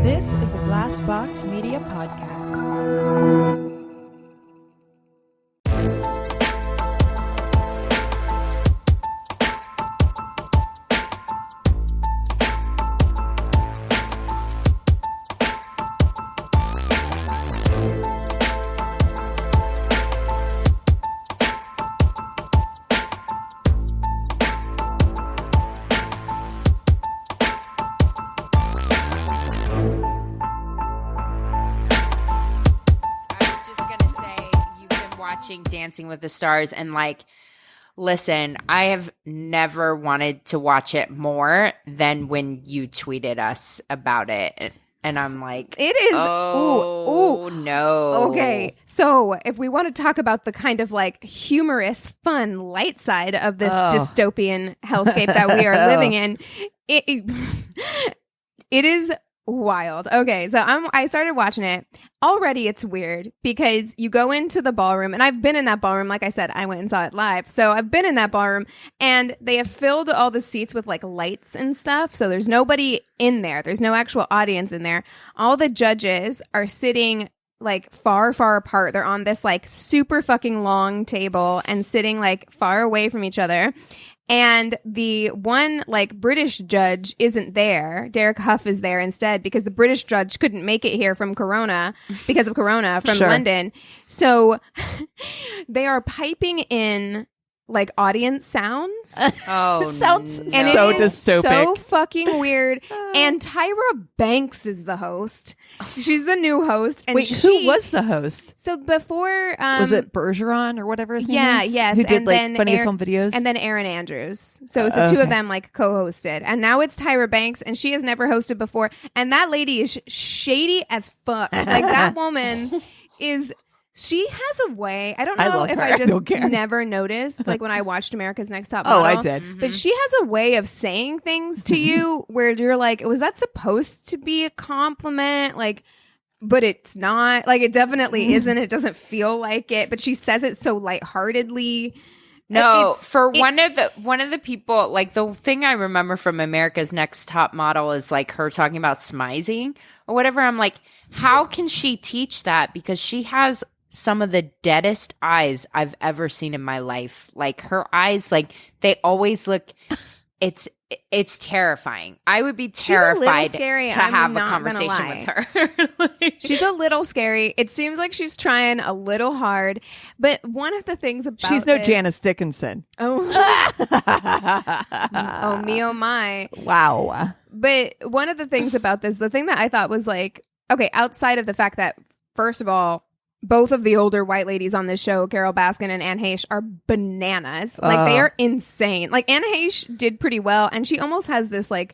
This is a Glass Box Media podcast. Dancing with the Stars and like, listen, I have never wanted to watch it more than when you tweeted us about it. And I'm like, it is. Oh, no. Okay. So if we want to talk about the kind of like humorous, fun, light side of this dystopian hellscape that we are living in, it is wild. Okay, so I started watching it. Already it's weird because you go into the ballroom, and I've been in that ballroom. Like I said, I went and saw it live. So I've been in that ballroom, and they have filled all the seats with like lights and stuff. So there's nobody in there. There's no actual audience in there. All the judges are sitting like far, far apart. They're on this like super fucking long table and sitting like far away from each other. And the one like British judge isn't there. Derek Huff is there instead because the British judge couldn't make it here from Corona because of Corona from London. So they are piping in like audience sounds. Oh, sounds and so it is dystopic. so fucking weird. And Tyra Banks is the host. She's the new host. And Wait, who was the host? So before was it Bergeron or whatever his name is? Yes. Who did and like then funniest home videos? And then Aaron Andrews. So it was the two of them like co-hosted. And now it's Tyra Banks, and she has never hosted before. And that lady is shady as fuck. Like that woman is. She has a way. I don't know if I just never noticed, like when I watched America's Next Top Model. Oh, I did. But she has a way of saying things to you where you're like, was that supposed to be a compliment? Like, but it's not. Like, it definitely isn't. It doesn't feel like it. But she says it so lightheartedly. No, one of the people, like the thing I remember from America's Next Top Model is like her talking about smizing or whatever. I'm like, how can she teach that? Because she has some of the deadest eyes I've ever seen in my life. Like her eyes, like they always look, it's terrifying. I would be terrified to have a conversation with her. Like, she's a little scary. It seems like she's trying a little hard. But one of the things about she's no Janice Dickinson. Oh, oh me, oh my. Wow. But one of the things about this, the thing that I thought was like, okay, outside of the fact that, first of all, both of the older white ladies on this show, Carol Baskin and Anne Heche, are bananas. Like, they are insane. Like, Anne Heche did pretty well, and she almost has this, like,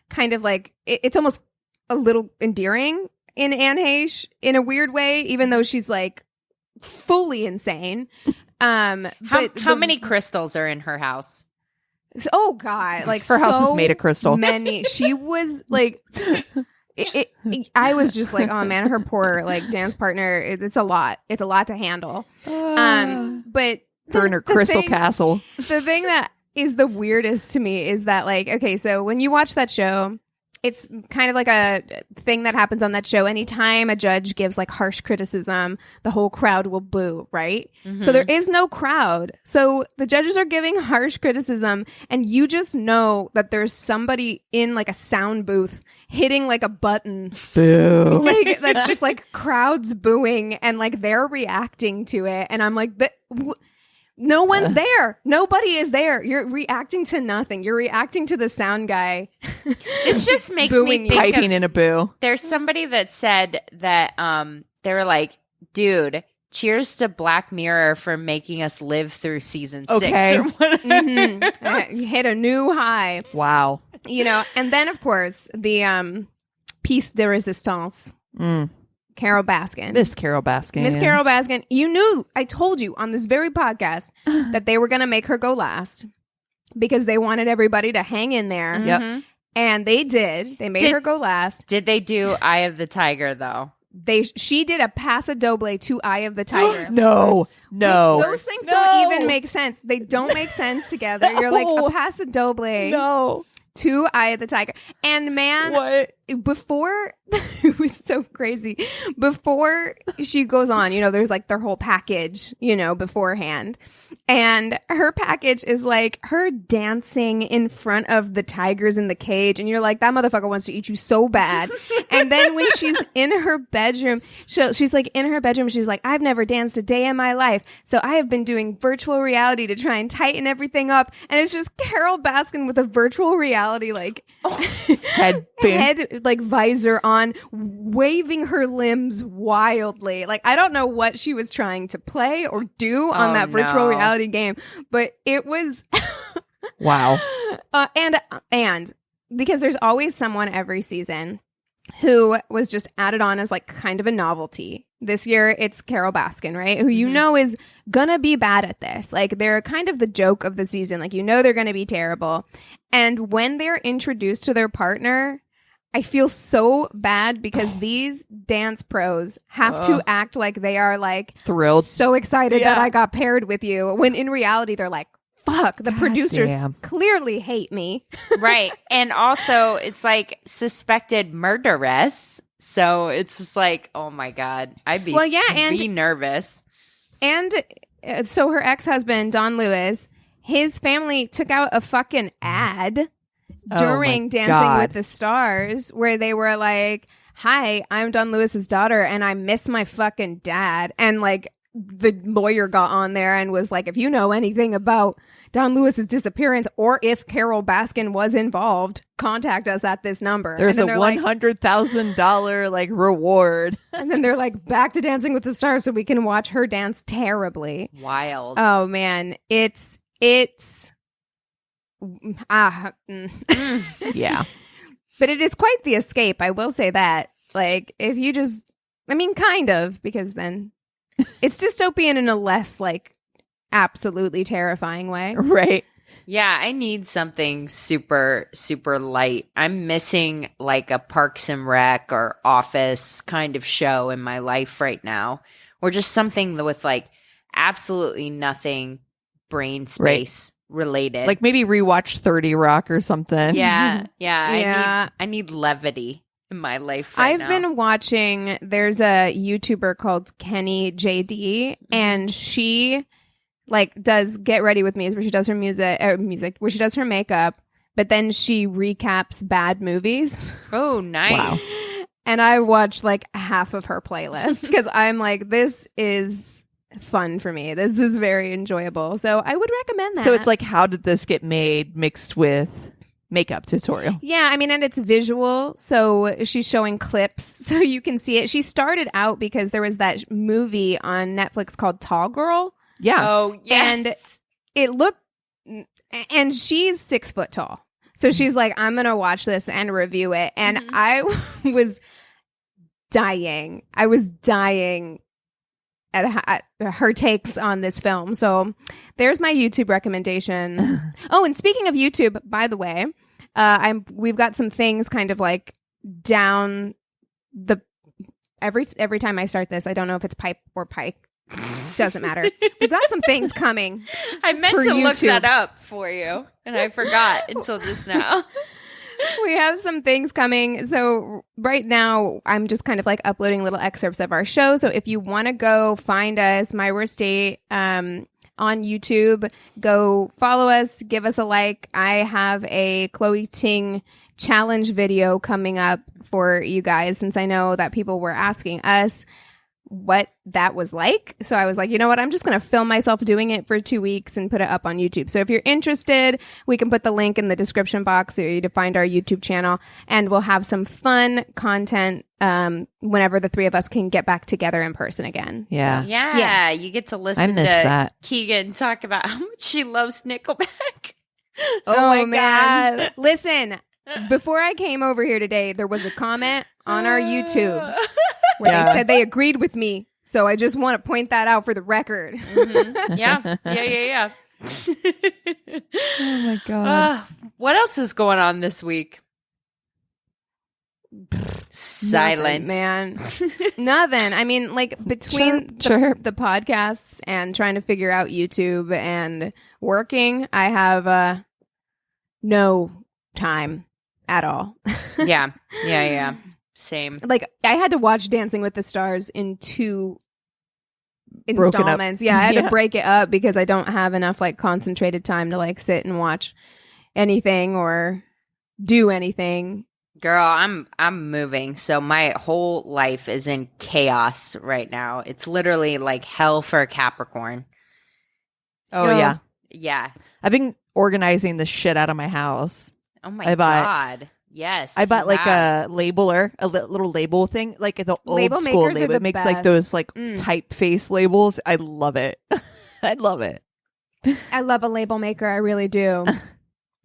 kind of like, it's almost a little endearing in Anne Heche in a weird way, even though she's, like, fully insane. How many crystals are in her house? Oh, God. Like, her house is made of crystal. Many. She was, like... I was just like, oh man, her poor like dance partner. It's a lot. It's a lot to handle. But her and her crystal castle. The thing that is the weirdest to me is that like, okay, so when you watch that show, it's kind of like a thing that happens on that show. Anytime a judge gives like harsh criticism, the whole crowd will boo, right? Mm-hmm. So there is no crowd. So the judges are giving harsh criticism, and you just know that there's somebody in like a sound booth hitting like a button. Boo. Like that's just like crowds booing, and like they're reacting to it. And I'm like, no one's there. Nobody is there. You're reacting to nothing. You're reacting to the sound guy. This just makes me think piping in a boo. There's somebody that said that they were like, dude, cheers to Black Mirror for making us live through season 6 or whatever. You hit a new high. Wow. You know, and then of course the piece de resistance. Carol Baskin. Miss Carol Baskin. Miss Carol Baskin. You knew, I told you on this very podcast that they were going to make her go last because they wanted everybody to hang in there. Mm-hmm. Yep. And they did. They made her go last. Did they do Eye of the Tiger though? She did a paso doble to Eye of the Tiger. No. Those things don't even make sense. They don't make sense together. You're like a paso doble. No. To Eye of the Tiger. And man, what? before it was so crazy. Before she goes on, there's like their whole package, beforehand. And her package is like her dancing in front of the tigers in the cage. And you're like, that motherfucker wants to eat you so bad. And then when she's in her bedroom, she's like in her bedroom, she's like, I've never danced a day in my life. So I have been doing virtual reality to try and tighten everything up. And it's just Carol Baskin with a virtual reality, like head like visor on, waving her limbs wildly. Like, I don't know what she was trying to play or do on that virtual reality game, but it was wow. And because there's always someone every season who was just added on as like kind of a novelty. This year it's Carol Baskin, right? Who is gonna be bad at this. Like, they're kind of the joke of the season. Like, they're gonna be terrible. And when they're introduced to their partner, I feel so bad because these dance pros have to act like they are like thrilled, so excited that I got paired with you, when in reality they're like, fuck, the producers clearly hate me. Right. And also it's like suspected murderess. So it's just like, oh my God, I'd be nervous. And so her ex-husband, Don Lewis, his family took out a fucking ad during Dancing with the Stars, where they were like, hi, I'm Don Lewis's daughter and I miss my fucking dad. And like the lawyer got on there and was like, if you know anything about Don Lewis's disappearance or if Carol Baskin was involved, contact us at this number. There's a $100,000 like reward. And then they're like, back to Dancing with the Stars so we can watch her dance terribly. Wild. Oh man, it's yeah. But it is quite the escape, I will say that. Like, if you just, kind of, because then it's dystopian in a less like absolutely terrifying way. Right. Yeah, I need something super, super light. I'm missing like a Parks and Rec or Office kind of show in my life right now, or just something with like absolutely nothing brain space related. Like maybe rewatch 30 Rock or something. Yeah. I need levity in my life right now. I've been watching, there's a YouTuber called Kenny JD, and she like does Get Ready With Me, where she does her music, where she does her makeup, but then she recaps bad movies. Oh, nice. Wow. And I watched like half of her playlist because I'm like, this is fun for me. This is very enjoyable. So I would recommend that. So it's like, how did this get made mixed with makeup tutorial? Yeah, and it's visual. So she's showing clips so you can see it. She started out because there was that movie on Netflix called Tall Girl. Yeah. Oh, yes. And it looked, and she's 6 foot tall. So she's like, I'm going to watch this and review it. And I was dying. At her takes on this film. So there's my YouTube recommendation. Oh, and speaking of YouTube, by the way, we've got some things kind of like down the every time I start this, I don't know if it's pipe or pike. Doesn't matter. We've got some things coming. I meant to look that up for you, and I forgot until just now. We have some things coming. So right now, I'm just kind of like uploading little excerpts of our show. So if you want to go find us, My Worst Date, on YouTube, go follow us, give us a like. I have a Chloe Ting challenge video coming up for you guys, since I know that people were asking us what that was like. So I was like, you know what? I'm just going to film myself doing it for 2 weeks and put it up on YouTube. So if you're interested, we can put the link in the description box for you to find our YouTube channel, and we'll have some fun content whenever the three of us can get back together in person again. Yeah. So, yeah. You get to listen to that. Keegan talk about how much she loves Nickelback. Oh man. God. Listen, before I came over here today, there was a comment on our YouTube where they said they agreed with me. So I just want to point that out for the record. Yeah. Oh my God. What else is going on this week? Silence. Nothing, man. Nothing. I mean, like between the podcasts and trying to figure out YouTube and working, I have no time at all. Yeah. Same. Like, I had to watch Dancing with the Stars in 2 Broken up. installments. Yeah, I had Yeah. to break it up because I don't have enough like concentrated time to like sit and watch anything or do anything. Girl, I'm moving. So my whole life is in chaos right now. It's literally like hell for a Capricorn. Oh, Yeah. yeah. Yeah. I've been organizing the shit out of my house. Oh my I bought- God. Yes. I bought you like have. a labeler, a little label thing, like the old Label school makers are label. the It makes best. like those like Mm. typeface labels. I love it. I love it. I love a label maker. I really do.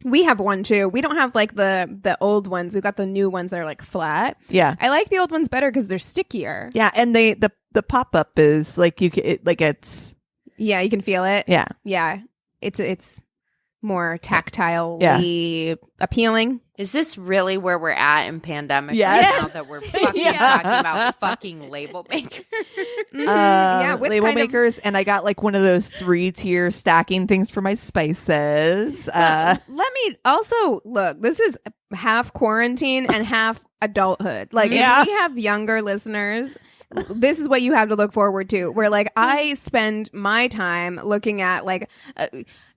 We have one too. We don't have like the old ones. We've got the new ones that are like flat. Yeah. I like the old ones better because they're stickier. Yeah. And the pop up is like it's Yeah, you can feel it. yeah. Yeah, it's more tactilely appealing. Is this really where we're at in pandemic? Yes. Now that we're fucking Yeah. talking about fucking label makers. Yeah, which label kind of- makers, and I got like one of those 3-tier stacking things for my spices. Let me also look. This is half quarantine and half adulthood. Like, Yeah. if we have younger listeners, this is what you have to look forward to. Where like I spend my time looking at like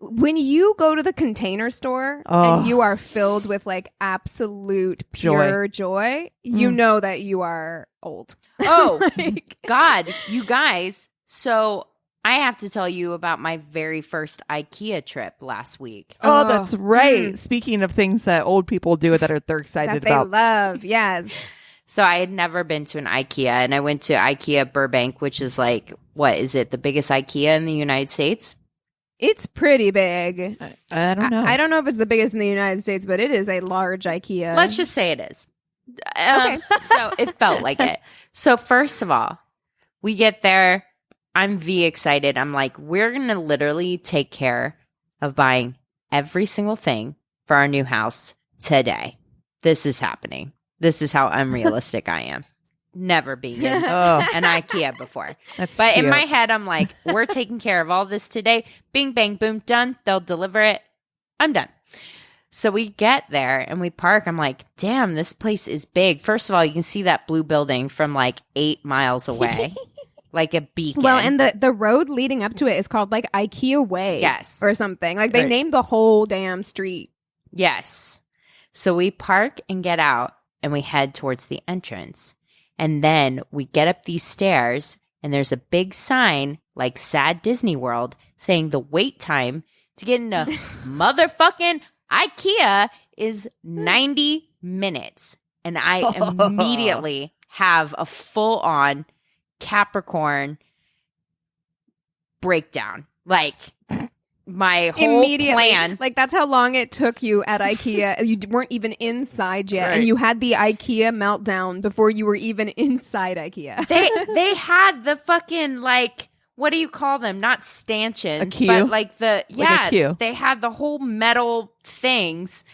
when you go to the Container Store Oh. and you are filled with like absolute pure joy, you know that you are old. Oh, God, you guys. So I have to tell you about my very first IKEA trip last week. Oh, Oh. that's right. Speaking of things that old people do that they're excited That they about. love, yes. So I had never been to an IKEA, and I went to IKEA Burbank, which is like, what is it? The biggest IKEA in the United States? It's pretty big. I don't know. I don't know if it's the biggest in the United States, but it is a large IKEA. Let's just say it is. Okay. So it felt like it. So first of all, we get there. I'm excited. I'm like, we're going to literally take care of buying every single thing for our new house today. This is happening. This is how unrealistic I am. Never being in Oh, an IKEA before. that's But in cute. my head, I'm like, we're taking care of all this today. Bing, bang, boom, done. They'll deliver it. I'm done. So we get there and we park. I'm like, damn, this place is big. First of all, you can see that blue building from like 8 miles away, like a beacon. Well, and the road leading up to it is called like IKEA Way. Yes. Or something. Like they Right. named the whole damn street. Yes. So we park and get out and we head towards the entrance. And then we get up these stairs and there's a big sign like Sad Disney World saying the wait time to get into motherfucking IKEA is 90 minutes. And I immediately have a full on Capricorn breakdown. Like my whole plan. Like that's how long it took you at IKEA. You weren't even inside yet. Right. And you had the IKEA meltdown before you were even inside IKEA. They had the fucking like, what do you call them? Not stanchions, A queue? but like the Like a queue. they had the whole metal things,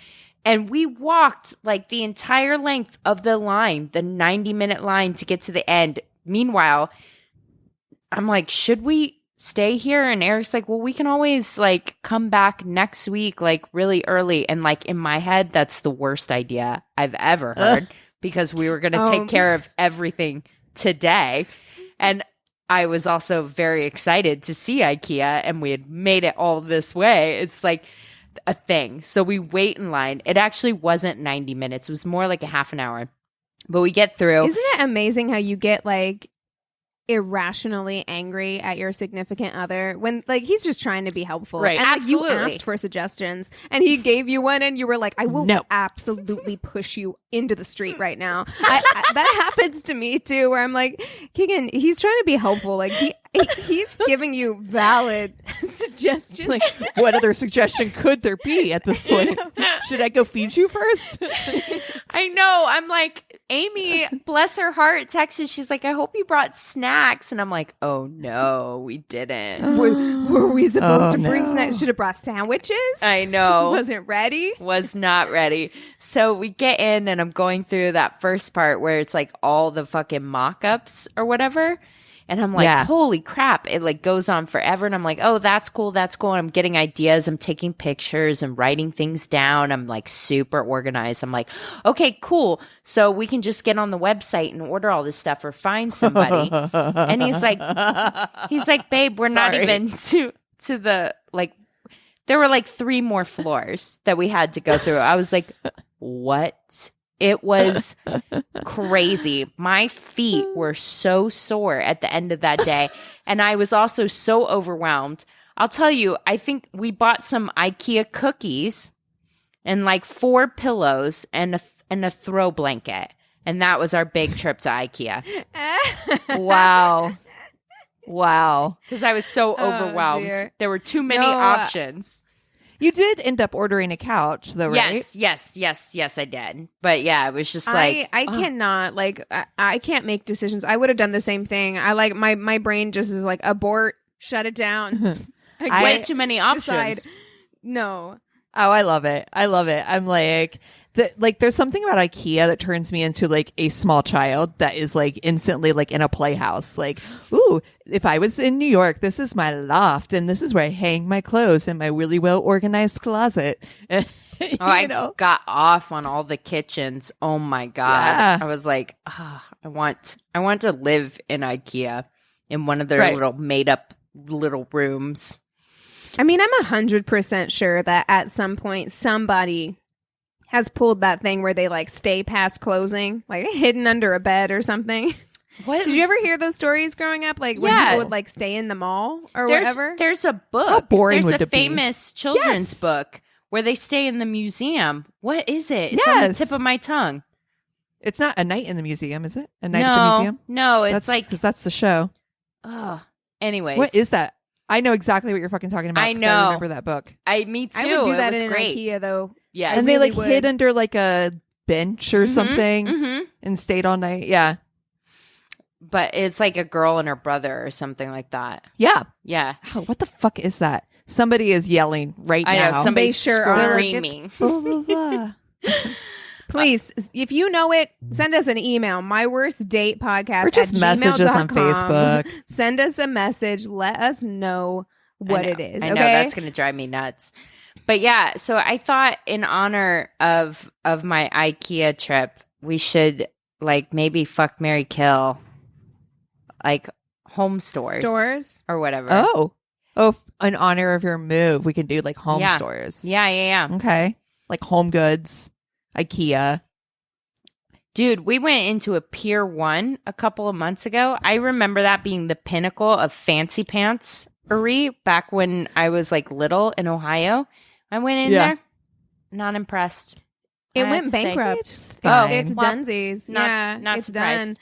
and we walked like the entire length of the line, the 90-minute line to get to the end. Meanwhile, I'm like, should we stay here? And Eric's like, well, we can always like come back next week, like really early. And like in my head, that's the worst idea I've ever heard because we were going to take care of everything today. And I was also very excited to see IKEA and we had made it all this way. It's like a thing. So we wait in line. It actually wasn't 90 minutes. It was more like a half an hour. But we get through. Isn't it amazing how you get like irrationally angry at your significant other when like he's just trying to be helpful, Right. and like, you Absolutely. asked for suggestions and he gave you one and you were like, I will No. absolutely push you into the street right now. That happens to me too, where I'm like, Keegan, he's trying to be helpful, like he's giving you valid suggestions. Like, what other suggestion could there be at this point? Should I go feed you first? I know. I'm like, Amy, bless her heart, texted. She's like, I hope you brought snacks. And I'm like, oh no, we didn't. were we supposed Oh, to bring no. snacks? Should have brought sandwiches. I know. Wasn't ready. Was not ready. So we get in and I'm going through that first part where it's like all the fucking mock-ups or whatever. And I'm like, Yeah. holy crap. It like goes on forever. And I'm like, oh, that's cool. That's cool. And I'm getting ideas. I'm taking pictures and writing things down. I'm like super organized. I'm like, okay, cool. So we can just get on the website and order all this stuff or find somebody. And he's like, babe, we're not even to the, like, there were like 3 more floors that we had to go through. I was like, what? It was crazy. My feet were so sore at the end of that day. And I was also so overwhelmed. I'll tell you, I think we bought some IKEA cookies and like 4 pillows and a throw blanket. And that was our big trip to IKEA. Wow. Because I was so overwhelmed. Dear. There were too many options. You did end up ordering a couch, though, right? Yes, I did. But yeah, it was just like I cannot like I can't make decisions. I would have done the same thing. I like my brain just is like abort, shut it down. way too many options. Decide. No. Oh, I love it. I'm like, there's something about IKEA that turns me into like a small child that is like instantly like in a playhouse. Like, ooh, if I was in New York, this is my loft and this is where I hang my clothes in my really well organized closet. I got off on all the kitchens. Oh my God. Yeah. I was like, I want to live in IKEA in one of their little made up little rooms. I mean, I'm 100% sure that at some point somebody has pulled that thing where they like stay past closing, like hidden under a bed or something. Did you ever hear those stories growing up? Like when people would like stay in the mall or whatever? There's a book. How boring would There's a it be? famous children's book where they stay in the museum. What is it? It's on the tip of my tongue. It's not A Night in the Museum, is it? A Night at the Museum? No, it's because that's the show. Oh, anyways. What is that? I know exactly what you're fucking talking about. I 'cause know. I remember that book. Me too. I would do that it was in great. IKEA though. Yeah. And really they would. hid under like a bench or something and stayed all night. Yeah. But it's like a girl and her brother or something like that. Yeah. Yeah. Oh, what the fuck is that? Somebody is yelling right I now. know. Somebody's sure are. screaming. Blah, blah, blah. Please, if you know it, send us an email. myworstdatepodcast Or just message us on @gmail.com. Facebook. Send us a message. Let us know what it is. I Okay? know that's going to drive me nuts. But yeah, so I thought in honor of my IKEA trip, we should like maybe fuck, marry, kill, like home stores or whatever. Oh, in honor of your move, we can do like home stores. Yeah. Okay. Like Home Goods, IKEA. Dude, we went into a Pier 1 a couple of months ago. I remember that being the pinnacle of fancy pants-ery back when I was like little in Ohio. I went in there, not impressed. It I went have to say. bankrupt. It's fine. It's Well, Dunsies. not it's surprised.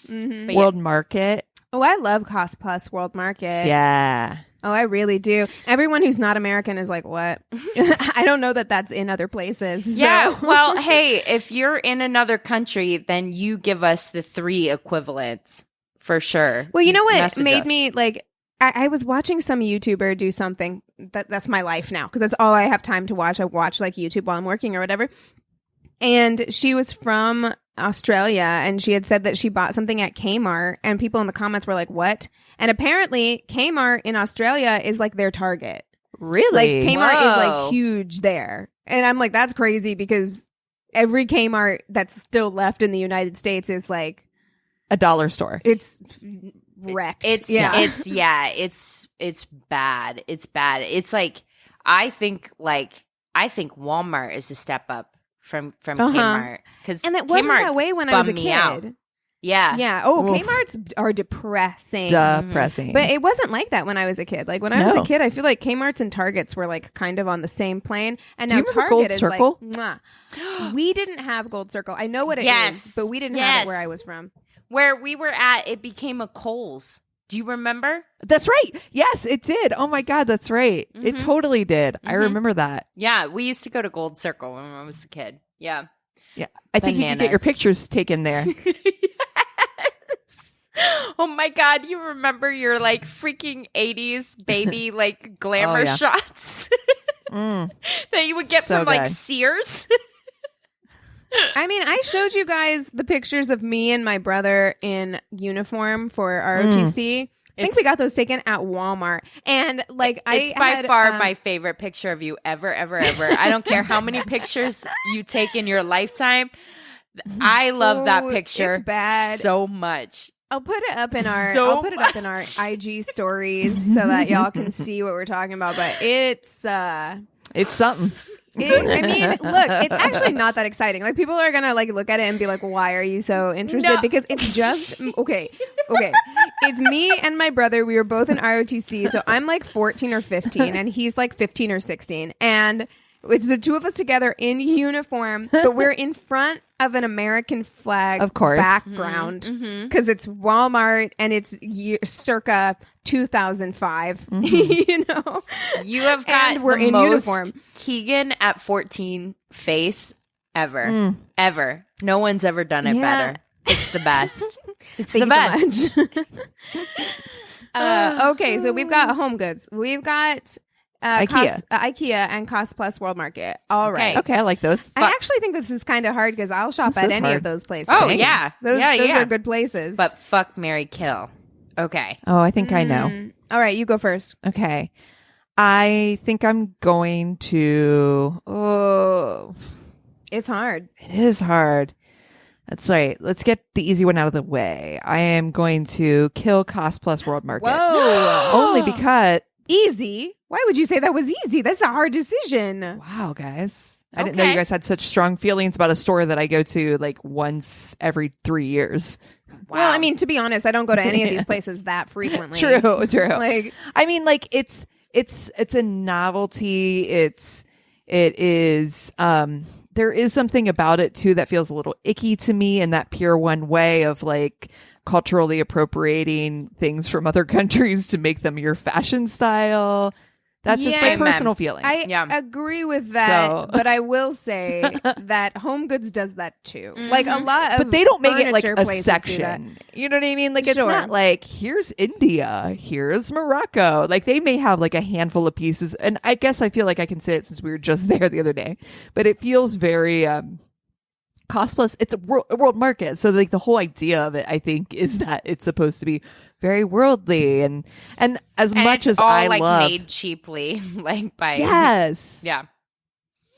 done. Mhm. But World Market. Oh, I love Cost Plus World Market. Yeah. Oh, I really do. Everyone who's not American is like, what? I don't know that that's in other places. So. Yeah, well, hey, if you're in another country, then you give us the 3 equivalents for sure. Well, you know what Message made us. me like? I was watching some YouTuber do something that's my life now because that's all I have time to watch. I watch like YouTube while I'm working or whatever. And she was from Australia and she had said that she bought something at Kmart and people in the comments were like, what? And apparently Kmart in Australia is like their Target. Really? Like Kmart is Whoa. like huge there. And I'm like, that's crazy because every Kmart that's still left in the United States is like a dollar store. it's wrecked. It's bad. It's bad. It's like I think Walmart is a step up from Kmart because and it wasn't that way when I was a kid. Out. Yeah. Yeah. Oh, Oof. Kmart's are depressing. Depressing. But it wasn't like that when I was a kid. Like when I was a kid, I feel like Kmart's and Targets were like kind of on the same plane. And Do now you remember Target Gold is Circle? like, mwah. We didn't have Gold Circle. I know what it Yes. is, but we didn't have Yes. it where I was from. Where we were at, it became a Kohl's. Do you remember? That's right. Yes, it did. Oh my God, that's right. It totally did. I remember that. Yeah, we used to go to Gold Circle when I was a kid. Yeah. Yeah. I think you could get your Bananas. pictures taken there. Oh my God, you remember your like freaking 80s baby like glamour Oh, yeah. shots that you would get So from like good. Sears? I mean, I showed you guys the pictures of me and my brother in uniform for ROTC. I think we got those taken at Walmart. And like, It's by far my favorite picture of you ever. I don't care how many pictures you take in your lifetime. I love that picture it's bad. so much. I'll put it up in our IG stories so that y'all can see what we're talking about. But it's something. I mean, look, it's actually not that exciting. Like, people are gonna like look at it and be like, "Why are you so interested?" No. Because it's just okay. It's me and my brother. We were both in ROTC, so I'm like 14 or 15, and he's like 15 or 16, and it's the two of us together in uniform, but we're in front of an American flag, of course, background because it's Walmart and it's circa 2005. You know, You have got And we're the in most uniform. Keegan at 14 face ever. Ever. No one's ever done it Yeah. better. It's the best. It's Thank the you best. so much. Okay, so we've got Home Goods. We've got IKEA. IKEA and Cost Plus World Market. All right. Okay, I like those. I actually think this is kind of hard because I'll shop This at is any hard. of those places. Oh, yeah. Those Yeah. are good places. But fuck, marry, kill. Okay. Oh, I think I know. All right, you go first. Okay. I think I'm going to. Oh, It's hard. it is hard. That's right. Let's get the easy one out of the way. I am going to kill Cost Plus World Market. Whoa. Only because. Easy? Why would you say that was easy? That's a hard decision. Wow, guys. I didn't know you Okay. guys had such strong feelings about a store that I go to like once every 3 years. Wow. Well, I mean, to be honest, I don't go to any of these places that frequently. True. Like, I mean, like it's a novelty. It is there is something about it too that feels a little icky to me in that pure one way of like culturally appropriating things from other countries to make them your fashion style. That's just my Yes. personal feeling. I Yeah. agree with that, So- but I will say that Home Goods does that too. Like a lot of but they don't make it like furniture a places do that. section. You know what I mean? Like it's Sure. not like here's India, here's Morocco. Like they may have like a handful of pieces, and I guess I feel like I can say it since we were just there the other day. But it feels very Cost Plus. It's a world market, so like the whole idea of it, I think, is that it's supposed to be very worldly and as And much it's as all, I like, love. made cheaply, like by Yes. Yeah.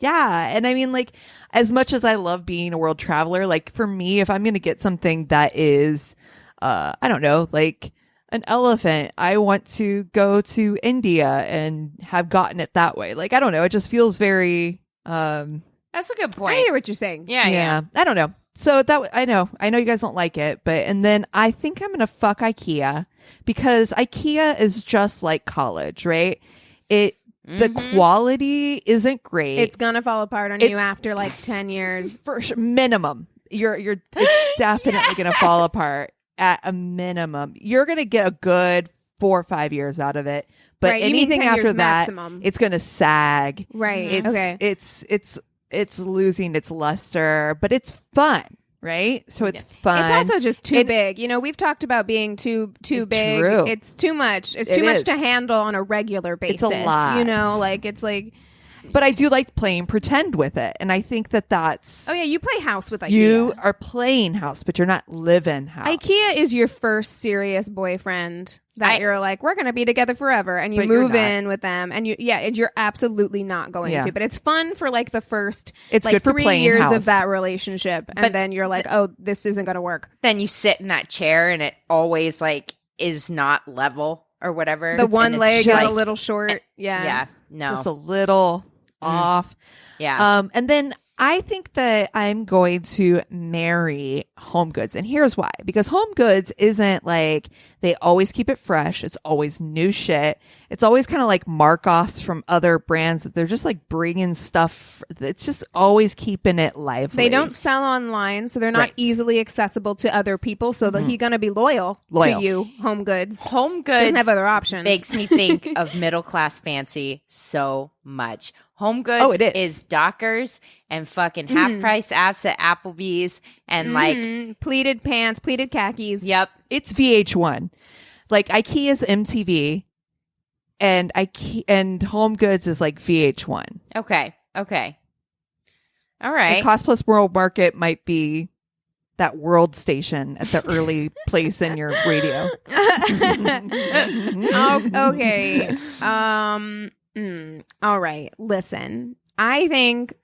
Yeah. And I mean, like, as much as I love being a world traveler, like, for me, if I'm going to get something that is, I don't know, like an elephant, I want to go to India and have gotten it that way. Like, I don't know. It just feels very, That's a good I point. hear what you're saying. Yeah. I don't know. So I know you guys don't like it, but, and then I think I'm going to fuck IKEA because IKEA is just like college, right? The quality isn't great. It's gonna fall apart on you It's- after like 10 years. For sure, minimum. It's definitely going to fall apart at a minimum. You're going to get a good 4 or 5 years out of it, but Right, you mean anything 10 years after that, maximum. it's going to sag. Right. It's, Okay. It's losing its luster, but it's fun, right? So it's fun. It's also just too And- big. You know, we've talked about being too big. True. It's too much. It's It too much is. to handle on a regular basis. It's a lot. You know, like it's like, But I do like playing pretend with it, and I think that's. oh yeah, you play house with IKEA. You are playing house, but you're not living house. IKEA is your first serious boyfriend that you're like, we're going to be together forever. And you But you're move not. in with them. And you're absolutely not going Yeah. to. But it's fun for like the first It's like good for 3 playing years house. of that relationship. And But then you're like, oh, this isn't going to work. Then you sit in that chair and it always like is not level or whatever. The one And it's leg is just- a little short. Yeah. Yeah. No. just a little off. yeah. And then I think that I'm going to marry Home Goods. And here's why. Because Home Goods isn't like, they always keep it fresh. It's always new shit. It's always kind of like mark-offs from other brands that they're just like bringing stuff. It's just always keeping it lively. They don't sell online, so they're not Right. easily accessible to other people. So that he's going to be loyal Loyal. to you, Home Goods. Home Goods Doesn't have other options. makes me think of middle class fancy so much. Home Goods Oh, it is. Dockers and fucking half price apps at Applebee's and like, Pleated pants, pleated khakis. yep. It's VH1. Like IKEA's MTV and Home Goods is like VH1. Okay. All right. And Cost Plus World Market might be that world station at the early place in your radio. Okay. All right. Listen, I think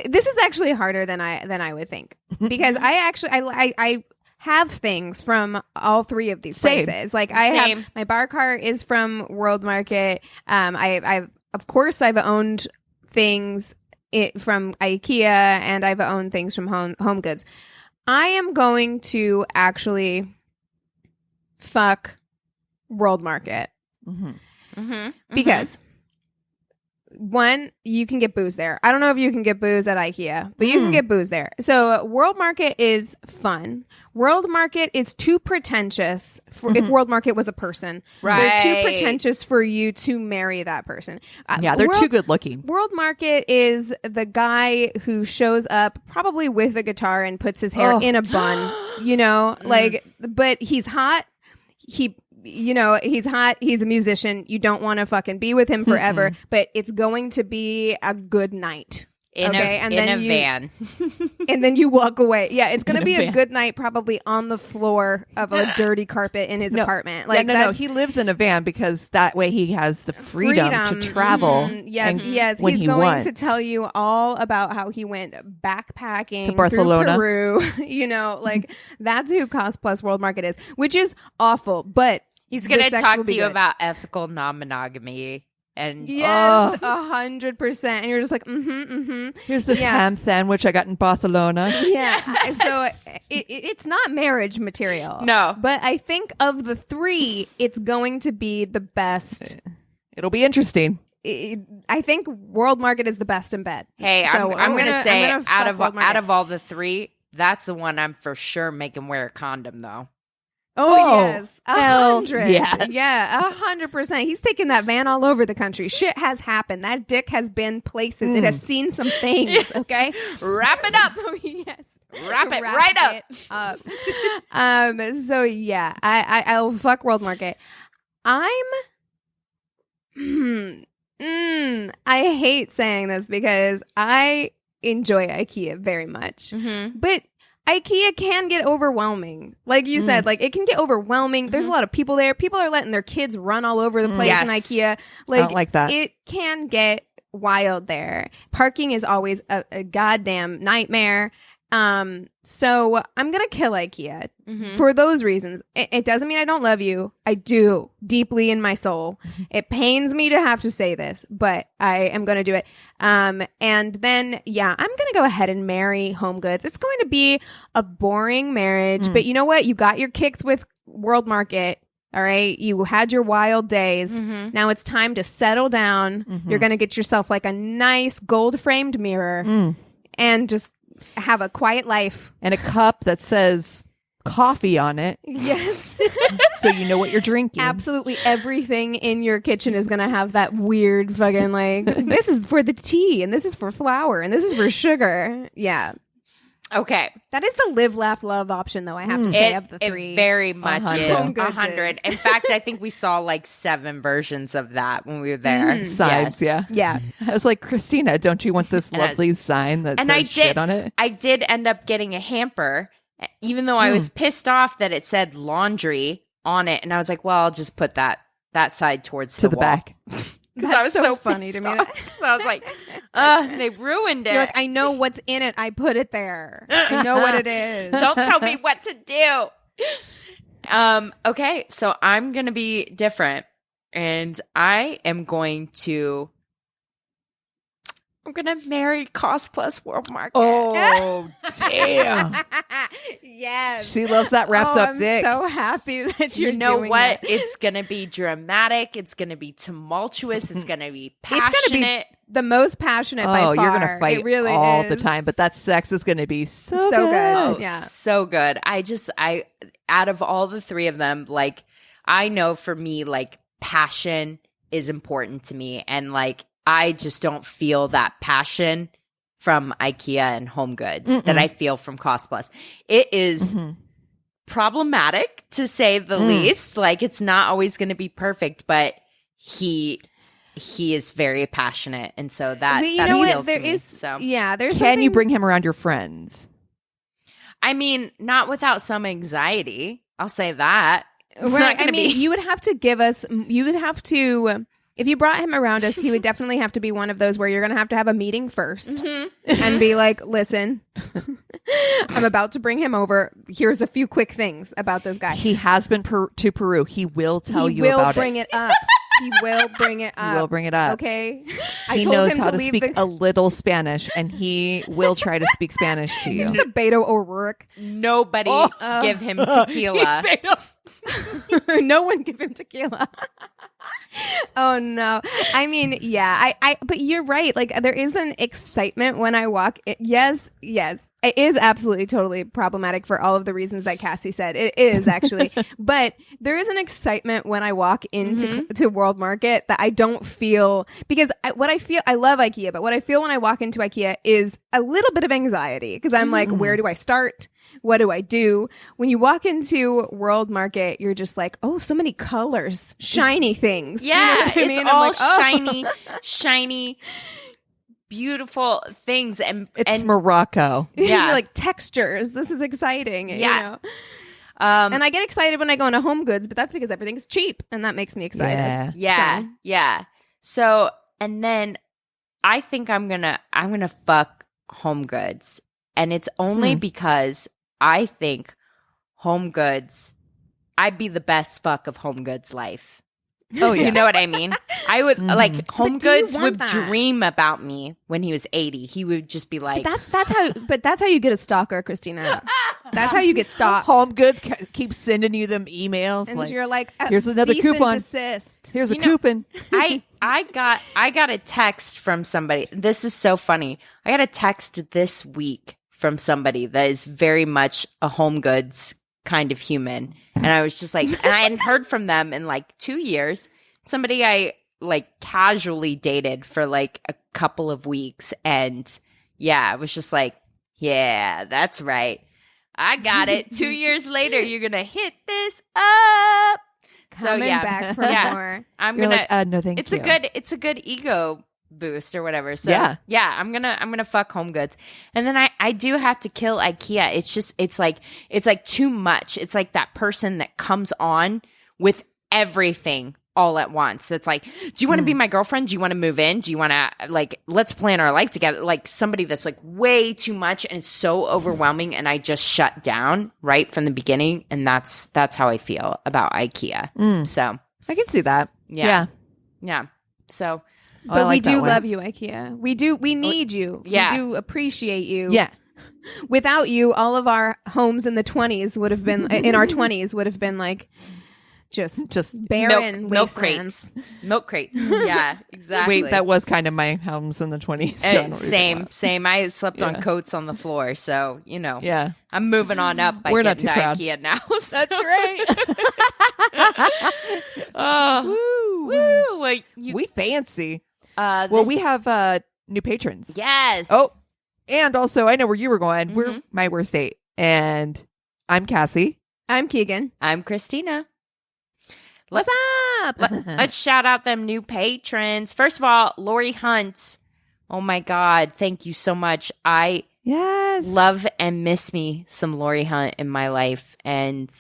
this is actually harder than I would think, because I have things from all three of these Same. places. Like I have my bar cart is from World Market. I've owned things from IKEA, and I've owned things from Home Goods. I am going to actually fuck World Market because one, you can get booze there. I don't know if you can get booze at IKEA, but you can get booze there. So World Market is fun. World Market is too pretentious for if World Market was a person. Right. They're too pretentious for you to marry that person. Yeah, they're too good looking. World Market is the guy who shows up probably with a guitar and puts his hair in a bun, but he's hot. He's hot. He's a musician. You don't want to fucking be with him forever, but it's going to be a good night. In a van. And then you walk away. Yeah, it's going to be a good night, probably on the floor of a dirty carpet in his apartment. No. He lives in a van because that way he has the freedom to travel. Yes. When He's going to tell you all about how he went backpacking to Barcelona, through Peru. That's who Cost Plus World Market is, which is awful. But he's going to talk to you about ethical non-monogamy. And yes, 100%. And you're just like, Here's this ham sandwich I got in Barcelona. Yeah. So it's not marriage material. No. But I think of the three, it's going to be the best. It'll be interesting. I think World Market is the best in bed. Hey, so I'm going to say out of all the three, that's the one I'm for sure making wear a condom, though. Oh, yes. 100. yeah. Yeah, 100%. He's taking that van all over the country. Shit has happened. That dick has been places. It has seen some things, okay? Wrap it up. So, yes. Wrap it right up. So, yeah, I'll fuck World Market. I hate saying this because I enjoy IKEA very much. But IKEA can get overwhelming. Like you said, it can get overwhelming. There's a lot of people there. People are letting their kids run all over the place in IKEA. I don't like that. It can get wild there. Parking is always a goddamn nightmare. So I'm going to kill IKEA for those reasons. It doesn't mean I don't love you. I do deeply in my soul. It pains me to have to say this, but I am going to do it. And then, I'm going to go ahead and marry Home Goods. It's going to be a boring marriage, but you know what? You got your kicks with World Market. All right. You had your wild days. Now it's time to settle down. You're going to get yourself like a nice gold framed mirror and just have a quiet life. And a cup that says coffee on it. Yes. So you know what you're drinking. Absolutely everything in your kitchen is going to have that weird fucking this is for the tea and this is for flour and this is for sugar. Yeah. Okay. That is the live, laugh, love option, though, I have to say, of the three. It very much 100. is. Home Goods 100. In fact, I think we saw 7 versions of that when we were there. Sides, Yes. Yeah. I was like, Christina, don't you want this And I lovely sign that And says shit on it? I did end up getting a hamper, even though I was pissed off that it said laundry on it. And I was like, well, I'll just put that side towards To the wall. back. Because I was so funny to me. So I was like, they ruined it. You're like, I know what's in it. I put it there. I know what it is. Don't tell me what to do. Okay, so I'm going to be different. And I am going to marry Cost Plus World Market. Oh, damn. Yes. She loves that wrapped up I'm dick. so happy that you're You know doing what? that. It's going to be dramatic. It's going to be tumultuous. It's going to be passionate. It's going to be the most passionate by far. You're going to fight it really all is. the time, but that sex is going to be so So good. good. Oh, Yeah. so good. I out of all the three of them, I know for me, passion is important to me. And I just don't feel that passion from IKEA and Home Goods that I feel from Cost Plus. It is problematic, to say the least. It's not always going to be perfect, but he he is very passionate, and so that But you that know what? appeals There to me. is, So yeah, there's Can you something- bring him around your friends? I mean, not without some anxiety. I'll say that. It's Right. not gonna I mean, be. you would have to give us. You would have to. If you brought him around us, he would definitely have to be one of those where you're going to have a meeting 1st and be like, "Listen, I'm about to bring him over. Here's a few quick things about this guy. He has been to Peru. He will tell He you will about bring it up. He will bring it up. He will bring it up. Okay. He knows how to speak a little Spanish, and he will try to speak Spanish to you. the Beto O'Rourke. Nobody give him tequila. No one give him tequila. Oh no. I mean, yeah, I but you're right. Like there is an excitement when I walk. Yes. It is absolutely totally problematic for all of the reasons that Cassie said. It is actually. But there is an excitement when I walk into to World Market that I don't feel, because I love IKEA, but what I feel when I walk into IKEA is a little bit of anxiety, because I'm like, where do I start? What do I do? When you walk into World Market, you're just like, oh, so many colors, shiny things. Yeah, You know what I it's mean? all I'm like, oh. shiny, beautiful things, and It's Morocco. Yeah. You're like textures. This is exciting. Yeah. You know? And I get excited when I go into Home Goods, but that's because everything's cheap, and that makes me excited. Yeah. So, and then I think I'm gonna fuck Home Goods, and it's only because I think Home Goods, I'd be the best fuck of Home Goods' life. Oh yeah. You know what I mean? I would like Home But do you Goods want would that? dream about me when he was 80. He would just be like, That's how you get a stalker, Christina. That's how you get stalked. Home Goods keep sending you them emails. And like, you're like, here's another cease and coupon. desist. Here's a You know- coupon. I got a text from somebody. This is so funny. I got a text this week from somebody that is very much a Home Goods kind of human. And I was just like, and I hadn't heard from them in like 2 years. Somebody I like casually dated for like a couple of weeks. And yeah, I was just like, yeah, that's right. I got it. 2 years later, you're going to hit this up. Coming back for more. I'm You're gonna. like, no, thank it's you. It's a good ego boost or whatever. So Yeah. I'm gonna fuck Home Goods, and then I do have to kill IKEA. It's like too much. It's like that person that comes on with everything all at once. That's like, do you want to be my girlfriend? Do you want to move in? Do you want to like, let's plan our life together? Like somebody that's like way too much and it's so overwhelming, and I just shut down right from the beginning. And that's how I feel about IKEA. So I can see that. yeah. So Oh, I But we like that do one. love you, IKEA. We need you. Yeah. We do appreciate you. Yeah. Without you, all of our homes in the 20s would have been, in our 20s would have been like, just barren milk wastelands. crates. Milk crates. Yeah, exactly. Wait, that was kind of my homes in the 20s. So I know what you're talking Same. I slept on coats on the floor, so you know. Yeah. I'm moving on up by We're not getting too to proud. IKEA now. So. That's right. Oh, woo! Like you, We fancy. well, We have new patrons. yes. Oh, and also, I know where you were going. We're my worst date. And I'm Cassie. I'm Keegan. I'm Christina. What's up? Let's shout out them new patrons. First of all, Lori Hunt. Oh my God, thank you so much. I Yes. love and miss me some Lori Hunt in my life, and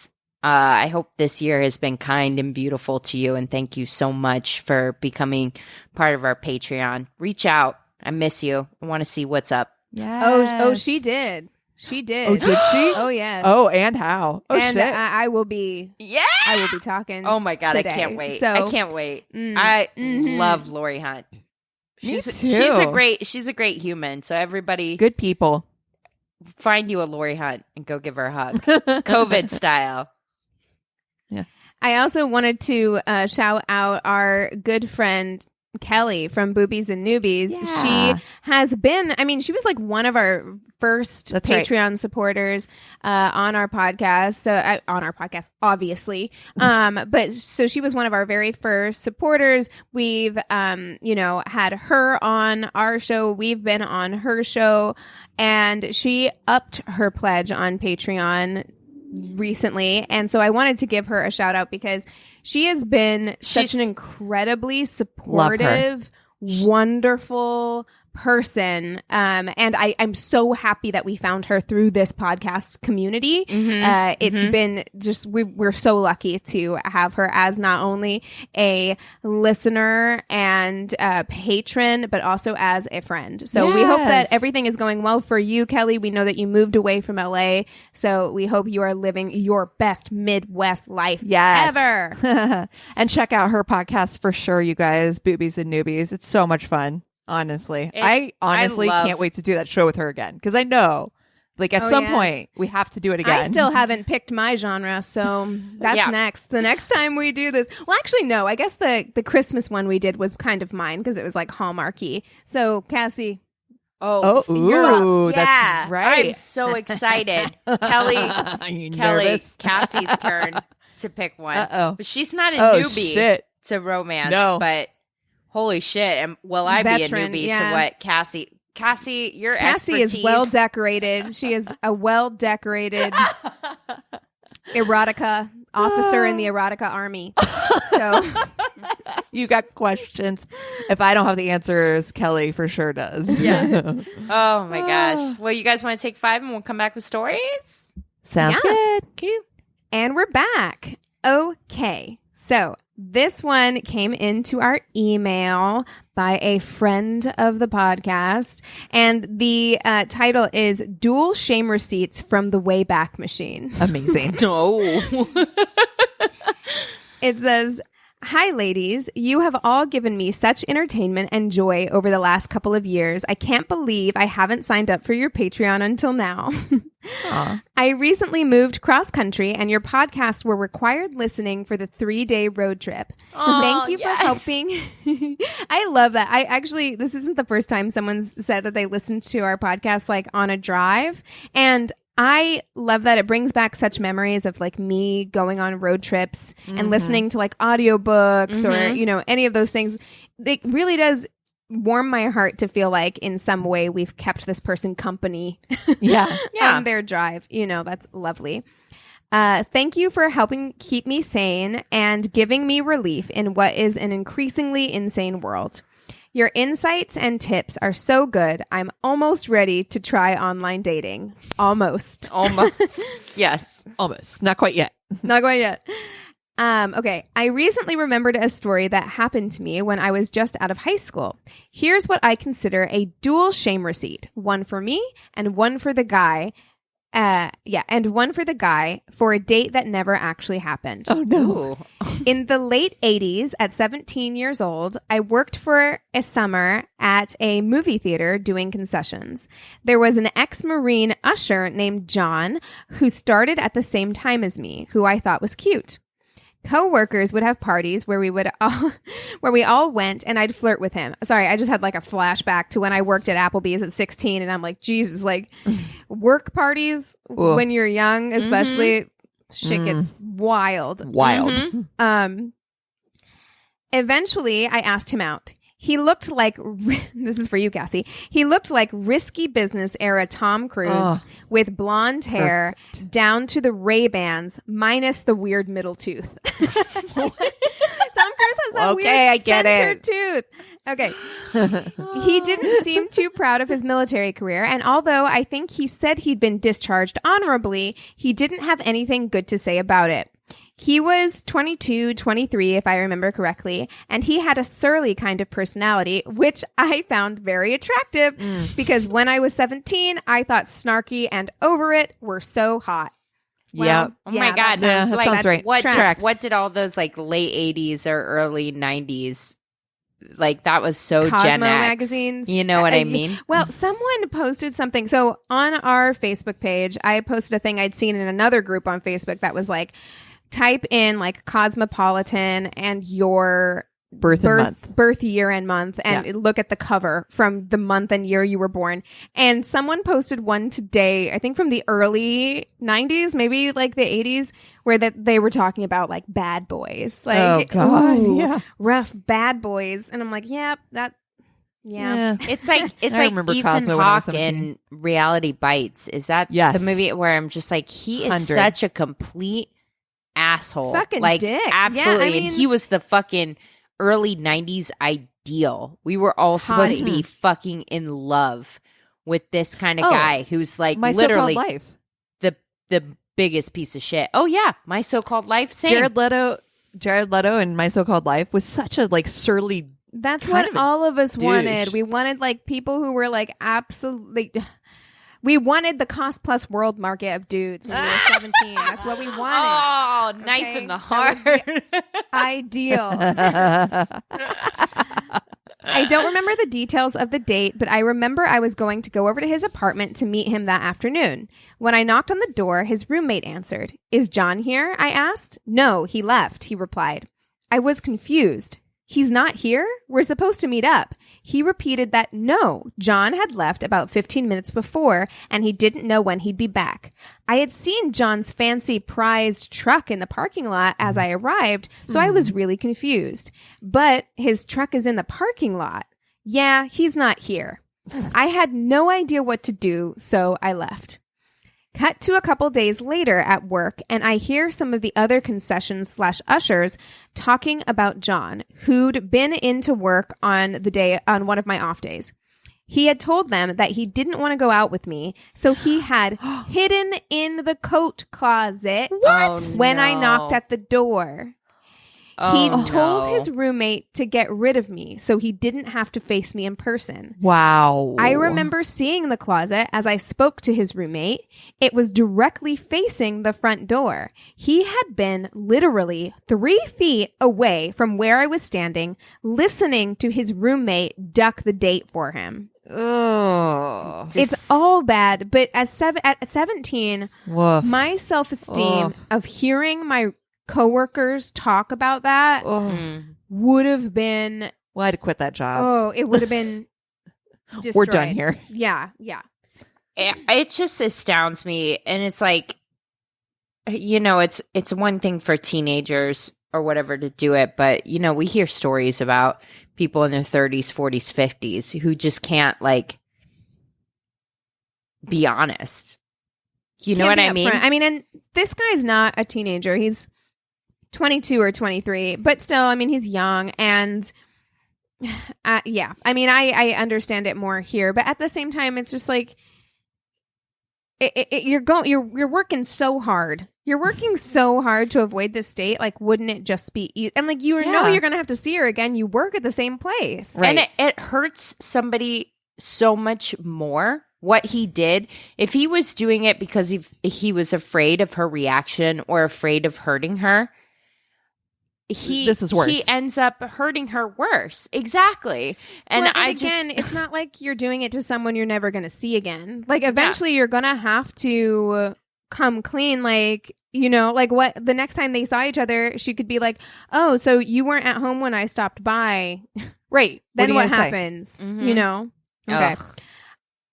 I hope this year has been kind and beautiful to you, and thank you so much for becoming part of our Patreon. Reach out. I miss you. I want to see what's up. Yes. Oh, she did. She did. Oh, did she? Oh, yes. Oh, and how? Oh, and shit. I will be. Yeah. I will be talking. Oh my God, today. I can't wait. So, I can't wait. Mm. I Mhm. love Lori Hunt. Me She's too. she's a great human. So everybody Good people. find you a Lori Hunt and go give her a hug. COVID style. I also wanted to shout out our good friend Kelly from Boobies and Newbies. Yeah. She has been, I mean, she was like one of our first That's right. Patreon supporters on our podcast. So on our podcast, obviously. But so she was one of our very first supporters. We've, had her on our show. We've been on her show, and she upped her pledge on Patreon recently. And so I wanted to give her a shout out because she has been such an incredibly supportive, wonderful person. And I'm so happy that we found her through this podcast community. It's been just, we're so lucky to have her as not only a listener and a patron, but also as a friend. So we hope that everything is going well for you, Kelly. We know that you moved away from LA. So we hope you are living your best Midwest life ever. And check out her podcast for sure, you guys. Boobies and Newbies. It's so much fun. Honestly, I can't wait to do that show with her again because I know, like, at some point we have to do it again. I still haven't picked my genre, so that's next. The next time we do this, well, actually, no. I guess the Christmas one we did was kind of mine because it was like Hallmarky. So, Cassie. You're that's right. I'm so excited, Kelly. Cassie's turn to pick one. But she's not a newbie to romance, but. Holy shit. And will I Veteran, be a newbie to what Cassie, your Cassie expertise. is well decorated. She is a well decorated erotica officer in the erotica army. So you got questions. If I don't have the answers, Kelly for sure does. Yeah. Oh my gosh. Well, you guys want to take 5 and we'll come back with stories? Sounds good. Cute. And we're back. Okay. So this one came into our email by a friend of the podcast, and the title is Dual Shame Receipts from the Wayback Machine. Amazing. It says, "Hi, ladies. You have all given me such entertainment and joy over the last couple of years. I can't believe I haven't signed up for your Patreon until now. I recently moved cross-country, and your podcasts were required listening for the 3-day road trip. Thank you for helping." I love that. This isn't the first time someone's said that they listened to our podcast like on a drive. And I love that it brings back such memories of like me going on road trips and listening to like audiobooks or, you know, any of those things. It really does warm my heart to feel like in some way we've kept this person company on their drive. You know, that's lovely. Thank you for helping keep me sane and giving me relief in what is an increasingly insane world. Your insights and tips are so good. I'm almost ready to try online dating. Almost. Yes. Almost. Not quite yet. Not quite yet. Okay. I recently remembered a story that happened to me when I was just out of high school. Here's what I consider a dual shame receipt. One for me and one for the guy. And one for the guy for a date that never actually happened. Oh, no. In the late 80s, at 17 years old, I worked for a summer at a movie theater doing concessions. There was an ex-Marine usher named John who started at the same time as me, who I thought was cute. Co-workers would have parties where we all went, and I'd flirt with him. Sorry, I just had like a flashback to when I worked at Applebee's at 16, and I'm like, Jesus, like work parties when you're young, especially, shit gets wild. Eventually, I asked him out. He looked like, this is for you, Cassie. He looked like risky business era Tom Cruise with blonde hair down to the Ray-Bans minus the weird middle tooth. Tom Cruise has that weird centered tooth. Okay. He didn't seem too proud of his military career, and although I think he said he'd been discharged honorably, he didn't have anything good to say about it. He was 22, 23, if I remember correctly, and he had a surly kind of personality, which I found very attractive because when I was 17, I thought snarky and over it were so hot. Well, oh my God. That sounds right. What did all those like late 80s or early 90s, like that was so Cosmo Gen X. magazines. You know what I mean? Well, someone posted something. So on our Facebook page, I posted a thing I'd seen in another group on Facebook that was like, type in like Cosmopolitan and your birth year and month and look at the cover from the month and year you were born. And someone posted one today, I think from the early 90s, maybe like the 80s, where that they were talking about like bad boys. Like, rough bad boys. And I'm like, yeah, Yeah. It's like I remember Ethan Cosmo when I was Hawke 17. in Reality Bites. Is that Yes. the movie where I'm just like, he is 100. such a complete asshole. Fucking like, dick. Yeah, absolutely. I mean- and he was the fucking early 90s ideal. We were all supposed to be fucking in love with this kind of guy who's like My literally So-Called Life. the biggest piece of shit. Oh yeah, My So-Called Life. Same. Jared Leto in My So-Called Life was such a like surly. That's Kind what of a all of us douche. wanted. We wanted like people who were like absolutely. We wanted the cost plus world market of dudes when we were 17. That's what we wanted. Oh, knife Okay? in the That was heart. Ideal. I don't remember the details of the date, but I remember I was going to go over to his apartment to meet him that afternoon. When I knocked on the door, his roommate answered. "Is John here?" I asked. "No, he left," he replied. I was confused. "He's not here? We're supposed to meet up." He repeated that no, John had left about 15 minutes before, and he didn't know when he'd be back. I had seen John's fancy prized truck in the parking lot as I arrived, so I was really confused. But his truck is in the parking lot. Yeah, he's not here. I had no idea what to do, so I left. Cut to a couple days later at work, and I hear some of the other concessions/ushers talking about John, who'd been into work on one of my off days. He had told them that he didn't want to go out with me, so he had hidden in the coat closet when I knocked at the door. He told his roommate to get rid of me so he didn't have to face me in person. Wow. I remember seeing the closet as I spoke to his roommate. It was directly facing the front door. He had been literally 3 feet away from where I was standing, listening to his roommate duck the date for him. Oh, It's all bad, but at 17, Woof. my self-esteem of hearing my coworkers talk about that would have been Well, I had to quit that job. it would have been destroyed. We're done here. Yeah. it just astounds me, and it's like, it's one thing for teenagers or whatever to do it, but we hear stories about people in their 30s, 40s, 50s who just can't like be honest. You know Can't what be I mean? upfront. I mean, and this guy's not a teenager. He's 22 or 23, but still, I mean, he's young, and yeah. I mean, I understand it more here, but at the same time, it's just like you're working so hard. You're working so hard to avoid this date. Like, wouldn't it just be easy? And like, know you're gonna have to see her again. You work at the same place, Right. And it hurts somebody so much more what he did. If he was doing it because he was afraid of her reaction or afraid of hurting her, this is worse. He ends up hurting her worse. Exactly. And it's not like you're doing it to someone you're never going to see again. Like, eventually you're going to have to come clean. Like, like what the next time they saw each other, she could be like, "Oh, so you weren't at home when I stopped by." Right. Then what what happens? Mhm. Okay. Ugh.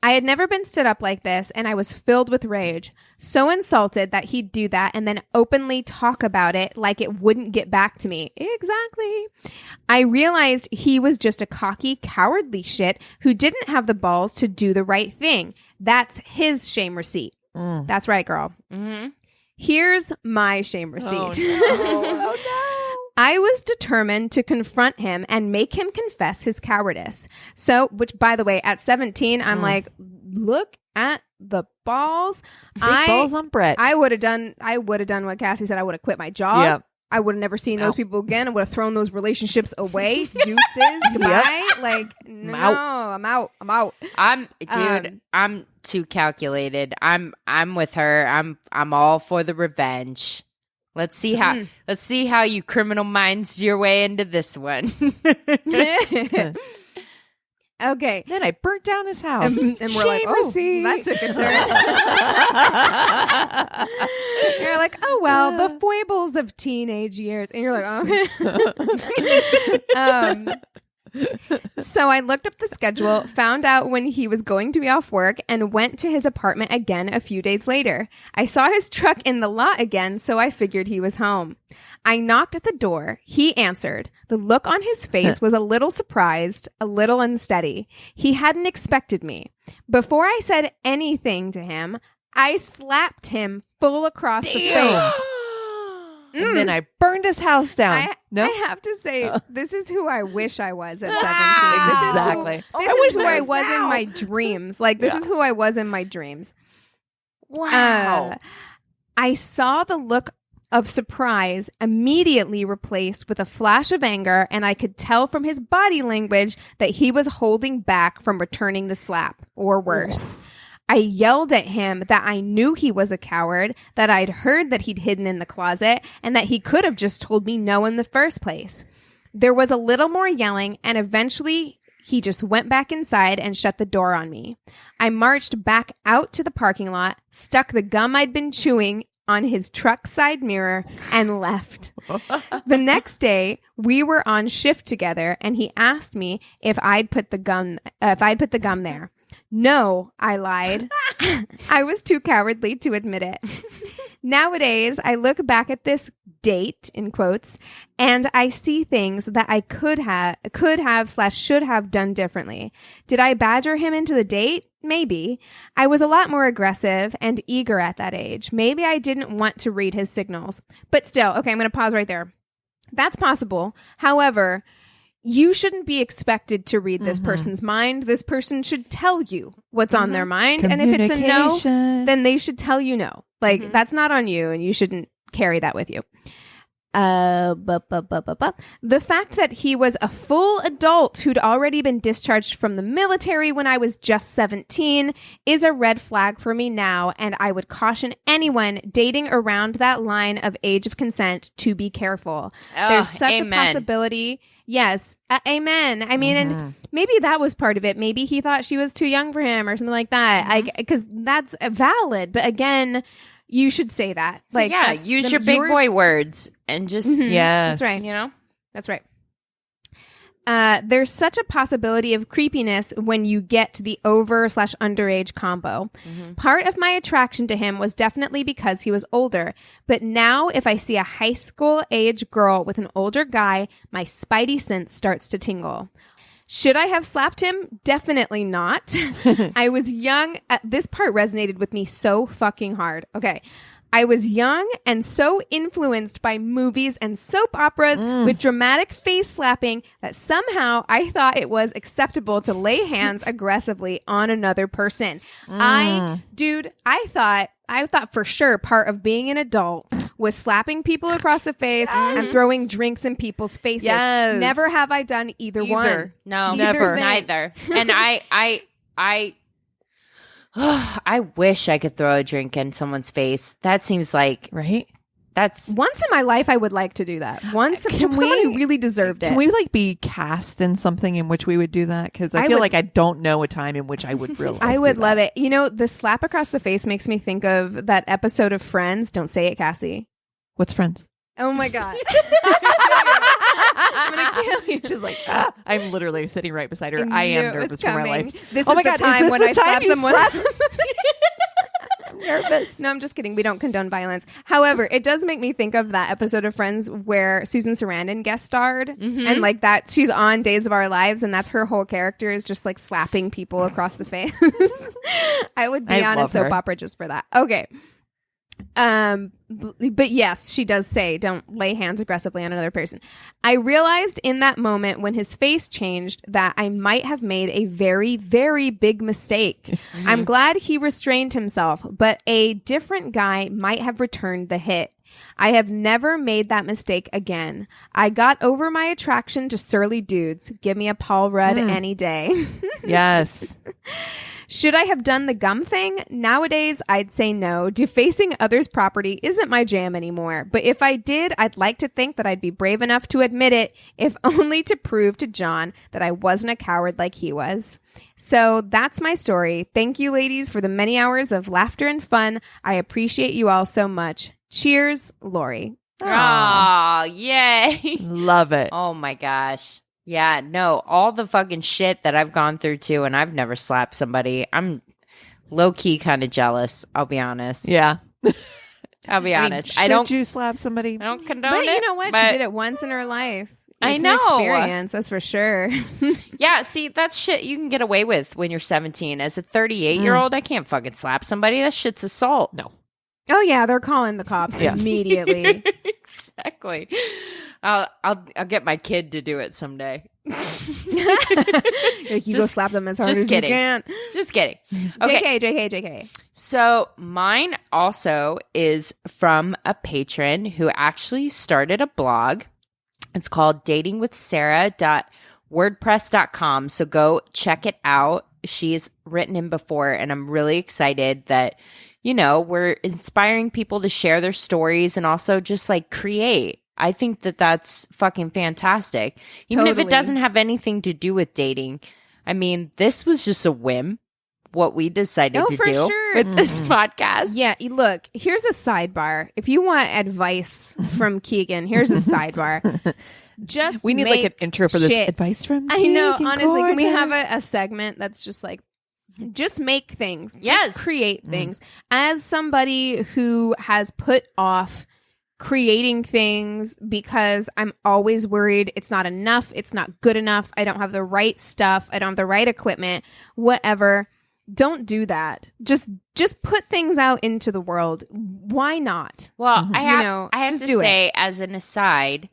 I had never been stood up like this, and I was filled with rage. So insulted that he'd do that and then openly talk about it like it wouldn't get back to me. Exactly. I realized he was just a cocky, cowardly shit who didn't have the balls to do the right thing. That's his shame receipt. That's right, girl. Mm-hmm. Here's my shame receipt. Oh, no. I was determined to confront him and make him confess his cowardice. So, which, by the way, at 17, I'm like, look at the balls. Big balls on Brett. I would have done what Cassie said. I would have quit my job. Yep. I would have never seen those people again. I would have thrown those relationships away. Deuces, goodbye. Like, no, I'm out. I'm too calculated. I'm with her. I'm all for the revenge. Let's see how you criminal minds your way into this one. Okay. Then I burnt down his house. And we're like, Shame oh, receipt. that took a turn. You're like, oh, well, the foibles of teenage years. And you're like, okay. So I looked up the schedule, found out when he was going to be off work, and went to his apartment again a few days later. I saw his truck in the lot again, so I figured he was home. I knocked at the door. He answered. The look on his face was a little surprised, a little unsteady. He hadn't expected me. Before I said anything to him, I slapped him full across the face. And then I burned his house down. I have to say, this is who I wish I was at 17. Exactly. This is who I was in my dreams. Like, this is who I was in my dreams. Wow. I saw the look of surprise immediately replaced with a flash of anger, and I could tell from his body language that he was holding back from returning the slap, or worse. I yelled at him that I knew he was a coward, that I'd heard that he'd hidden in the closet, and that he could have just told me no in the first place. There was a little more yelling, and eventually he just went back inside and shut the door on me. I marched back out to the parking lot, stuck the gum I'd been chewing on his truck side mirror, and left. The next day, we were on shift together, and he asked me if I'd put the gum there. No, I lied. I was too cowardly to admit it. Nowadays, I look back at this date, in quotes, and I see things that I could have / should have done differently. Did I badger him into the date? Maybe. I was a lot more aggressive and eager at that age. Maybe I didn't want to read his signals. But still, okay, I'm going to pause right there. That's possible. However, you shouldn't be expected to read this person's mind. This person should tell you what's on their mind. And if it's a no, then they should tell you no. Like, that's not on you, and you shouldn't carry that with you. The fact that he was a full adult who'd already been discharged from the military when I was just 17 is a red flag for me now, and I would caution anyone dating around that line of age of consent to be careful. There's such a possibility. Yes. Amen. I mean, and maybe that was part of it. Maybe he thought she was too young for him or something like that. Because that's valid. But again, you should say that. Like, yeah, use your big boy words and just, That's right. you know? That's right. There's such a possibility of creepiness when you get to the over / underage combo. Part of my attraction to him was definitely because he was older. But now if I see a high school age girl with an older guy, my spidey sense starts to tingle. Should I have slapped him? Definitely not. I was young. This part resonated with me so fucking hard. Okay. I was young and so influenced by movies and soap operas with dramatic face slapping that somehow I thought it was acceptable to lay hands aggressively on another person. I thought for sure part of being an adult was slapping people across the face and throwing drinks in people's faces. Yes. Never have I done either one. No, never. Neither. And I wish I could throw a drink in someone's face. That seems like that's once in my life I would like to do that. Once to someone who really deserved it. Can we like be cast in something in which we would do that? Because I feel like I don't know a time in which I would really. I would love it. You know, the slap across the face makes me think of that episode of Friends. Don't say it, Cassie. What's Friends? Oh my god. I'm gonna kill you. She's like, I'm literally sitting right beside her. I am nervous for my life. This oh is my the god, time is this when the I time slap you someone. I'm nervous. No, I'm just kidding. We don't condone violence. However, it does make me think of that episode of Friends where Susan Sarandon guest starred, and like that she's on Days of Our Lives, and that's her whole character is just like slapping people across the face. I would be on a soap opera just for that. Okay. But yes, she does say don't lay hands aggressively on another person. I realized in that moment when his face changed that I might have made a very, very big mistake. I'm glad he restrained himself, but a different guy might have returned the hit. I have never made that mistake again. I got over my attraction to surly dudes. Give me a Paul Rudd any day. Yes. Should I have done the gum thing? Nowadays, I'd say no. Defacing others' property isn't my jam anymore. But if I did, I'd like to think that I'd be brave enough to admit it, if only to prove to John that I wasn't a coward like he was. So that's my story. Thank you, ladies, for the many hours of laughter and fun. I appreciate you all so much. Cheers, Lori. oh, yay. Love it. Oh my gosh. Yeah, no, all the fucking shit that I've gone through too, and I've never slapped somebody. I'm low key kind of jealous. I'll be honest. Yeah. I'll be honest. Should you slap somebody? I don't condone But it. you know what? She did it once in her life. I It's know. an experience, that's for sure. Yeah, see, that's shit you can get away with when you're 17. As a 38-year-old, I can't fucking slap somebody. That shit's assault. No. Oh yeah, they're calling the cops immediately. Exactly. I'll get my kid to do it someday. Like you go slap them as hard as kidding. you can. Just kidding. Okay. JK. So mine also is from a patron who actually started a blog. It's called datingwithsarah.wordpress.com. So go check it out. She's written in before, and I'm really excited that, you know, we're inspiring people to share their stories and also just like create. I think that that's fucking fantastic. Even if it doesn't have anything to do with dating. I mean, this was just a whim, what we decided to do sure. with this podcast. Yeah, look, here's a sidebar. If you want advice from Keegan, here's a sidebar. Just we need like an intro for this shit. advice from I know, Keegan honestly, can we Corner. have a segment that's just like, just make things. Yes. Just create things. As somebody who has put off creating things because I'm always worried it's not enough, it's not good enough, I don't have the right stuff, I don't have the right equipment, whatever. Don't do that. Just put things out into the world. Why not? Well, I have just to do say, as an aside,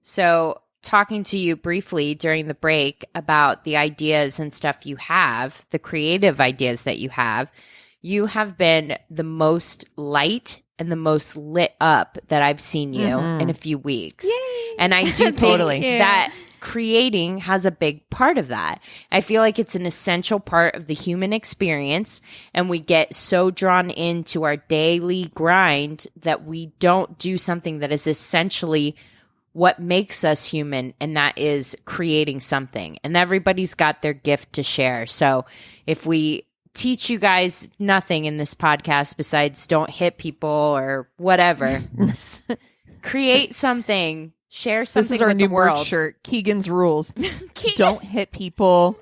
so talking to you briefly during the break about the ideas and stuff you have, the creative ideas that you have been the most light and the most lit up that I've seen you in a few weeks. Yay. And I do Totally. think that creating has a big part of that. I feel like it's an essential part of the human experience, and we get so drawn into our daily grind that we don't do something that is essentially what makes us human, and that is creating something. And everybody's got their gift to share. So if we teach you guys nothing in this podcast besides don't hit people or whatever, create something. Share something. This is our with new the world. merch shirt. Keegan's rules. Don't hit people.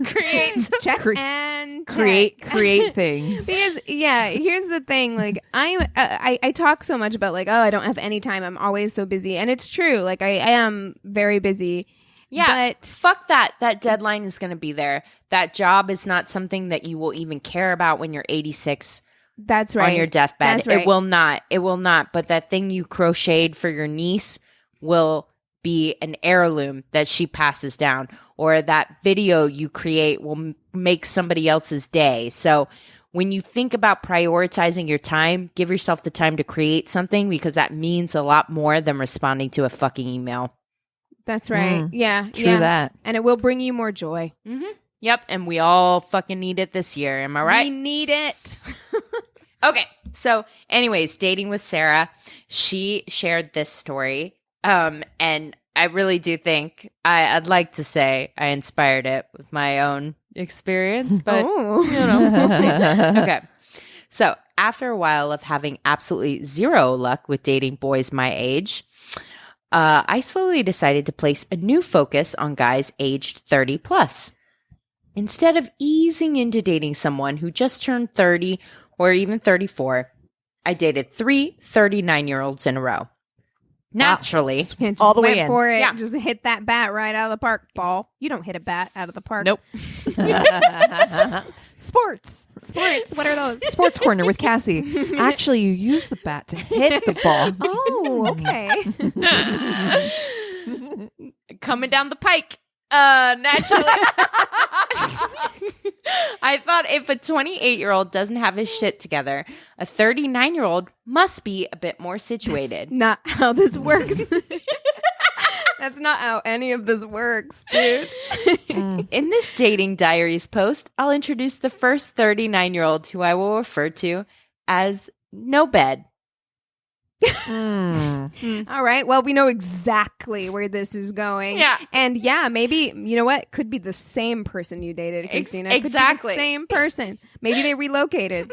Create Check Cre- and Create check. things. Because here's the thing. Like I talk so much about like, oh, I don't have any time. I'm always so busy, and it's true. Like I am very busy. Yeah, but fuck that. That deadline is going to be there. That job is not something that you will even care about when you're 86 that's right. on your deathbed. That's right. It will not. It will not. But that thing you crocheted for your niece will be an heirloom that she passes down, or that video you create will make somebody else's day. So when you think about prioritizing your time, give yourself the time to create something, because that means a lot more than responding to a fucking email. That's right. Yeah. True that. And it will bring you more joy. Yep. And we all fucking need it this year. Am I right? We need it. Okay. So anyways, dating with Sarah, she shared this story. And I really do think I'd like to say I inspired it with my own experience, but Oh. you know, we'll see. Okay. So after a while of having absolutely zero luck with dating boys my age, I slowly decided to place a new focus on guys aged 30 plus. Instead of easing into dating someone who just turned 30 or even 34, I dated 3 39-year-olds in a row. Naturally. Just All the way went in. for it. Yeah. Just hit that bat right out of the park. Ball. You don't hit a bat out of the park. Nope. Sports. Sports. What are those? Sports corner with Cassie. Actually, you use the bat to hit the ball. Oh, okay. Coming down the pike. Naturally. I thought if a 28-year-old doesn't have his shit together, a 39-year-old must be a bit more situated. Not how this works. That's not how any of this works, dude. In this dating diaries post, I'll introduce the first 39-year-old who I will refer to as No Bed. All right. Well, we know exactly where this is going. Yeah. And yeah, maybe, you know what? Could be the same person you dated, Christina. Could be exactly. the same person. Maybe they relocated.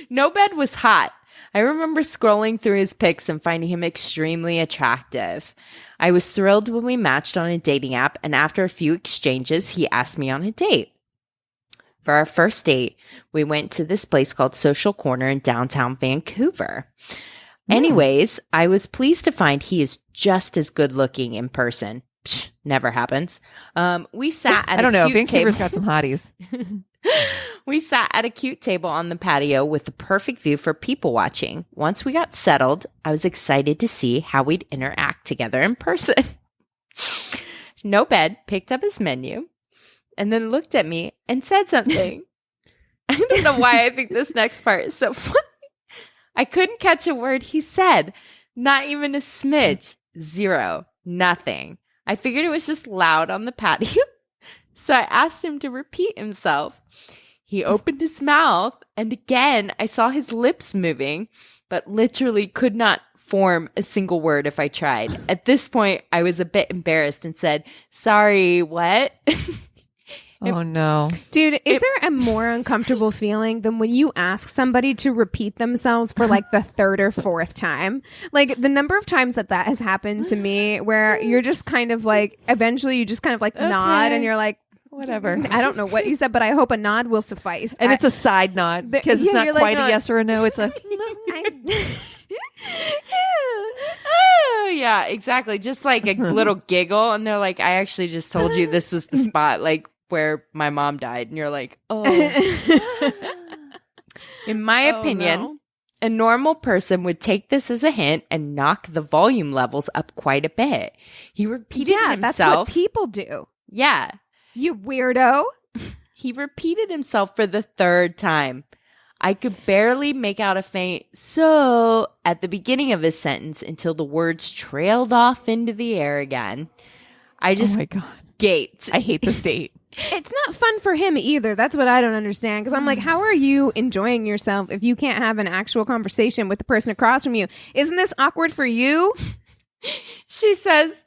No Bed was hot. I remember scrolling through his pics and finding him extremely attractive. I was thrilled when we matched on a dating app, and after a few exchanges, he asked me on a date. For our first date, we went to this place called Social Corner in downtown Vancouver. Anyways, I was pleased to find he is just as good looking in person. Psh, never happens. We sat at I don't know. cute Vancouver's table. got some hotties. We sat at a cute table on the patio with the perfect view for people watching. Once we got settled, I was excited to see how we'd interact together in person. No bed picked up his menu and then looked at me and said something. I don't know why I think this next part is so funny. I couldn't catch a word he said. Not even a smidge. Zero. Nothing. I figured it was just loud on the patio. So I asked him to repeat himself. He opened his mouth, and again, I saw his lips moving, but literally could not form a single word if I tried. At this point, I was a bit embarrassed and said, "Sorry, what?" Oh, no. Dude, is there a more uncomfortable feeling than when you ask somebody to repeat themselves for like the third or fourth time? Like the number of times that has happened to me where you're just kind of like, eventually you just kind of like nod and you're like, Whatever. I don't know what you said, but I hope a nod will suffice. And it's a side nod because it's not you're quite like, a yes or a no. It's a... Oh, yeah, exactly. Just like a little giggle. And they're like, I actually just told you this was the spot like where my mom died. And you're like, oh. In my opinion, no. a normal person would take this as a hint and knock the volume levels up quite a bit. He repeated Yeah, himself. that's what people do. Yeah. You weirdo. He repeated himself for the third time. I could barely make out a faint "so" at the beginning of his sentence until the words trailed off into the air again. I just Oh my God. gaped. I hate this date. It's not fun for him either. That's what I don't understand. Because I'm like, how are you enjoying yourself if you can't have an actual conversation with the person across from you? Isn't this awkward for you? She says,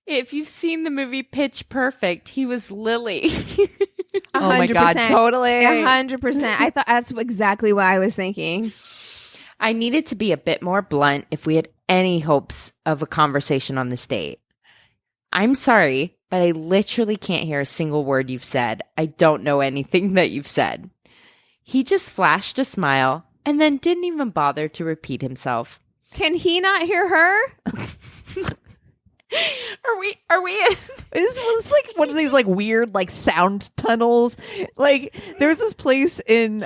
if you've seen the movie Pitch Perfect, he was Lily. Oh my God, totally. 100%. I thought that's exactly what I was thinking. I needed to be a bit more blunt if we had any hopes of a conversation on this date. I'm sorry, but I literally can't hear a single word you've said. I don't know anything that you've said. He just flashed a smile and then didn't even bother to repeat himself. Can he not hear her? Are we It's like one of these like weird like sound tunnels. Like there's this place in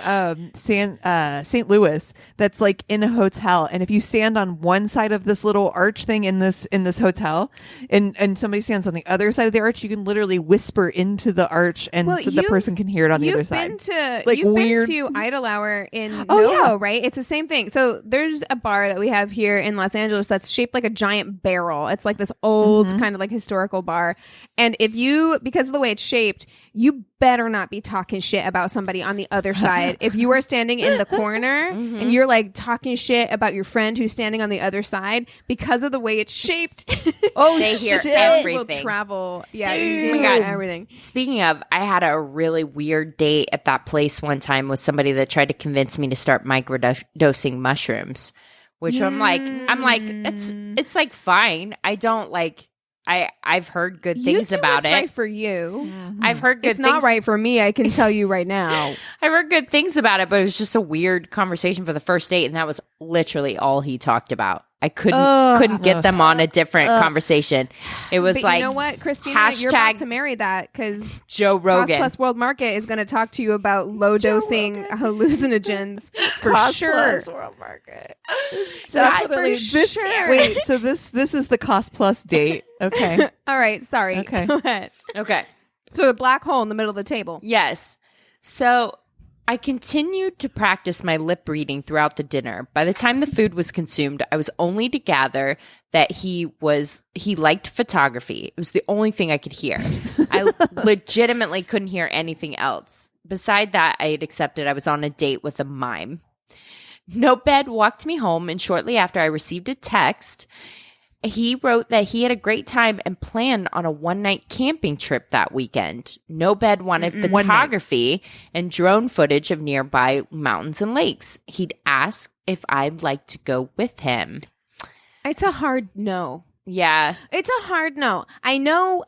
St. Louis that's like in a hotel, and if you stand on one side of this little arch thing in this hotel, and somebody stands on the other side of the arch, you can literally whisper into the arch, and so the person can hear it on the other side. You've been to Idle Hour in Novo, right? It's the same thing. So there's a bar that we have here in Los Angeles that's shaped like a giant barrel. It's like this old kind of like historical bar. And if you, because of the way it's shaped, you better not be talking shit about somebody on the other side. If you are standing in the corner and you're like talking shit about your friend who's standing on the other side, because of the way it's shaped, they hear everything. will travel. Yeah, Oh my God. everything. Speaking of, I had a really weird date at that place one time with somebody that tried to convince me to start microdosing mushrooms, which I'm like, it's like fine. I don't like. I've heard good things about it. Right for you. I've heard good It's things. not right for me. I can tell you right now. I've heard good things about it, but it was just a weird conversation for the first date, and that was literally all he talked about. I couldn't get them on a different conversation. It was But like, you know what, Christina, you're about to marry that because Joe Rogan. Cost Plus World Market is going to talk to you about low dosing hallucinogens for Cost sure. Plus World Market. Definitely. This, sure. Wait, so this is the cost plus date. Okay. All right, sorry. Okay. Go ahead. Okay. So a black hole in the middle of the table. Yes. So I continued to practice my lip reading throughout the dinner. By the time the food was consumed, I was only to gather that he liked photography. It was the only thing I could hear. I legitimately couldn't hear anything else. Beside that, I had accepted I was on a date with a mime. Notebed walked me home, and shortly after I received a text. He wrote that he had a great time and planned on a one-night camping trip that weekend. Nobed wanted photography and drone footage of nearby mountains and lakes. He'd asked if I'd like to go with him. It's a hard no. Yeah. It's a hard no. I know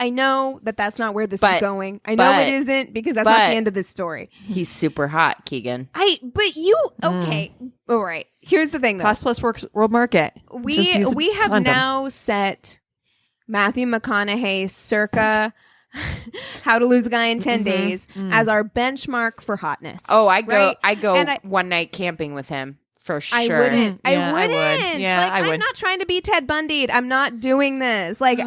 that that's not where this is going. I know but- it isn't because that's not the end of this story. He's super hot, Keegan. Okay. All right. Here's the thing though. Cost plus world market. We have now set Matthew McConaughey circa How to Lose a Guy in 10 Days as our benchmark for hotness. Oh, I go Right? one night camping with him for sure. I wouldn't. Yeah, I wouldn't. I would. Yeah, like, I would. I'm not trying to be Ted Bundy. I'm not doing this. Like,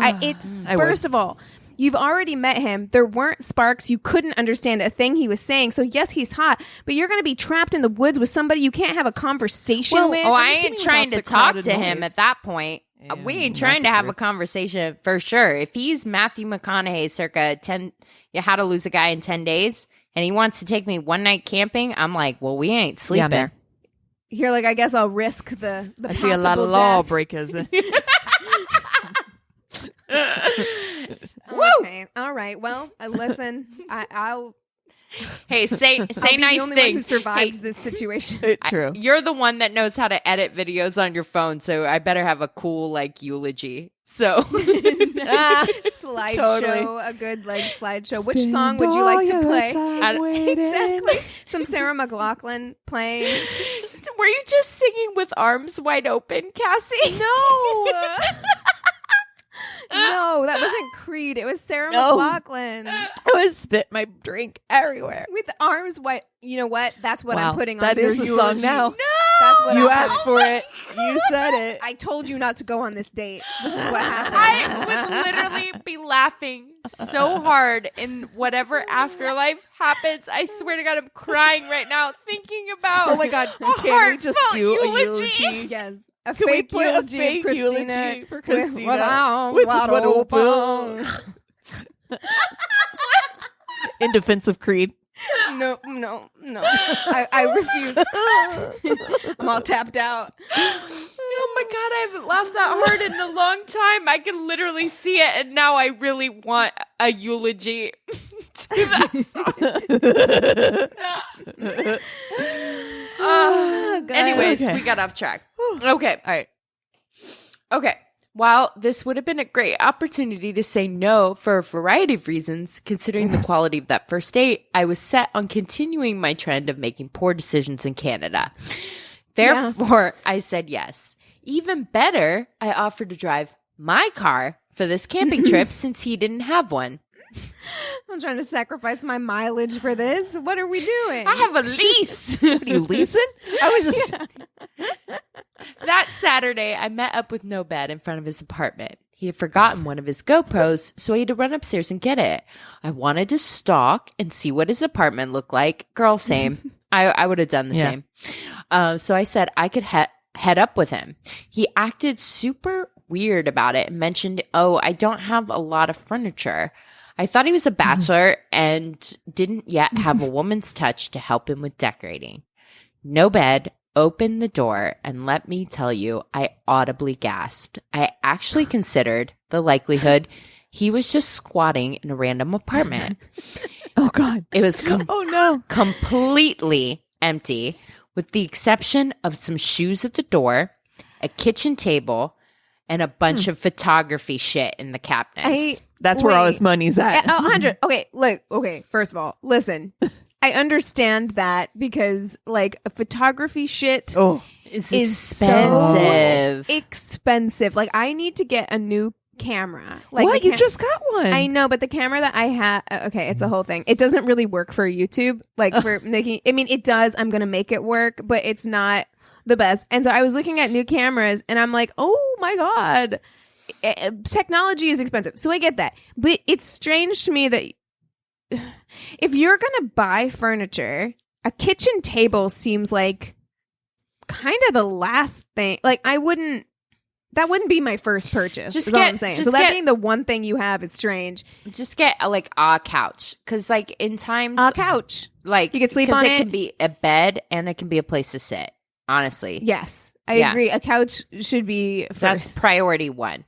first of all, you've already met him. There weren't sparks. You couldn't understand a thing he was saying. So yes, he's hot, but you're going to be trapped in the woods with somebody you can't have a conversation with. Oh, I ain't trying to talk to him noise. at that point. We ain't trying to have a conversation for sure. If he's Matthew McConaughey circa 10, How to Lose a Guy in 10 Days, and he wants to take me one night camping, I'm like, well, we ain't sleeping. Yeah, man. You're like, I guess I'll risk the I see a lot of possible death. lawbreakers. Okay. All right. Well, listen, I'll Hey, say I'll be the nice only one who things. survives Hey, this situation. True. you're the one that knows how to edit videos on your phone, so I better have a cool like eulogy. So Slideshow, Totally. a good like slideshow. Which song would you like to play? Exactly. Some Sarah McLachlan playing. were you just singing with arms wide open, Cassie? No. No, that wasn't Creed. It was Sarah No. McLachlan I would spit my drink everywhere. with arms wide. You know what? That's what Wow, I'm putting on that is your the song eulogy. now. No! That's what You I'm asked for it. You said it. I told you not to go on this date. This is what happened. I would literally be laughing so hard in whatever afterlife happens. I swear to God, I'm crying right now thinking about. Oh my God. a Can we just heartfelt do a eulogy. eulogy? Yes. A Can we fake put a eulogy fake of Christina eulogy for Christina with with wide open? open. In defense of Creed. No. I refuse. I'm all tapped out. Oh my God, I haven't laughed that hard in a long time. I can literally see it, and now I really want a eulogy to that song. God. Anyways, Okay. we got off track. Okay. All right. Okay. While this would have been a great opportunity to say no for a variety of reasons, considering the quality of that first date, I was set on continuing my trend of making poor decisions in Canada. Therefore, I said yes. Even better, I offered to drive my car for this camping trip since he didn't have one. I'm trying to sacrifice my mileage for this. What are we doing? I have a lease. What are you leasing? I was just. That Saturday, I met up with No Bed in front of his apartment. He had forgotten one of his GoPros, so he had to run upstairs and get it. I wanted to stalk and see what his apartment looked like. Girl, same. I would have done the same. So I said I could head up with him. He acted super weird about it and mentioned, oh, I don't have a lot of furniture. I thought he was a bachelor and didn't yet have a woman's touch to help him with decorating. No Bed opened the door, and let me tell you, I audibly gasped. I actually considered the likelihood he was just squatting in a random apartment. Oh, God. It was Oh, no. completely empty, with the exception of some shoes at the door, a kitchen table, and a bunch of photography shit in the cabinets. That's where all his money's at. 100. Okay, look. Okay, first of all, listen. I understand that because like photography shit Oh, It's is expensive. so expensive. Like I need to get a new camera. Like what? the You just got one. I know, but the camera that I have, okay, it's a whole thing. It doesn't really work for YouTube. Like for making, I mean, it does. I'm going to make it work, but it's not the best. And so I was looking at new cameras and I'm like, oh my God, technology is expensive. So I get that. But it's strange to me that if you're going to buy furniture, a kitchen table seems like kind of the last thing. Like that wouldn't be my first purchase. Just Is all get- I'm saying. just So that get- being the one thing you have is strange. Just get like a couch, because like in times A couch. like You could sleep 'cause on it it. can be a bed and it can be a place to sit. Honestly, Yes, I Yeah. agree. A couch should be first. that's priority one.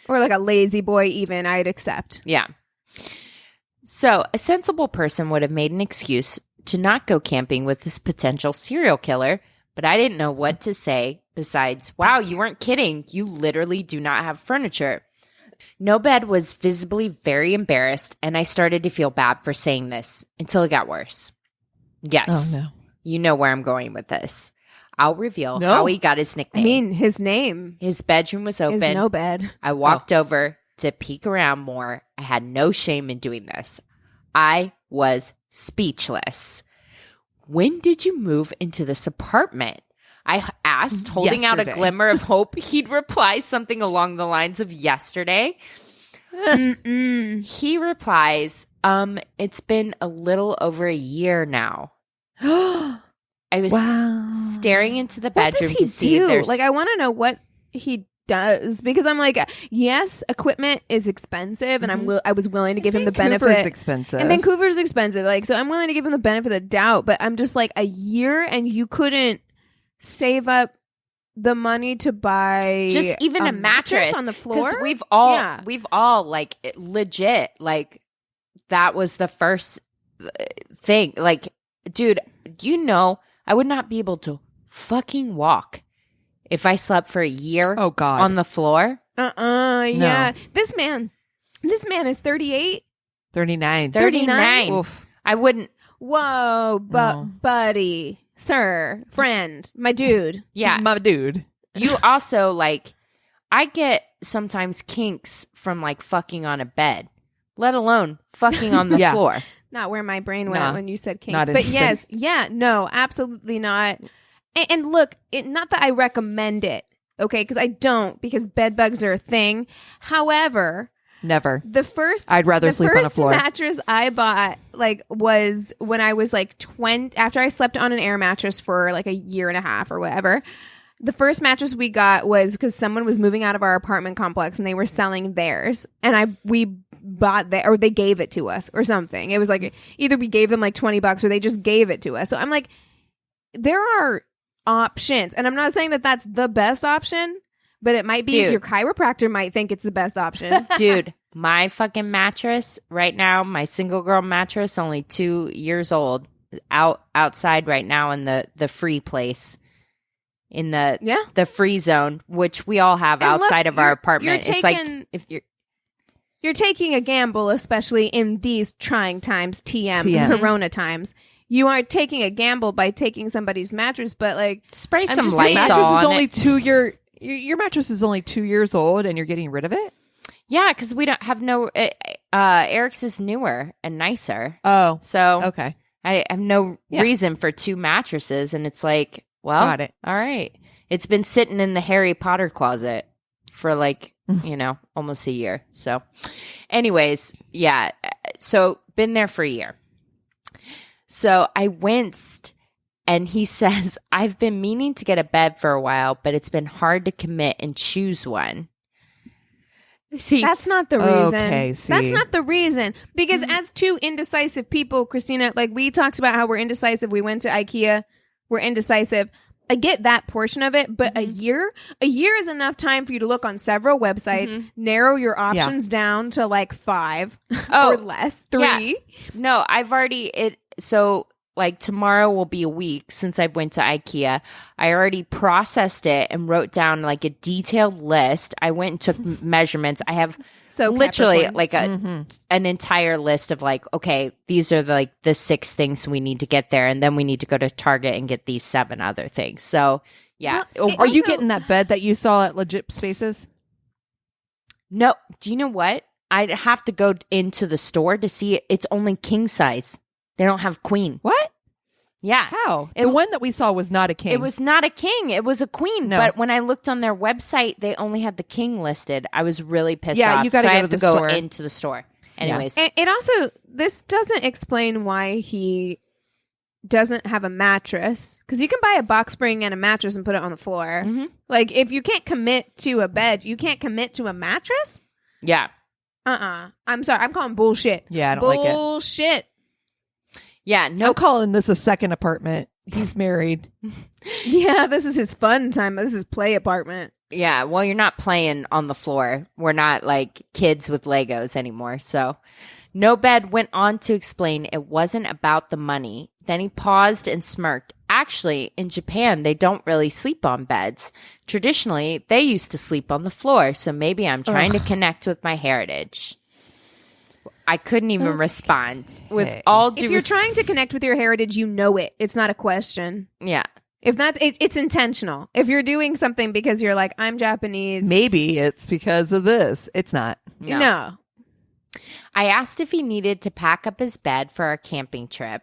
Or like a lazy boy even, I'd accept. Yeah. So a sensible person would have made an excuse to not go camping with this potential serial killer, but I didn't know what to say besides, wow, you weren't kidding. You literally do not have furniture. No Bed was visibly very embarrassed, and I started to feel bad for saying this until it got worse. Yes. Oh, no. You know where I'm going with this. I'll reveal how he got his nickname. I mean, his name His bedroom was open. is No Bed. I walked over to peek around more. I had no shame in doing this. I was speechless. When did you move into this apartment? I asked, holding out a glimmer of hope. He'd reply something along the lines of yesterday. He replies, it's been a little over a year now. I was staring into the What bedroom does he to see do? if there's Like, I want to know what he does because I'm like, yes, equipment is expensive, and I was willing to give him the benefit. Vancouver's expensive. And Vancouver's expensive, like, so I'm willing to give him the benefit of the doubt. But I'm just like, a year, and you couldn't save up the money to buy just even a mattress on the floor. Because we've all like legit, like that was the first thing. Like, dude, you know, I would not be able to fucking walk if I slept for a year on the floor. Yeah. This man is 38. 39. 39. Oof. I wouldn't. Whoa, buddy, sir, friend, my dude. Yeah. My dude. You also, like, I get sometimes kinks from, like, fucking on a bed, let alone fucking on the floor. Not where my brain went when you said kinks. Not but interesting. yes, no, absolutely not. And look, not that I recommend it, okay? Because I don't, because bed bugs are a thing. However, Never. I'd rather sleep on a floor. The first mattress I bought, like, was when I was like 20, after I slept on an air mattress for like a year and a half or whatever. The first mattress we got was because someone was moving out of our apartment complex and they were selling theirs, and we bought that, or they gave it to us or something. It was like either we gave them like $20 or they just gave it to us. So I'm like, there are options, and I'm not saying that that's the best option, but it might be. Dude. Your chiropractor might think it's the best option. Dude, my fucking mattress right now, my single girl mattress, only 2 years old, outside right now in the free place, in the free zone, which we all have And outside look, of our apartment. you're It's like taking- if You're taking a gamble, especially in these trying times, TM. Corona times. You are taking a gamble by taking somebody's mattress, but like, spray I'm some just Lysol saying- Mattress is on only it. your mattress is only 2 years old and you're getting rid of it? Yeah, because we don't have no. Eric's is newer and nicer, Oh. so Okay. I have no reason for 2 mattresses, and it's like, well, Got it. all right. It's been sitting in the Harry Potter closet for like, almost a year. So anyways, yeah. So been there for a year. So I winced, and he says, I've been meaning to get a bed for a while, but it's been hard to commit and choose one. See, that's not the reason. Okay, see. That's not the reason. Because as two indecisive people, Christina, like we talked about how we're indecisive. We went to IKEA. We're indecisive. I get that portion of it, but a year is enough time for you to look on several websites, narrow your options down to like 5 or less, 3. Yeah. No, I've already so like tomorrow will be a week since I went to IKEA. I already processed it and wrote down like a detailed list. I went and took measurements. I have literally Capricorn. like an entire list of like, okay, these are the 6 things we need to get there, and then we need to go to Target and get these 7 other things. So yeah. Are you getting that bed that you saw at Legit Spaces? No. Do you know what? I'd have to go into the store to see it. It's only king size. They don't have queen. What? Yeah. How? The one that we saw was not a king. It was not a king. It was a queen. No. But when I looked on their website, they only had the king listed. I was really pissed off. Yeah, you gotta so go I have to to the go store. into the store. Anyways. And it also, this doesn't explain why he doesn't have a mattress, because you can buy a box spring and a mattress and put it on the floor. Like, if you can't commit to a bed, you can't commit to a mattress? Yeah. I'm sorry. I'm calling bullshit. Yeah, I don't like it. Bullshit. Yeah. I'm No. calling this a second apartment. He's married. Yeah, this is his fun time. This is play apartment. Yeah. Well, you're not playing on the floor. We're not like kids with Legos anymore. So No Bed went on to explain it wasn't about the money. Then he paused and smirked. Actually, in Japan, they don't really sleep on beds. Traditionally, they used to sleep on the floor, so maybe I'm trying to connect with my heritage. I couldn't even respond. With all due If you're trying to connect with your heritage, you know it. It's not a question. Yeah. If not, it's intentional. If you're doing something because you're like, I'm Japanese. Maybe it's because of this. It's not. No. I asked if he needed to pack up his bed for our camping trip.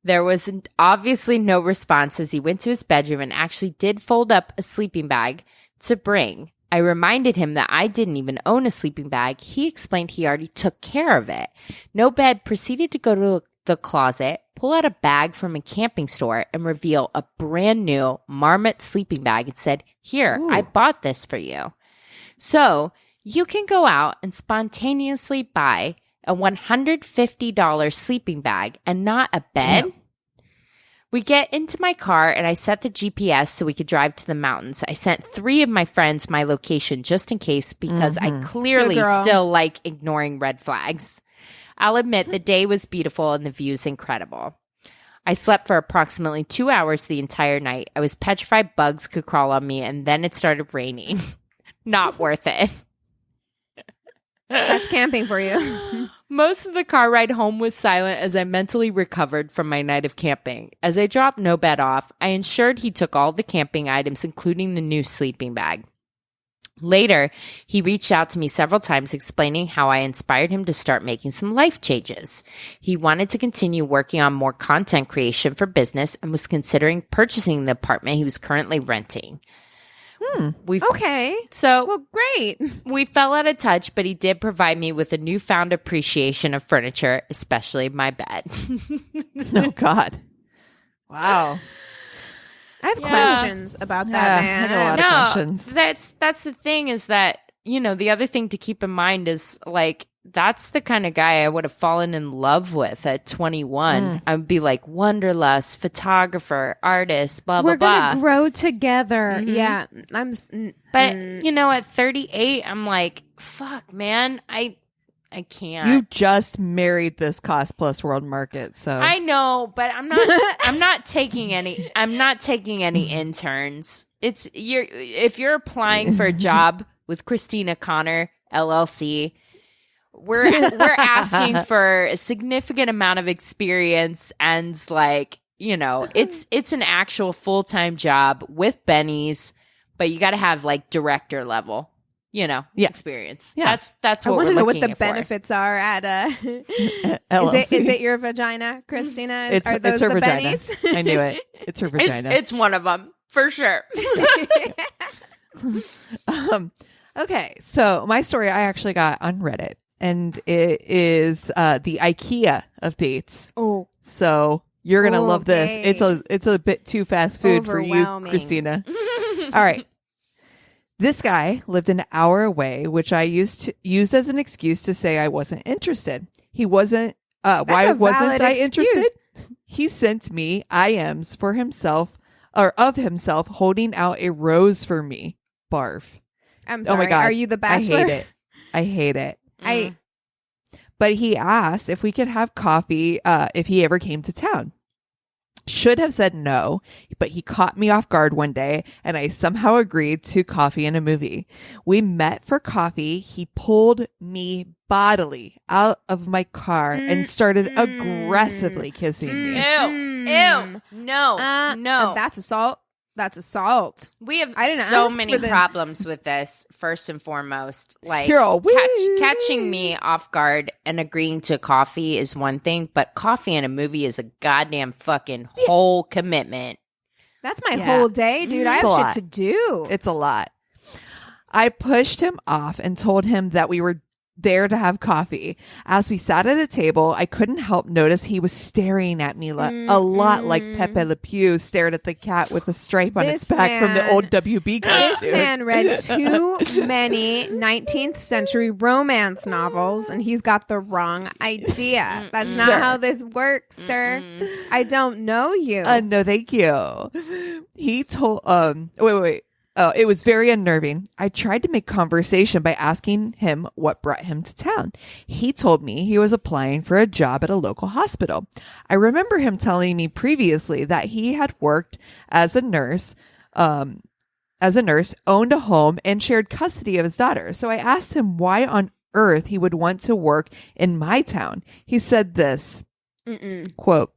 There was obviously no response as he went to his bedroom and actually did fold up a sleeping bag to bring. I reminded him that I didn't even own a sleeping bag. He explained he already took care of it. No bed proceeded to go to the closet, pull out a bag from a camping store, and reveal a brand new Marmot sleeping bag and said, "Here, Ooh. I bought this for you." So you can go out and spontaneously buy a $150 sleeping bag and not a bed? Damn. We get into my car and I set the GPS so we could drive to the mountains. I sent 3 of my friends my location just in case because I clearly Good girl. still like ignoring red flags. I'll admit the day was beautiful and the views incredible. I slept for approximately 2 hours the entire night. I was petrified bugs could crawl on me, and then it started raining. Not worth it. That's camping for you. Most of the car ride home was silent as I mentally recovered from my night of camping. As I dropped no bed off, I ensured he took all the camping items, including the new sleeping bag. Later, he reached out to me several times explaining how I inspired him to start making some life changes. He wanted to continue working on more content creation for business and was considering purchasing the apartment he was currently renting. Okay. So Well, great. we fell out of touch, but he did provide me with a newfound appreciation of furniture, especially my bed. Oh, God. Wow. I have questions about that, man. I got a lot of questions. That's the thing is that, you know, the other thing to keep in mind is like, that's the kind of guy I would have fallen in love with at 21. I would be like wanderlust, photographer, artist, blah, blah, We're blah. gonna grow together. Yeah, But, you know, at 38, I'm like, fuck, man, I can't. You just married this cost plus world market, so I know, but I'm not taking any interns. If you're applying for a job with Christina Connor LLC, we're asking for a significant amount of experience and like, you know, it's an actual full-time job with bennies, but you got to have like director level, you know, experience. Yeah. That's I what want we're to know looking what the for. benefits are at LLC. Is it your vagina, Christina? It's Are those her the vagina. bennies? I knew it. It's her vagina. It's one of them for sure. Okay, so my story I actually got on Reddit, and it is the IKEA of dates. Oh, So you're gonna love this. Okay. It's a bit too fast food for you, Overwhelming. Christina. All right. This guy lived an hour away, which I used as an excuse to say I wasn't interested. He wasn't. Why a wasn't valid I excuse. interested? He sent me IMs for himself or of himself holding out a rose for me. Barf. I'm Oh sorry. my God. Are you the bachelor? I hate it. I But he asked if we could have coffee if he ever came to town. Should have said no, but he caught me off guard one day and I somehow agreed to coffee and a movie. We met for coffee. He pulled me bodily out of my car and started aggressively kissing me. Ew. No. No. That's assault. That's assault. We have I didn't so ask many for this. problems with this, first and foremost. Like, Girl, catching me off guard and agreeing to coffee is one thing, but coffee and a movie is a goddamn fucking whole commitment. That's my Yeah. whole day, dude. I It's have a shit lot. to do. It's a lot. I pushed him off and told him that we were there to have coffee. As we sat at a table, I couldn't help notice he was staring at me a lot like Pepe Le Pew stared at the cat with a stripe on its This back from the man- old WB This cartoon. man read too many 19th century romance novels and he's got the wrong idea. That's not Sir. how this works, sir. I don't know you. No, thank you. He told, wait. Oh, it was very unnerving. I tried to make conversation by asking him what brought him to town. He told me he was applying for a job at a local hospital. I remember him telling me previously that he had worked as a nurse, owned a home, and shared custody of his daughter. So I asked him why on earth he would want to work in my town. He said this, quote,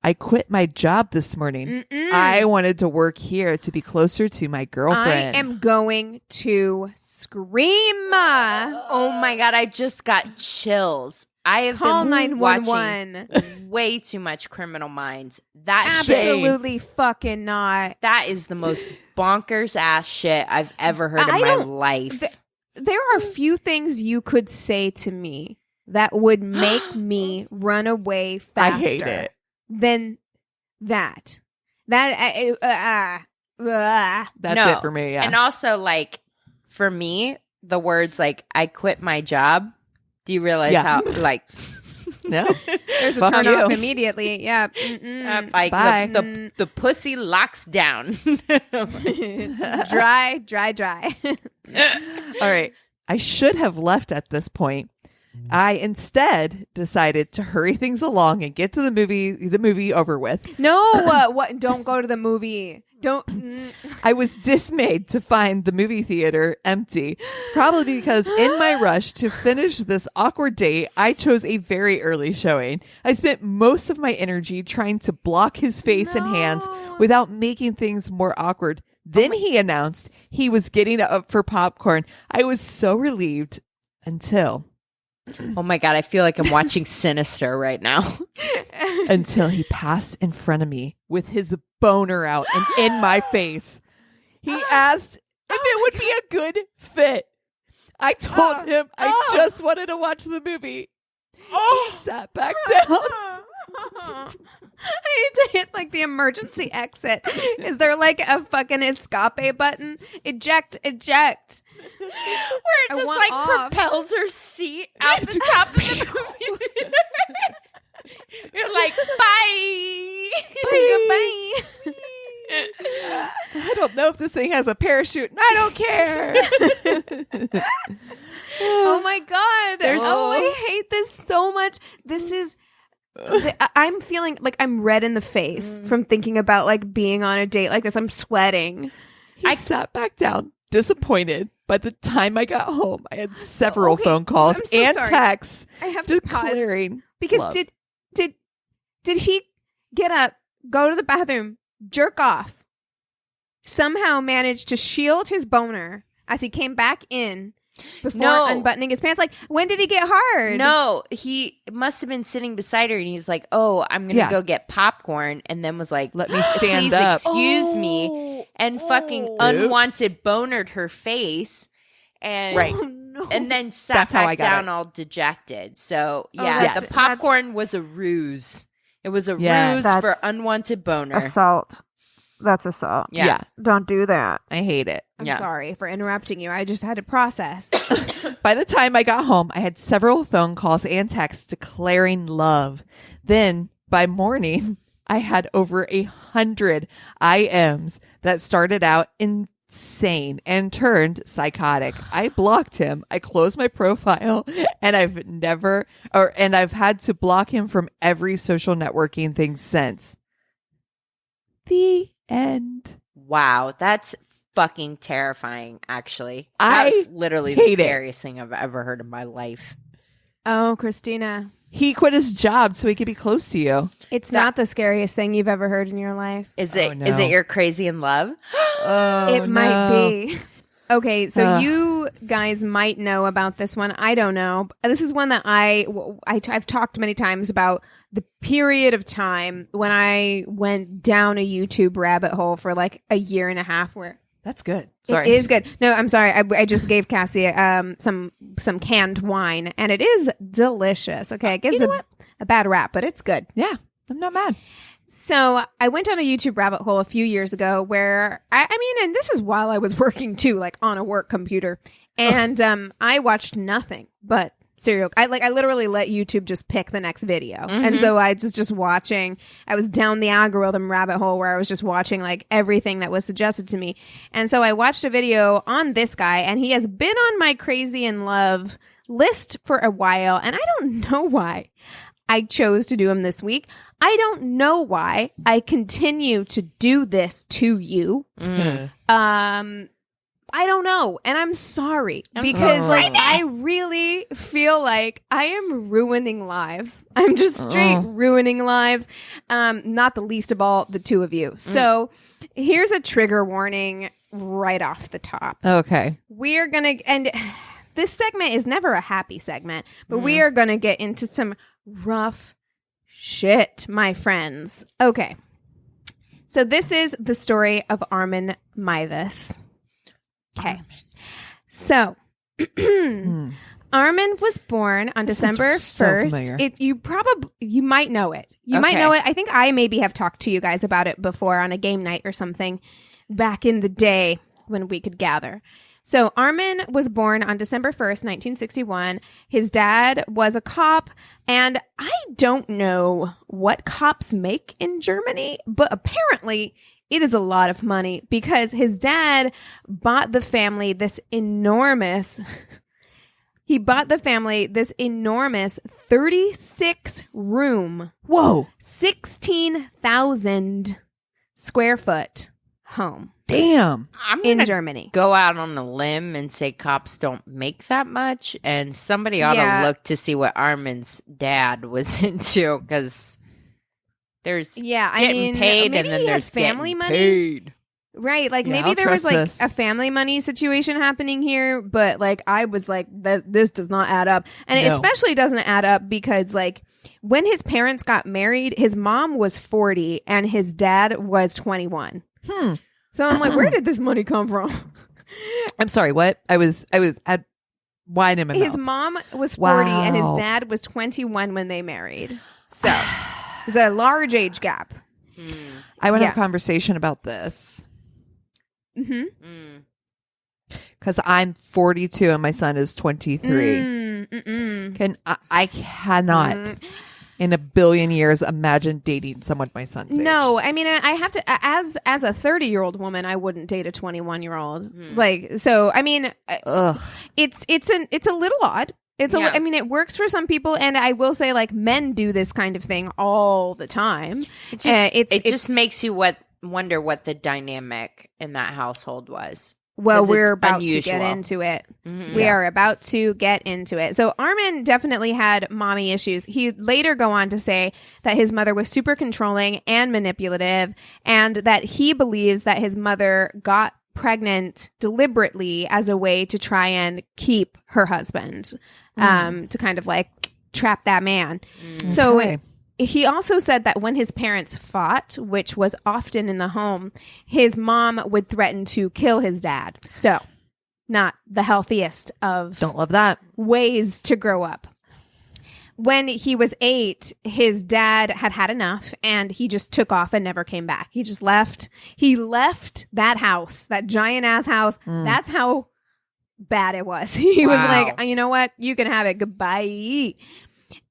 I quit my job this morning. I wanted to work here to be closer to my girlfriend. I am going to scream. Oh my God, I just got chills. I have Call been 911. watching way too much Criminal Minds. That shit, Absolutely fucking not. that is the most bonkers ass shit I've ever heard in my life. There are few things you could say to me that would make me run away faster. I hate it. Than that. That's No. it for me. Yeah. And also, like, for me, the words like, I quit my job. Do you realize how, like, No. There's a Fuck turn you. off immediately. Yeah. like Bye. the pussy locks down. Dry. All right. I should have left at this point. I instead decided to hurry things along and get to the movie over with. No, what? Don't go to the movie. Don't. I was dismayed to find the movie theater empty, probably because in my rush to finish this awkward date, I chose a very early showing. I spent most of my energy trying to block his face and hands without making things more awkward. Then he announced he was getting up for popcorn. I was so relieved until Oh my God, I feel like I'm watching Sinister right now. until he passed in front of me with his boner out and in my face. He asked if it would be a good fit. I told him I just wanted to watch the movie. He sat back down. I need to hit like the emergency exit. Is there like a fucking escape button? Eject. Where it just want like off. propels her seat out the top of the movie theater. You're like, bye. Goodbye. I don't know if this thing has a parachute, and I don't care. Oh my God. There's- I hate this so much. This is. I'm feeling like I'm red in the face from thinking about like being on a date like this. I'm sweating. He sat back down, disappointed. By the time I got home, I had several phone calls I'm so and sorry. texts I have to pause declaring because love. did he get up, go to the bathroom, jerk off, somehow manage to shield his boner as he came back in before unbuttoning his pants? Like, when did he get hard? No, he must have been sitting beside her and he's like, oh, I'm going to go get popcorn. And then was like, Let me stand please up. excuse me. And fucking unwanted bonered her face. And Right. and then sat That's how I back got down it. all dejected. So, yeah, that's- the popcorn was a ruse. It was a Yes. ruse That's for unwanted boner. Assault. That's assault. Yeah. Don't do that. I hate it. I'm Yeah. sorry for interrupting you. I just had to process. By the time I got home, I had several phone calls and texts declaring love. Then, by morning, I had over 100 IMs that started out insane and turned psychotic. I blocked him. I closed my profile, and I've had to block him from every social networking thing since. The end. Wow, that's fucking terrifying, actually. I That's literally the hate it. scariest thing I've ever heard in my life. Oh, Christina. He quit his job so he could be close to you. It's not the scariest thing you've ever heard in your life. Is it? Oh, no. Is it you're crazy in love? Oh, It might be. Okay, so you guys might know about this one. I don't know. This is one that I've talked many times about the period of time when I went down a YouTube rabbit hole for like a year and a half where That's good. Sorry. it is good. No, I'm sorry. I just gave Cassie some canned wine, and it is delicious. Okay, it gives you know a bad rap, but it's good. Yeah, I'm not mad. So I went down a YouTube rabbit hole a few years ago where I mean, and this is while I was working too, like on a work computer, and I watched nothing but serial. I literally let YouTube just pick the next video. And so I was just watching. I was down the algorithm rabbit hole where I was just watching like everything that was suggested to me. And so I watched a video on this guy, and he has been on my crazy in love list for a while, and I don't know why I chose to do him this week. I don't know why I continue to do this to you. I don't know. And I'm sorry because like I really feel like I am ruining lives. I'm just straight ruining lives. Not the least of all the two of you. So here's a trigger warning right off the top. Okay. We are going to, and this segment is never a happy segment, but we are going to get into some rough shit, my friends. Okay. So this is the story of Armin Meiwes. Okay. So Armin was born on December 1st. You might know it. You might know it. I think I maybe have talked to you guys about it before on a game night or something back in the day when we could gather. So Armin was born on December 1st, 1961. His dad was a cop, and I don't know what cops make in Germany, but apparently it is a lot of money because his dad bought the family this enormous 36 room, 16,000 square foot home. Damn. I'm in gonna Germany. Go out on a limb and say cops don't make that much, and somebody ought to look to see what Armin's dad was into, because there's getting paid, and then there's family getting money. Paid. Right, like maybe I'll there was trust like this. a family money situation happening here, but like I was like, this does not add up, and it especially doesn't add up because like when his parents got married, his mom was 40 and his dad was 21. So I'm like, where did this money come from? I'm sorry, what? I was at wine in my His mouth. mom was 40 and his Wow. dad was 21 when they married. So there's a large age gap. I want to Yeah. have a conversation about this. Mm-hmm. Because I'm 42 and my son is 23. I cannot in a billion years imagine dating someone my son's age. No, I mean, I have to, as a 30-year-old woman, I wouldn't date a 21-year-old. Like, so, I mean, it's a little odd. I mean, it works for some people, and I will say, like, men do this kind of thing all the time. It just makes you wonder what the dynamic in that household was. Well, 'Cause we're it's about unusual. to get into it. We are about to get into it. So Armin definitely had mommy issues. He later go on to say that his mother was super controlling and manipulative, and that he believes that his mother got pregnant deliberately as a way to try and keep her husband, to kind of like trap that man. So Okay. he also said that when his parents fought, which was often in the home, his mom would threaten to kill his dad. So, not the healthiest of Don't love that. ways to grow up. When he was 8, his dad had had enough, and he just took off and never came back. He just left. He left that house, that giant ass house. That's how bad it was. He was like, you know what? You can have it. Goodbye.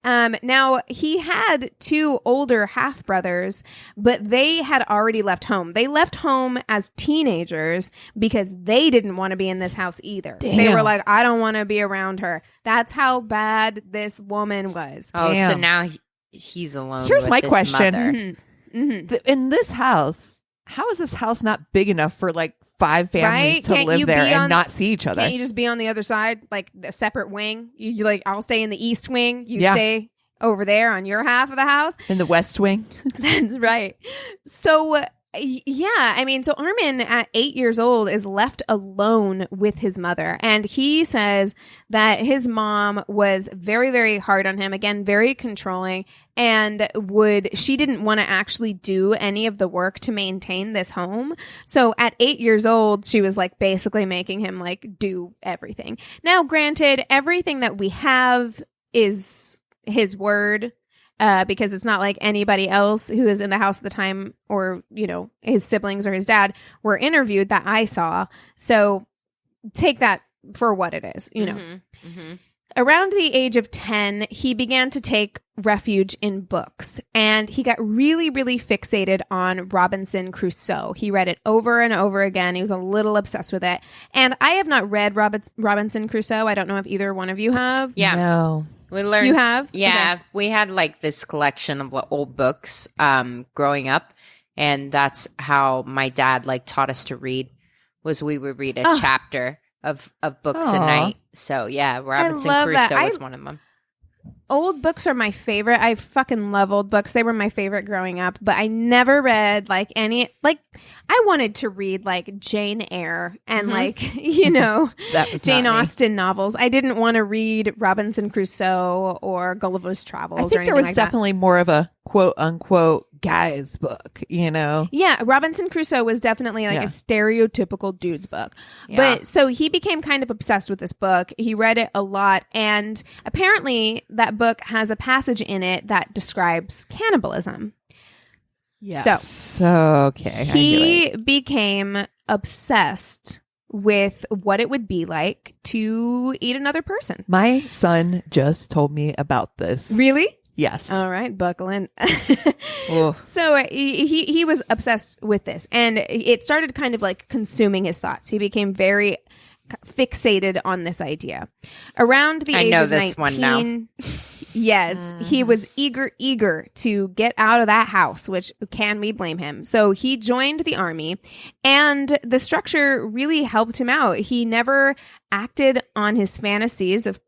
Now, he had 2 older half brothers, but they had already left home. They left home as teenagers because they didn't want to be in this house either. They Damn. were like, I don't want to be around her. That's how bad this woman was. Oh, so Damn. now he's alone. Here's with my his question. mother. In this house, how is this house not big enough for like 5 families Right? to Can't live you there be and on- not see each other? Can't you just be on the other side, like a separate wing? You like, I'll stay in the east wing. You Yeah. stay over there on your half of the house. In the West Wing? That's right. So, yeah, I mean, so Armin at 8 years old is left alone with his mother. And he says that his mom was very, very hard on him. Again, very controlling. And she didn't want to actually do any of the work to maintain this home. So at 8 years old, she was like basically making him like do everything. Now, granted, everything that we have is his word, because it's not like anybody else who was in the house at the time, or, you know, his siblings or his dad were interviewed that I saw. So take that for what it is, you know. around the age of 10, he began to take refuge in books, and he got really, really fixated on Robinson Crusoe. He read it over and over again. He was a little obsessed with it. And I have not read Robinson Crusoe. I don't know if either one of you have. Yeah. No. We learned. You have? Yeah. Okay. We had like this collection of old books growing up. And that's how my dad like taught us to read, was we would read a chapter of books a night. So yeah, Robinson Crusoe was one of them. Old books are my favorite. I fucking love old books. They were my favorite growing up, but I never read like any, like I wanted to read like Jane Eyre and like, you know, That was Jane not me. Austen novels. I didn't want to read Robinson Crusoe or Gulliver's Travels I or think anything there was like that. definitely more of a quote unquote guy's book, you know? Yeah, Robinson Crusoe was definitely like Yeah. a stereotypical dude's book. Yeah. But so he became kind of obsessed with this book. He read it a lot, and apparently that book has a passage in it that describes cannibalism. Yes. So okay. I knew He it. became obsessed with what it would be like to eat another person. My son just told me about this. Really? Yes. All right, buckle in. Ugh. So he was obsessed with this, and it started kind of like consuming his thoughts. He became very fixated on this idea. Around the I age know of this 19, one now. yes, he was eager to get out of that house, which can we blame him? So he joined the army, and the structure really helped him out. He never acted on his fantasies of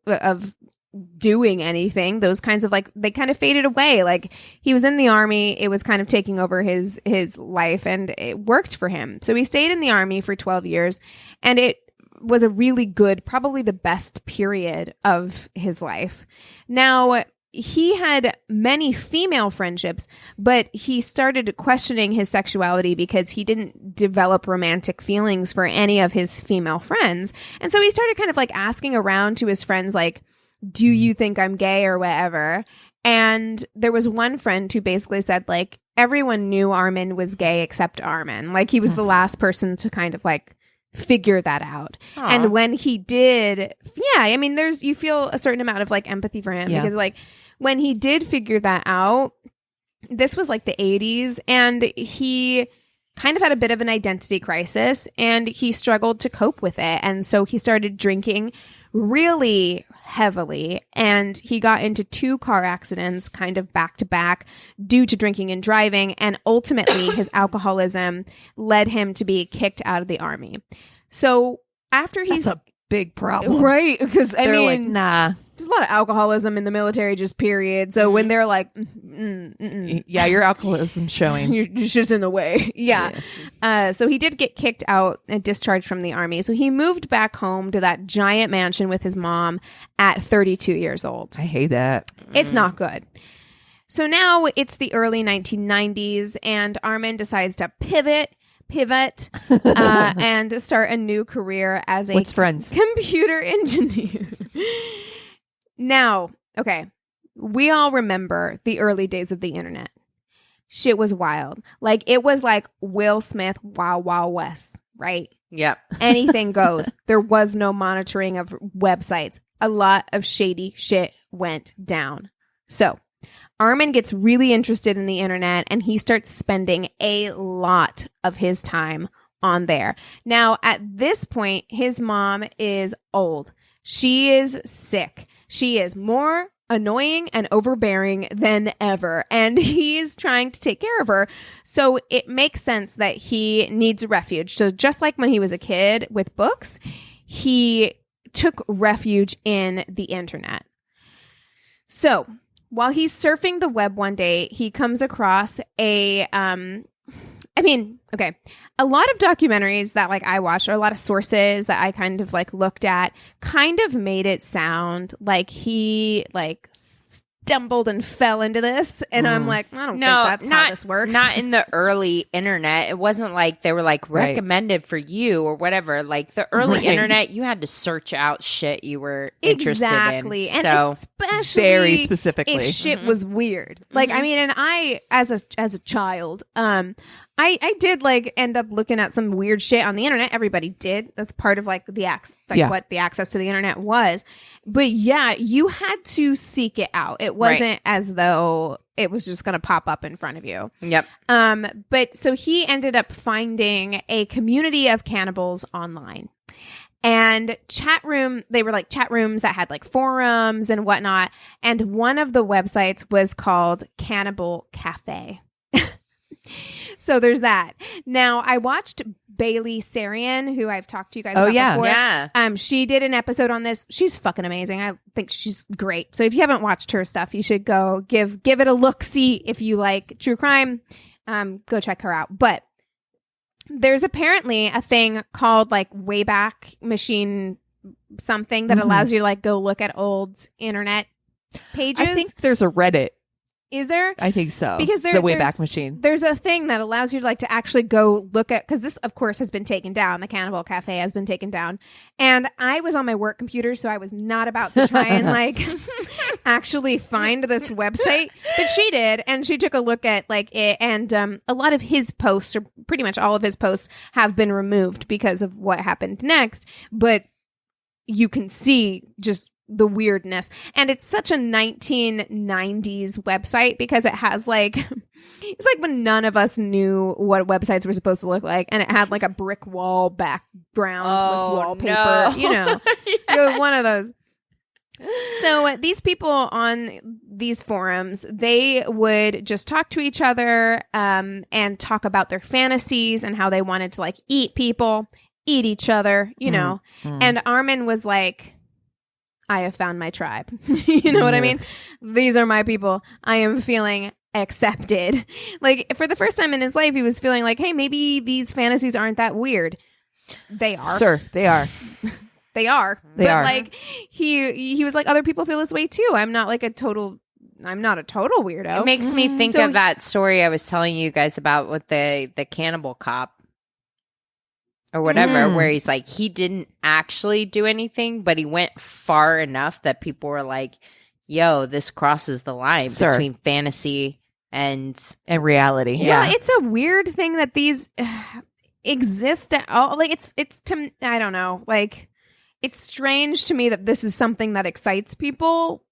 doing anything. Those kinds of like, they kind of faded away. Like he was in the army, it was kind of taking over his life, and it worked for him. So he stayed in the army for 12 years, and it was a really good, probably the best period of his life. Now, he had many female friendships, but he started questioning his sexuality because he didn't develop romantic feelings for any of his female friends. And so he started kind of like asking around to his friends, like, do you think I'm gay or whatever? And there was one friend who basically said, like, everyone knew Armin was gay except Armin. Like, he was the last person to kind of like figure that out. Aw. And when he did, yeah, I mean, you feel a certain amount of like empathy for him Yeah. because like when he did figure that out, this was like the 80s, and he kind of had a bit of an identity crisis, and he struggled to cope with it. And so he started drinking really heavily, and he got into 2 car accidents kind of back to back due to drinking and driving, and ultimately his alcoholism led him to be kicked out of the army. So after he's That's a big problem. right, because I They're mean, like, nah. there's a lot of alcoholism in the military, just period. So when they're like, Yeah, your alcoholism's showing. you're just in the way. Yeah. So he did get kicked out and discharged from the army. So he moved back home to that giant mansion with his mom at 32 years old. I hate that. It's not good. So now it's the early 1990s, and Armin decides to pivot and start a new career as a What's friends? computer engineer. Now, okay, we all remember the early days of the internet. Shit was wild. Like, it was like Will Smith, Wild Wild West, right? Yep. Anything goes. There was no monitoring of websites. A lot of shady shit went down. So Armin gets really interested in the internet, and he starts spending a lot of his time on there. Now, at this point, his mom is old. She is sick. She is more annoying and overbearing than ever, and he is trying to take care of her. So it makes sense that he needs a refuge. So just like when he was a kid with books, he took refuge in the internet. So while he's surfing the web one day, he comes across a lot of documentaries that like I watched, or a lot of sources that I kind of like looked at, kind of made it sound like he like stumbled and fell into this. And I'm like, I don't think that's how this works. Not in the early internet. It wasn't like they were like Right. recommended for you or whatever. Like the early Right. internet, you had to search out shit you were interested Exactly. in. And So especially Very specifically. if shit was weird. Like, I mean, and I, as a child, I did like end up looking at some weird shit on the internet. Everybody did. That's part of like what the access to the internet was. But yeah, you had to seek it out. It wasn't as though it was just going to pop up in front of you. Yep. But so he ended up finding a community of cannibals online. And they were like chat rooms that had like forums and whatnot. And one of the websites was called Cannibal Cafe. So there's that. Now, I watched Bailey Sarian, who I've talked to you guys about before. Yeah. She did an episode on this. She's fucking amazing. I think she's great. So if you haven't watched her stuff, you should go give it a look-see. If you like true crime, go check her out. But there's apparently a thing called like Wayback Machine something that allows you to like go look at old internet pages. I think there's a Reddit. Is there? I think so. Because the Wayback Machine. There's a thing that allows you to like to actually go look at, because this of course has been taken down. The Cannibal Cafe has been taken down. And I was on my work computer, so I was not about to try and like actually find this website. But she did, and she took a look at like it, and a lot of his posts, or pretty much all of his posts, have been removed because of what happened next. But you can see just the weirdness. And it's such a 1990s website because it has like, it's like when none of us knew what websites were supposed to look like, and it had like a brick wall background with wallpaper, you know, one of those. So these people on these forums, they would just talk to each other and talk about their fantasies and how they wanted to like eat people, eat each other, you know. And Armin was like, I have found my tribe. You know what I mean? These are my people. I am feeling accepted. Like, for the first time in his life, he was feeling like, hey, maybe these fantasies aren't that weird. They are. Sir, they are. They are. They but are. Like, he was like, other people feel this way too. I'm not a total weirdo. It makes me think of that story I was telling you guys about with the cannibal cop. Or whatever, where he's like, he didn't actually do anything, but he went far enough that people were like, yo, this crosses the line between fantasy and reality. Yeah, it's a weird thing that these exist at all. Like, it's to, I don't know, like, it's strange to me that this is something that excites people.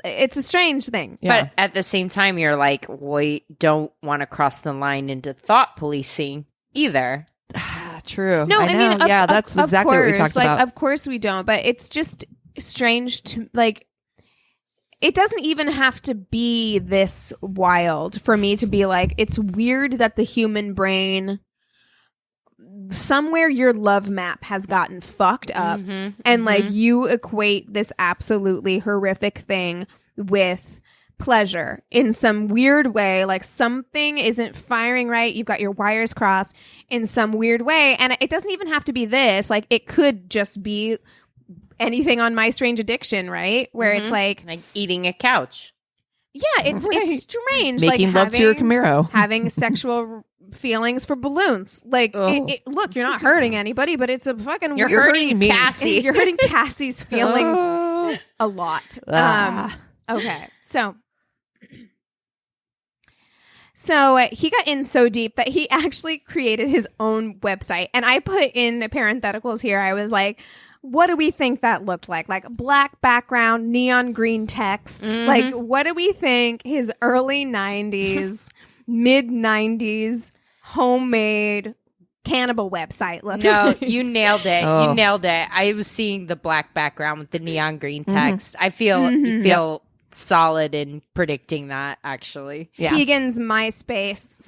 It's a strange thing. Yeah. But at the same time, you're like, we don't want to cross the line into thought policing either. True. No, I mean, that's exactly what we talked about. Of course we don't, but it's just strange to, like, it doesn't even have to be this wild for me to be like, it's weird that the human brain, somewhere your love map has gotten fucked up, and like you equate this absolutely horrific thing with pleasure in some weird way. Like, something isn't firing right, you've got your wires crossed in some weird way, and it doesn't even have to be this. Like, it could just be anything on My Strange Addiction, right? Where it's like eating a couch. Yeah, it's strange. Making like love to your Camaro. Having sexual feelings for balloons. Like, look, you're not hurting anybody, but it's a fucking... You're hurting Cassie. You're hurting Cassie's feelings a lot. Okay, So he got in so deep that he actually created his own website. And I put in parentheticals here. I was like, what do we think that looked like? Like, black background, neon green text. Like, what do we think his early 90s, mid 90s, homemade cannibal website looked like? No, you nailed it. You nailed it. I was seeing the black background with the neon green text. I feel solid in predicting that, actually. Keegan's MySpace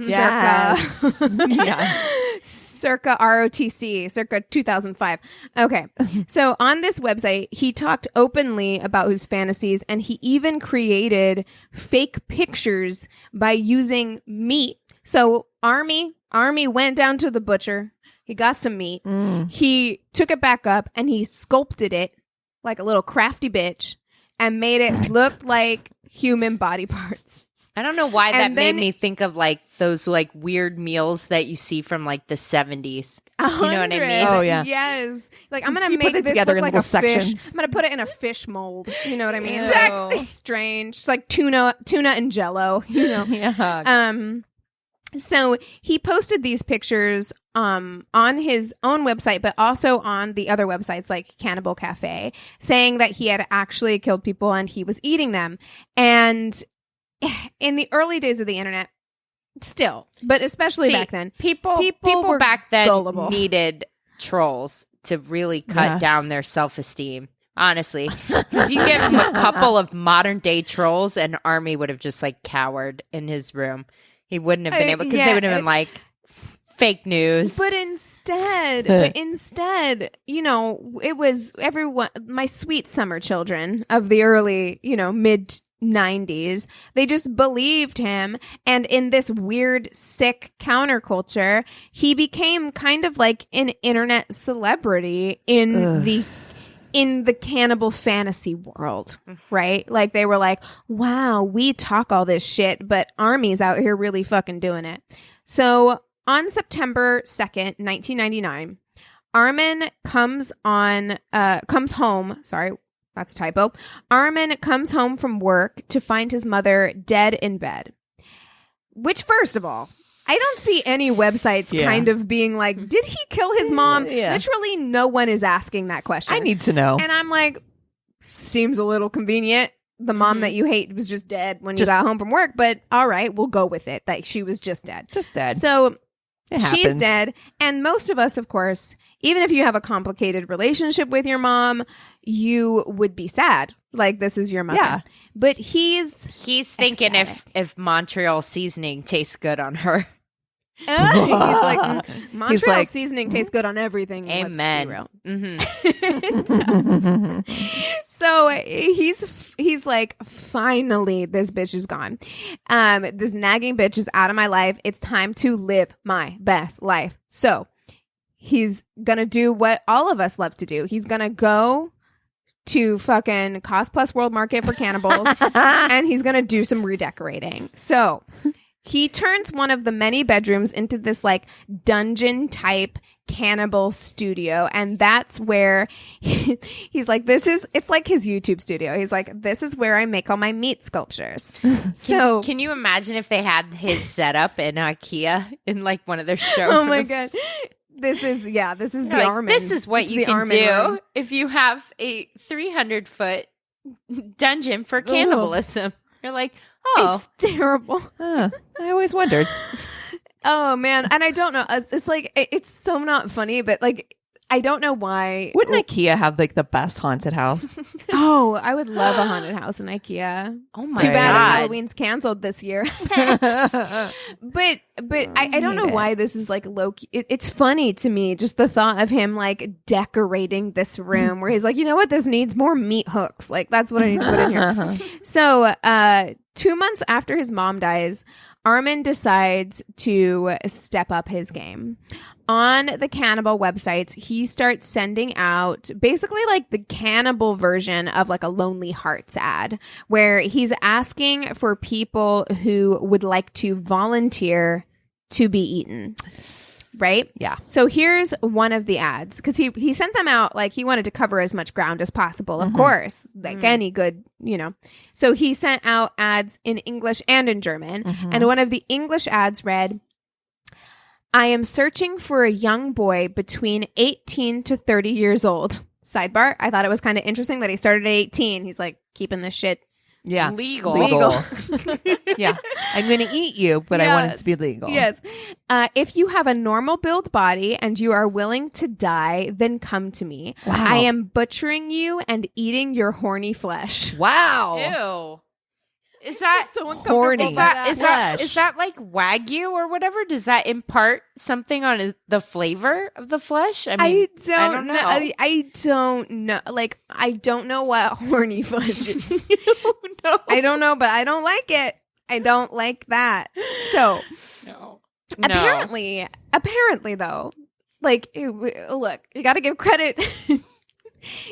circa ROTC, circa 2005. Okay. So on this website, he talked openly about his fantasies, and he even created fake pictures by using meat. So Army went down to the butcher. He got some meat. He took it back up and he sculpted it like a little crafty bitch and made it look like human body parts. I don't know why that made me think of like those like weird meals that you see from like the 70s. You know what I mean? Oh yeah. Yes. Like, I'm gonna make put it this together look in like little a fish. sections. I'm gonna put it in a fish mold. You know what I mean? Exactly. Strange. It's like tuna and Jello. You know. Yeah. So he posted these pictures on his own website, but also on the other websites like Cannibal Cafe, saying that he had actually killed people and he was eating them. And in the early days of the internet, still, but especially back then, people were back then gullible. needed trolls to really cut down their self-esteem. Honestly, because you give him a couple of modern day trolls, and Army would have just like cowered in his room. He wouldn't have been able, because they would have been like fake news. But instead, you know, it was everyone, my sweet summer children of the early, you know, mid 90s, they just believed him. And in this weird, sick counterculture, he became kind of like an internet celebrity in the cannibal fantasy world, right? Like they were like, wow, we talk all this shit, but Army's out here really fucking doing it. So on September 2nd, 1999, Armin comes home. Sorry, that's a typo. Armin comes home from work to find his mother dead in bed. Which, first of all, I don't see any websites kind of being like, did he kill his mom? Literally no one is asking that question. I need to know. And I'm like, seems a little convenient. The mom that you hate was just dead when you got home from work. But all right, we'll go with it. That she was just dead. Just dead. So it she's happens. dead. And most of us, of course, even if you have a complicated relationship with your mom, you would be sad. Like, this is your mother. Yeah. But he's thinking if Montreal seasoning tastes good on her. he's like, Montreal like, seasoning tastes good on everything. Amen. So he's like, finally, this bitch is gone. This nagging bitch is out of my life. It's time to live my best life. So he's gonna do what all of us love to do. He's gonna go to fucking Cost Plus World Market for cannibals, and he's gonna do some redecorating. So he turns one of the many bedrooms into this like dungeon type cannibal studio. And that's where he's like, it's like his YouTube studio. He's like, this is where I make all my meat sculptures. So Can you imagine if they had his setup in IKEA in like one of their showrooms? oh my God. This is the Armin. This is what you can do if you have a 300-foot dungeon for cannibalism. You're like, oh, it's terrible. I always wondered. Oh man, and I don't know. It's like it's so not funny, but like I don't know why. Wouldn't IKEA have like the best haunted house? Oh, I would love a haunted house in IKEA. oh my Too bad God. Halloween's canceled this year. But I don't know why this is like low key. It's funny to me, just the thought of him like decorating this room where he's like, you know what, this needs more meat hooks. Like that's what I need to put in here. So 2 months after his mom dies, Armin decides to step up his game. On the cannibal websites, he starts sending out basically like the cannibal version of like a Lonely Hearts ad, where he's asking for people who would like to volunteer to be eaten. Right? Yeah. So here's one of the ads, because he sent them out like he wanted to cover as much ground as possible, of course, like any good, you know. So he sent out ads in English and in German. And one of the English ads read, I am searching for a young boy between 18 to 30 years old. Sidebar, I thought it was kind of interesting that he started at 18. He's like keeping this shit legal. Yeah. I'm going to eat you, but I want it to be legal. Yes. If you have a normal build body and you are willing to die, then come to me. Wow. I am butchering you and eating your horny flesh. Wow. Ew. Is that So uncomfortable. Horny. Is that Flesh. like Wagyu or whatever? Does that impart something on the flavor of the flesh? I mean, I don't know. I don't know. Like, I don't know what horny flesh is. No. I don't know, but I don't like it. I don't like that. So No. apparently though, like, look, you got to give credit.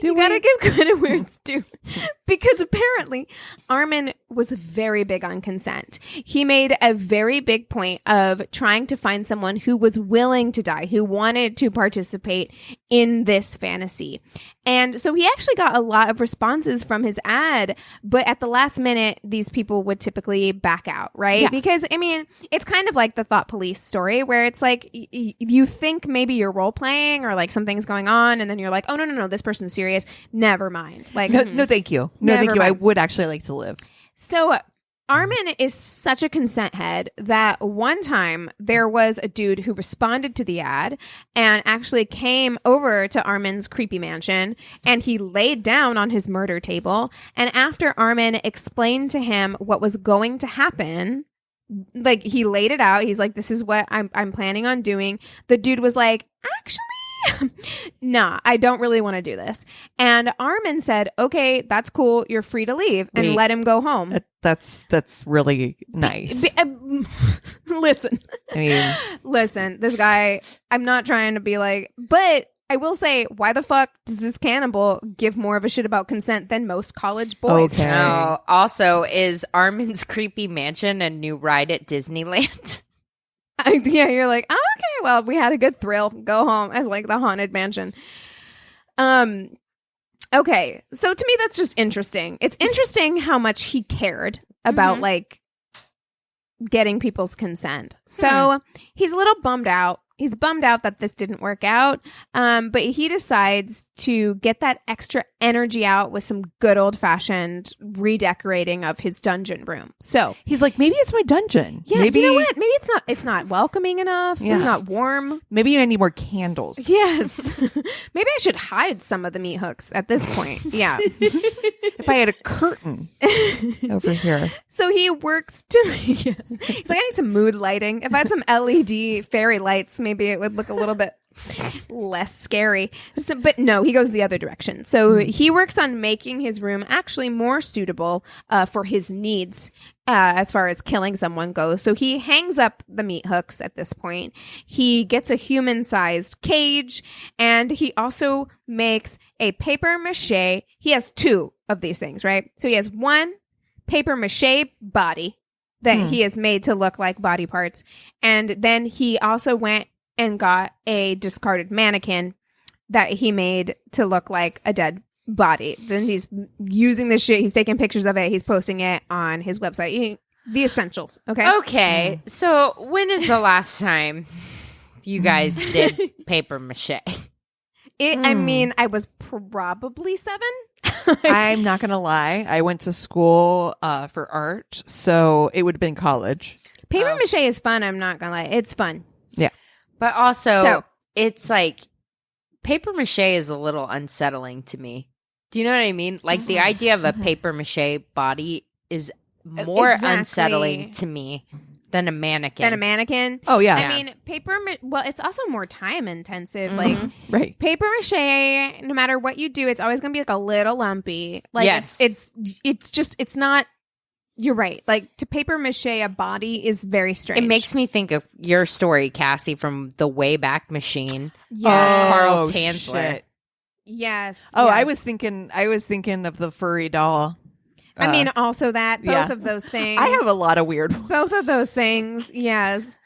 You got to give credit where it's due. Because apparently Armin was very big on consent. He made a very big point of trying to find someone who was willing to die, who wanted to participate in this fantasy. And so he actually got a lot of responses from his ad, but at the last minute, these people would typically back out, right? Yeah. Because, I mean, it's kind of like the Thought Police story where it's like you think maybe you're role playing or like something's going on, and then you're like, oh, no, this person's serious. Never mind. Like, No, thank you. No, Never thank you. I mind. would actually like to live. So Armin is such a consent head that one time there was a dude who responded to the ad and actually came over to Armin's creepy mansion, and he laid down on his murder table. And after Armin explained to him what was going to happen, like he laid it out. He's like, this is what I'm planning on doing. The dude was like, actually, nah, I don't really want to do this. And Armin said, okay, that's cool. You're free to leave, and Wait. let him go home. That's really nice. Listen, I mean, listen, this guy, I'm not trying to be like, but I will say, why the fuck does this cannibal give more of a shit about consent than most college boys? Okay. No. Also, is Armin's creepy mansion a new ride at Disneyland? Yeah, you're like, oh, okay, well, we had a good thrill. Go home. I like the haunted mansion. Okay, so to me, that's just interesting. It's interesting how much he cared about like getting people's consent. So he's a little bummed out. He's bummed out that this didn't work out, but he decides to get that extra energy out with some good old-fashioned redecorating of his dungeon room. So he's like, maybe it's my dungeon. yeah, maybe, you know what? Maybe it's not welcoming enough. Yeah. It's not warm. Maybe I need more candles. Yes. Maybe I should hide some of the meat hooks at this point. Yeah. If I had a curtain over here. So he works to yes. He's like, I need some mood lighting. If I had some LED fairy lights, maybe it would look a little bit less scary. So, but no, he goes the other direction. So he works on making his room actually more suitable for his needs as far as killing someone goes. So he hangs up the meat hooks at this point. He gets a human-sized cage, and he also makes a paper mache. He has two of these things, right? So he has one paper mache body that he has made to look like body parts. And then he also went and got a discarded mannequin that he made to look like a dead body. Then he's using this shit. He's taking pictures of it. He's posting it on his website. The essentials. Okay. Okay, so when is the last time you guys did paper mache? I mean, I was probably 7. I'm not going to lie. I went to school for art, so it would have been college. Paper mache is fun. I'm not going to lie. It's fun. Yeah. But also, So- it's like paper mache is a little unsettling to me. Do you know what I mean? Like the idea of a paper mache body is more Exactly. unsettling to me than a mannequin. Oh, yeah. I mean, well, it's also more time intensive. Like, Right. paper mache, no matter what you do, it's always going to be like a little lumpy. Like, Yes. it's not, you're right. Like, to paper mache a body is very strange. It makes me think of your story, Cassie, from the Wayback Machine. Yes. Carl Tanzler. Shit. Yes. Oh, I yes. was thinking of the furry doll. I mean, also that, both yeah. of those things. I have a lot of weird ones. Both of those things, yes.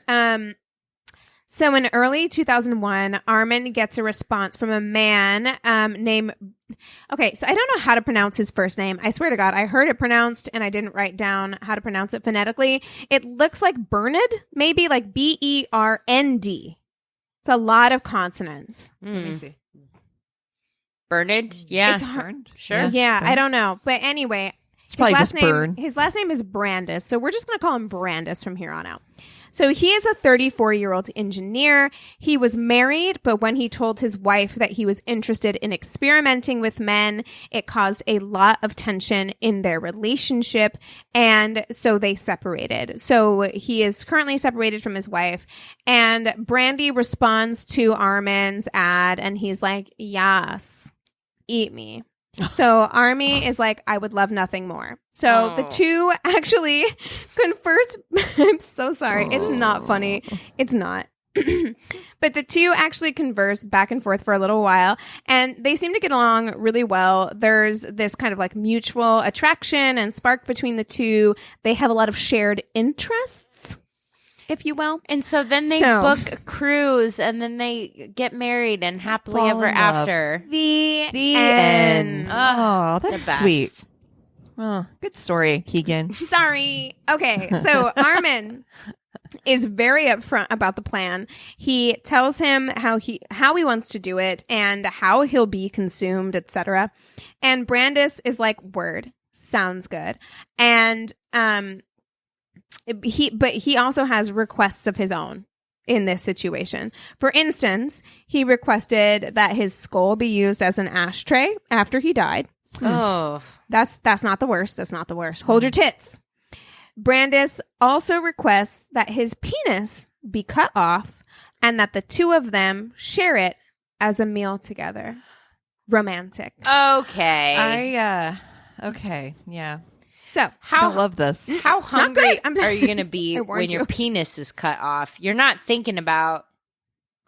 So in early 2001, Armin gets a response from a man named... Okay, so I don't know how to pronounce his first name. I swear to God, I heard it pronounced and I didn't write down how to pronounce it phonetically. It looks like Bernard, maybe like Bernd. It's a lot of consonants. Let me see. Bernard? Yeah. It's hard. Sure. Yeah, I don't know. But anyway, It's probably just name, Burn. His last name is Brandis, so we're just going to call him Brandis from here on out. So he is a 34-year-old engineer. He was married, but when he told his wife that he was interested in experimenting with men, it caused a lot of tension in their relationship, and so they separated. So he is currently separated from his wife, and Brandy responds to Armin's ad, and he's like, yes, eat me. So Army is like, I would love nothing more. So the two actually converse. I'm so sorry. It's not funny. It's not. But the two actually converse back and forth for a little while, and they seem to get along really well. There's this kind of like mutual attraction and spark between the two. They have a lot of shared interests, if you will. And so then they book a cruise, and then they get married and happily Fall ever in love. after. The end. Ugh, Oh, that's the best. sweet. Oh, good story, Keegan. Sorry. Okay, so Armin is very upfront about the plan. He tells him how he wants to do it and how he'll be consumed, etc. And Brandis is like, "Word, sounds good." And he also has requests of his own in this situation. For instance, he requested that his skull be used as an ashtray after he died. Oh, That's not the worst. That's not the worst. Hold your tits. Brandis also requests that his penis be cut off and that the two of them share it as a meal together. Romantic. okay. Okay, yeah. So, I How love this. how not hungry good. are you going to be I warned when your you. penis is cut off? You're not thinking about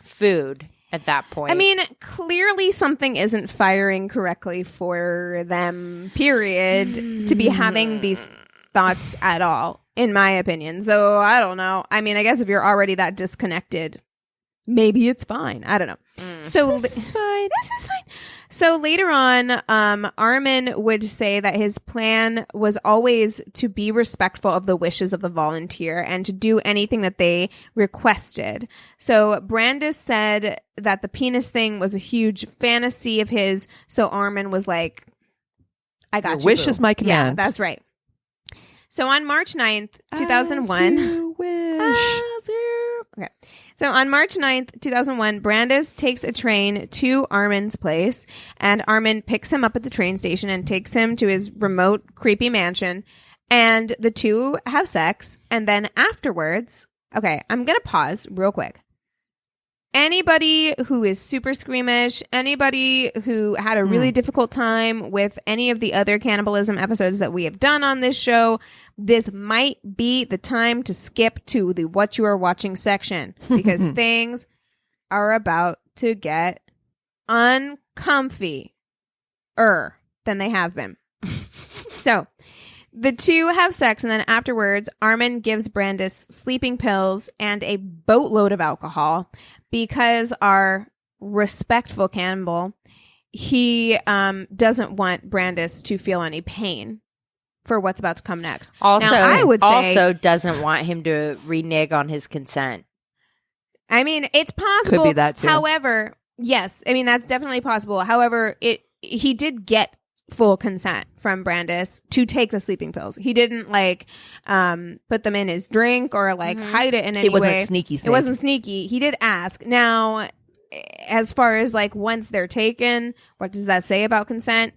food at that point. I mean, clearly something isn't firing correctly for them, period, to be having these thoughts at all, in my opinion. So, I don't know. I mean, I guess if you're already that disconnected, maybe it's fine. I don't know. So This is fine. This is fine. So later on, Armin would say that his plan was always to be respectful of the wishes of the volunteer and to do anything that they requested. So Brandis said that the penis thing was a huge fantasy of his. So Armin was like, "I got Your you, wish boo." is my command. Yeah, that's right. So on March 9th, 2001. As you wish. Okay. So on March 9th, 2001, Brandis takes a train to Armin's place, and Armin picks him up at the train station and takes him to his remote, creepy mansion, and the two have sex, and then afterwards, okay, I'm going to pause real quick. Anybody who is super squeamish, anybody who had a really difficult time with any of the other cannibalism episodes that we have done on this show, this might be the time to skip to the what you are watching section because things are about to get uncomfy than they have been. So the two have sex, and then afterwards, Armin gives Brandis sleeping pills and a boatload of alcohol because our respectful cannibal, he doesn't want Brandis to feel any pain for what's about to come next. also, now, I would say, also doesn't want him to renege on his consent. I mean, it's possible. Could be that too. However, yes, I mean that's definitely possible. However, he did get full consent from Brandis to take the sleeping pills. He didn't put them in his drink or hide it in any way. It wasn't sneaky. It wasn't sneaky. He did ask. Now, as far as once they're taken, what does that say about consent?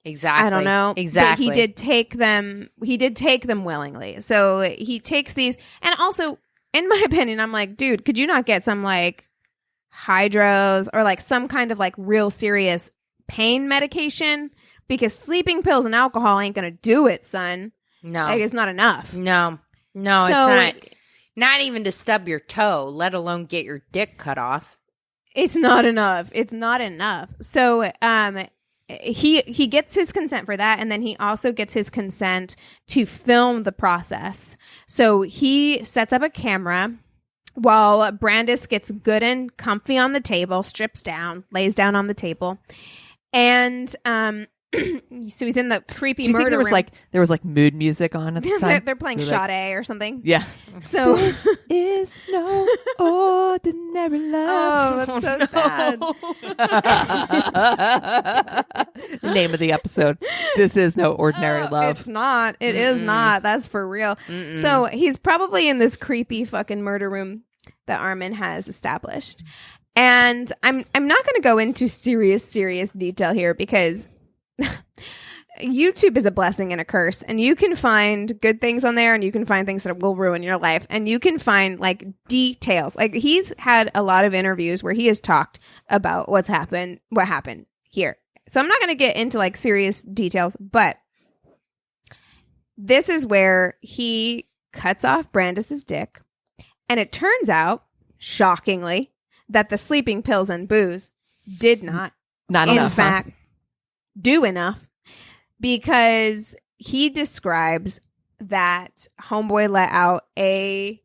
Exactly. I don't know. Exactly. But he did take them. He did take them willingly. So he takes these, and also, in my opinion, I'm like, dude, could you not get some hydros or some kind of real serious pain medication? Because sleeping pills and alcohol ain't gonna do it, son. No. It's not enough. No, So- it's not. Not even to stub your toe, let alone get your dick cut off. It's not enough. It's not enough. So he gets his consent for that, and then he also gets his consent to film the process. So he sets up a camera while Brandis gets good and comfy on the table, strips down, lays down on the table, and so he's in the creepy Do you think murder there was room. there was mood music on at the time? They're playing They're like- Sade or something. Yeah. So This is no ordinary love. oh, that's so bad. The name of the episode. This is no ordinary love. It's not. It is not. That's for real. So he's probably in this creepy fucking murder room that Armin has established. And I'm not going to go into serious detail here because YouTube is a blessing and a curse, and you can find good things on there and you can find things that will ruin your life, and you can find details. He's had a lot of interviews where he has talked about what happened here. So I'm not going to get into serious details, but this is where he cuts off Brandis's dick, and it turns out shockingly, that the sleeping pills and booze did not, Not in enough. fact, do enough, because he describes that homeboy let out a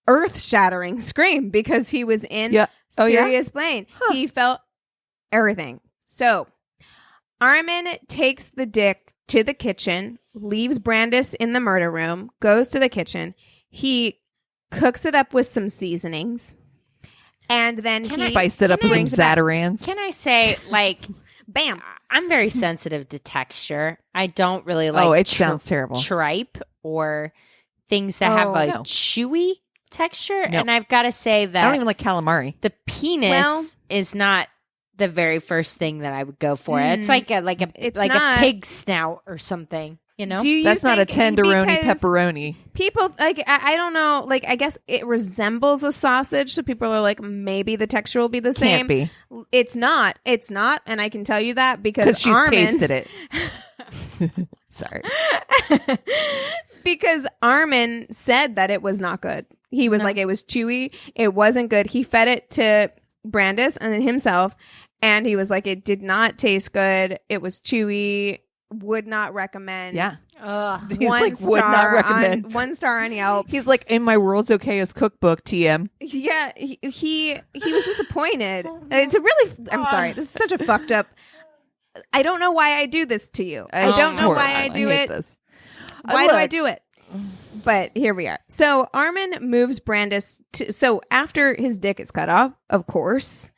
earth-shattering scream because he was in Yeah. Oh, yeah? serious pain. He felt everything. So Armin takes the dick to the kitchen, leaves Brandis in the murder room, goes to the kitchen. He cooks it up with some seasonings, and then he Spiced it up with some brings it back. Zatarans. Can I say, like, Bam. I'm very sensitive to texture. I don't really like It sounds terrible. tripe or things that have Oh, a no. chewy texture. No. And I've got to say that I don't even like calamari. the penis Well- is not the very first thing that I would go for. It's like a It's a not. pig snout or something. You know, Do you That's not a think- tenderoni because pepperoni. People like I don't know, like I guess it resembles a sausage, so people are like maybe the texture will be the same. Can't be. It's not, and I can tell you that Because because she's Armin, tasted it. Sorry. because Armin said that it was not good. He was like, it was chewy, it wasn't good. He fed it to Brandis and then himself, and he was like, it did not taste good. It was chewy. Would not recommend. Yeah. Ugh. He's like, would not recommend. 1 star on Yelp. He's like, in my world's okayest cookbook, TM. Yeah, he was disappointed. It's a really. I'm sorry. This is such a fucked up. I don't know why I do this to you. I don't know why I do hate it. This. Why do I Look, do it? But here we are. So Armin moves Brandis to. So after his dick is cut off, of course,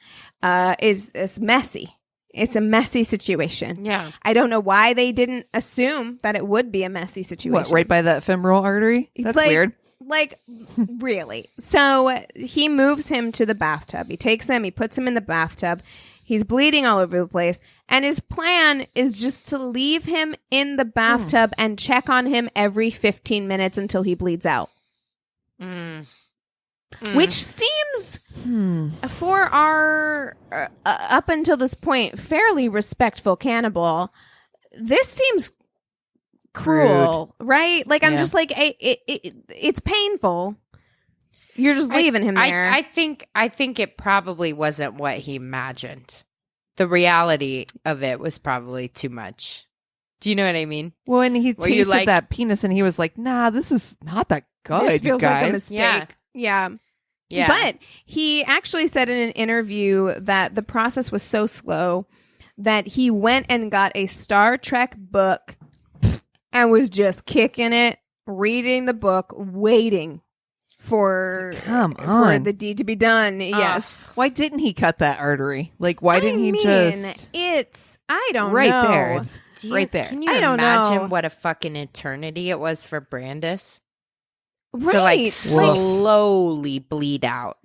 is messy. It's a messy situation. Yeah. I don't know why they didn't assume that it would be a messy situation. What, right by that femoral artery? That's Like- weird. Like, really. So he moves him to the bathtub. He takes him, he puts him in the bathtub. He's bleeding all over the place. And his plan is just to leave him in the bathtub and check on him every 15 minutes until he bleeds out. Which seems, for our, up until this point, fairly respectful cannibal, this seems cruel, right? Like, I'm Yeah. just like, it's painful. You're just leaving him there. I think it probably wasn't what he imagined. The reality of it was probably too much. Do you know what I mean? Well, and he Were you tasted like- that penis and he was like, nah, this is not that good, this you feels like a guys. mistake. Yeah. Yeah. But he actually said in an interview that the process was so slow that he went and got a Star Trek book and was just kicking it, reading the book, waiting for Come for on. the deed to be done. Yes. Why didn't he cut that artery? Like, why didn't he just... It's I don't Right know. there. It's Do you- right there. Can you I don't imagine know. what a fucking eternity it was for Brandis Right. to like Like, slowly bleed out?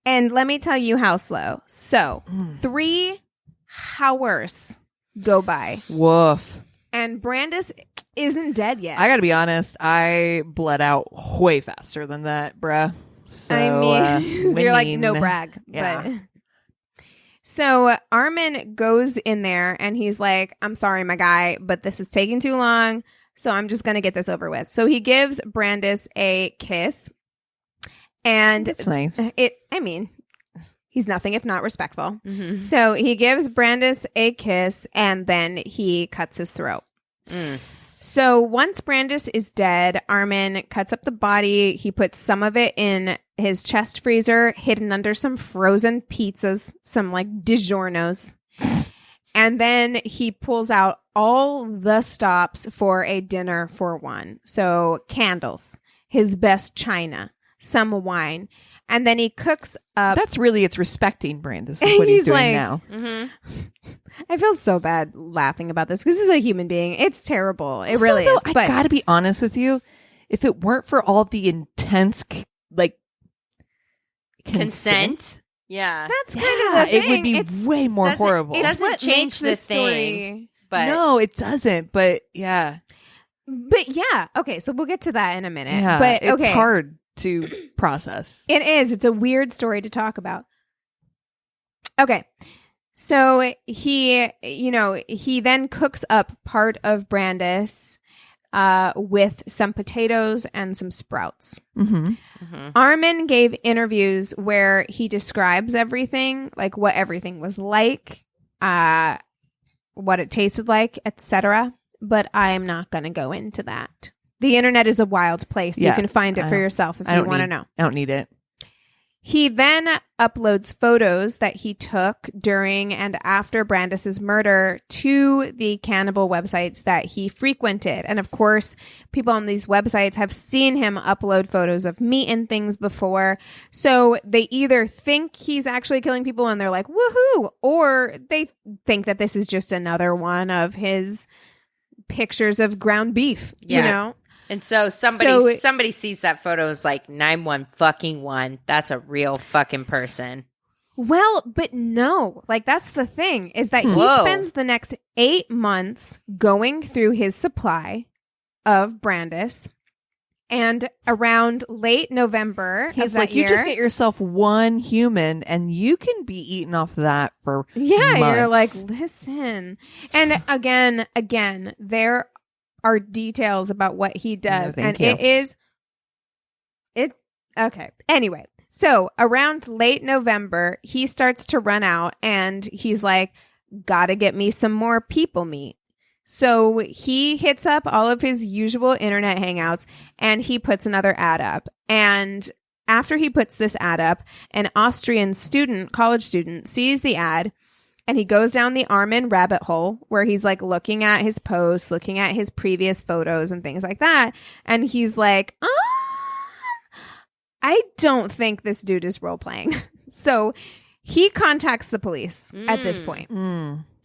and let me tell you how slow. So 3 hours go by, Woof. and Brandis isn't dead yet. I gotta be honest, I bled out way faster than that, bruh. So, I mean, so you're like, no winning. brag. Yeah. But so Armin goes in there and he's like, I'm sorry, my guy, but this is taking too long. So I'm just going to get this over with. So he gives Brandis a kiss. And That's nice. he's nothing if not respectful. So he gives Brandis a kiss and then he cuts his throat. So once Brandis is dead, Armin cuts up the body. He puts some of it in his chest freezer, hidden under some frozen pizzas, some like DiGiorno's. And then he pulls out all the stops for a dinner for one. So candles, his best china, some wine. And then he cooks up. That's really, it's respecting Brandis is what he's He's doing like- now. I feel so bad laughing about this because this is a human being. It's terrible. It Also, really though, is. I But gotta be honest with you. If it weren't for all the intense, like, Consent. Yeah. that's kind yeah, of the it thing. would be It's- way more doesn't- horrible. it it's doesn't what change makes the this story. thing. But No, it doesn't. But yeah, But yeah, okay. So we'll get to that in a minute. yeah, But it's okay, hard to process. it is. It's a weird story to talk about. Okay. So he then cooks up part of Brandis with some potatoes and some sprouts. Armin gave interviews where he describes everything, like what everything was like, what it tasted like, etc. But I am not going to go into that. The internet is a wild place. Yeah, you can find it for yourself if you want to know. I don't need it. He then uploads photos that he took during and after Brandis's murder to the cannibal websites that he frequented. And of course, people on these websites have seen him upload photos of meat and things before. So they either think he's actually killing people and they're like, woohoo, or they think that this is just another one of his pictures of ground beef, you know? And so somebody sees that photo is like 911. That's a real fucking person. Well, but no, like that's the thing is that he spends the next 8 months going through his supply of Brandis. And around late November, he's like, you just get yourself one human and you can be eating off that for months. You're like, listen. And again, there are details about what he does. No, and okay. Anyway, so around late November, he starts to run out and he's like, gotta get me some more people meat. So he hits up all of his usual internet hangouts and he puts another ad up. And after he puts this ad up, an Austrian college student, sees the ad and he goes down the Armin rabbit hole where he's like looking at his posts, looking at his previous photos and things like that. And he's like, I don't think this dude is role playing. So he contacts the police at this point.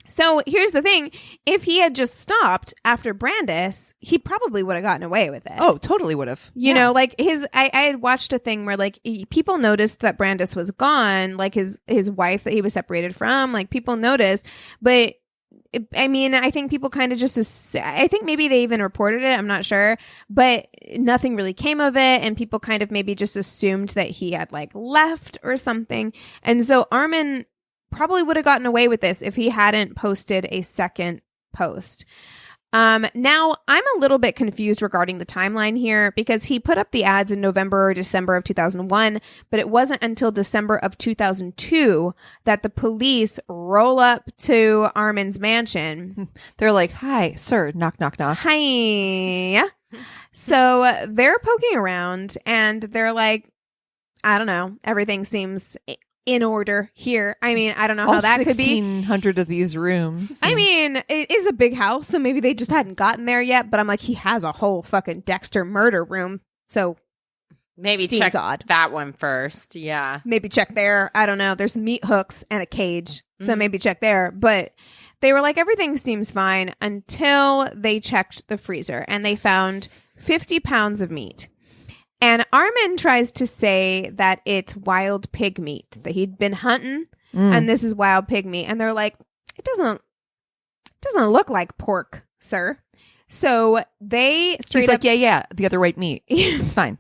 So here's the thing. If he had just stopped after Brandis, he probably would have gotten away with it. Oh, totally would have. You know, like I had watched a thing where like people noticed that Brandis was gone, like his wife that he was separated from, like people noticed. But I mean, I think people kind of just, I think maybe they even reported it. I'm not sure, but nothing really came of it. And people kind of maybe just assumed that he had like left or something. And so Armin probably would have gotten away with this if he hadn't posted a second post. Now, I'm a little bit confused regarding the timeline here because he put up the ads in November or December of 2001, but it wasn't until December of 2002 that the police roll up to Armin's mansion. They're like, hi, sir, knock, knock, knock. Hi. So they're poking around and they're like, I don't know, everything seems in order here. I mean, I don't know how that could be. 1,600 of these rooms. I mean, it is a big house, so maybe they just hadn't gotten there yet. But I'm like, he has a whole fucking Dexter murder room, so maybe check that one first. Yeah, maybe check there. I don't know. There's meat hooks and a cage, so maybe check there. But they were like, everything seems fine until they checked the freezer and they found 50 pounds of meat. And Armin tries to say that it's wild pig meat, that he'd been hunting and this is wild pig meat. And they're like, it doesn't look like pork, sir. So they straight up... yeah, the other white meat. It's fine.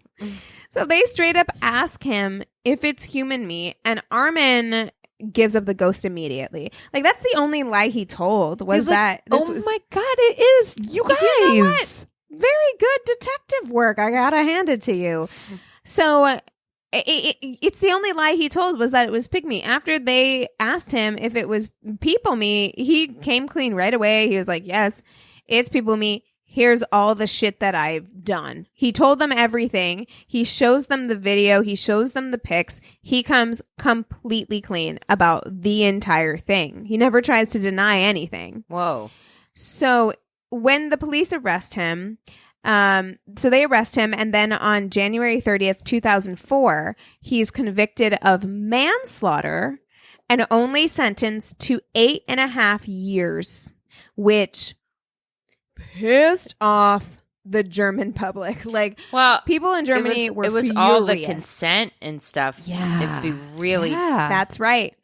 So they straight up ask him if it's human meat and Armin gives up the ghost immediately. Like that's the only lie he told was that... This was, my God, it is. You guys. You know what? Very good detective work. I gotta hand it to you. So it's the only lie he told was that it was pig meat. After they asked him if it was people meat, he came clean right away. He was like, yes, it's people meat. Here's all the shit that I've done. He told them everything. He shows them the video. He shows them the pics. He comes completely clean about the entire thing. He never tries to deny anything. Whoa. So when the police arrest him, they arrest him, and then on January 30th, 2004, he's convicted of manslaughter and only sentenced to 8.5 years, which pissed off the German public. Like, well, people in Germany were it was furious. all the consent and stuff. Yeah. It'd be really... Yeah. That's right.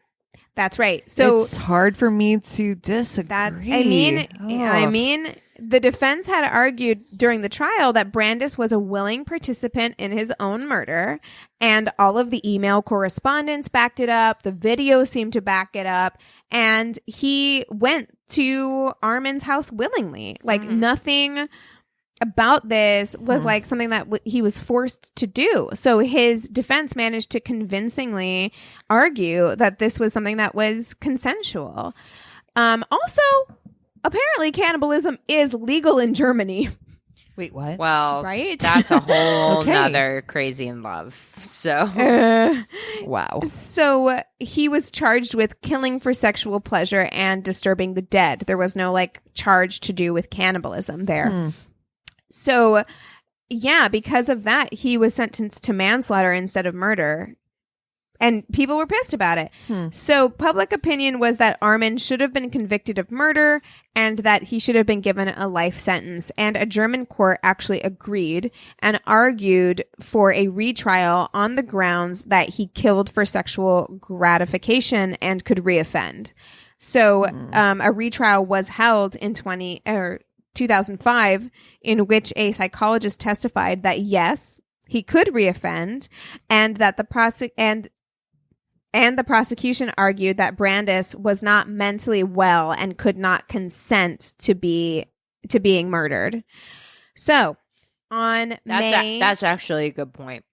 So it's hard for me to disagree. I mean, the defense had argued during the trial that Brandis was a willing participant in his own murder, and all of the email correspondence backed it up. The video seemed to back it up, and he went to Armin's house willingly. Like nothing about this was like something that he was forced to do. So his defense managed to convincingly argue that this was something that was consensual. Also, apparently cannibalism is legal in Germany. Wait, what? Well, Right? that's a whole Okay. nother crazy in love. So Wow. So he was charged with killing for sexual pleasure and disturbing the dead. There was no like charge to do with cannibalism there. So yeah, because of that, he was sentenced to manslaughter instead of murder. And people were pissed about it. So public opinion was that Armin should have been convicted of murder and that he should have been given a life sentence. And a German court actually agreed and argued for a retrial on the grounds that he killed for sexual gratification and could reoffend. So a retrial was held in 2005 in which a psychologist testified that yes, he could reoffend and that the prosecution argued that Brandes was not mentally well and could not consent to being murdered. So, on May, that's actually a good point.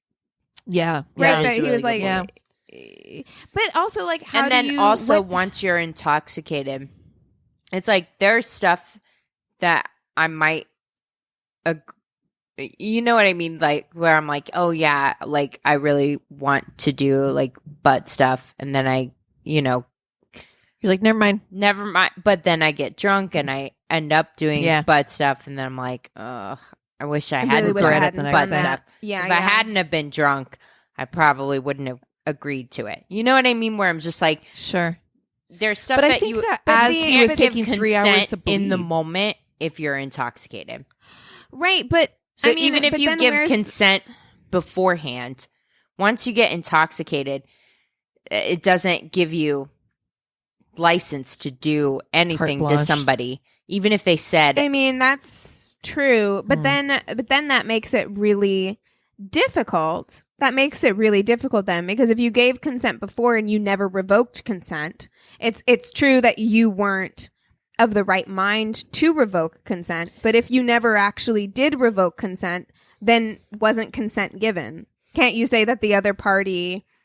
Yeah. right, Yeah. that That's he really was good like, point. but also like, how And then do you also what- once you're intoxicated, it's like there's stuff that I might you know what I mean? Like where I'm like, oh yeah, like I really want to do like butt stuff. And then I, You're like, never mind. never mind. But then I get drunk and I end up doing Yeah. butt stuff. And then I'm like, I wish I I hadn't really wish I regret it hadn't the done next day. that. Yeah, if I hadn't have been drunk, I probably wouldn't have agreed to it. You know what I mean? Where I'm just like, Sure. there's stuff But I that think you that but as you he can't was give taking 3 hours consent to in the bleed. moment if you're intoxicated. right, but So I mean, even if but you then give where's- consent beforehand, once you get intoxicated, it doesn't give you license to do anything to blanche. somebody, even if they said, I mean, that's true, but then that makes it really difficult. That makes it really difficult then, because if you gave consent before and you never revoked consent, it's true that you weren't of the right mind to revoke consent, but if you never actually did revoke consent, then wasn't consent given? Can't you say that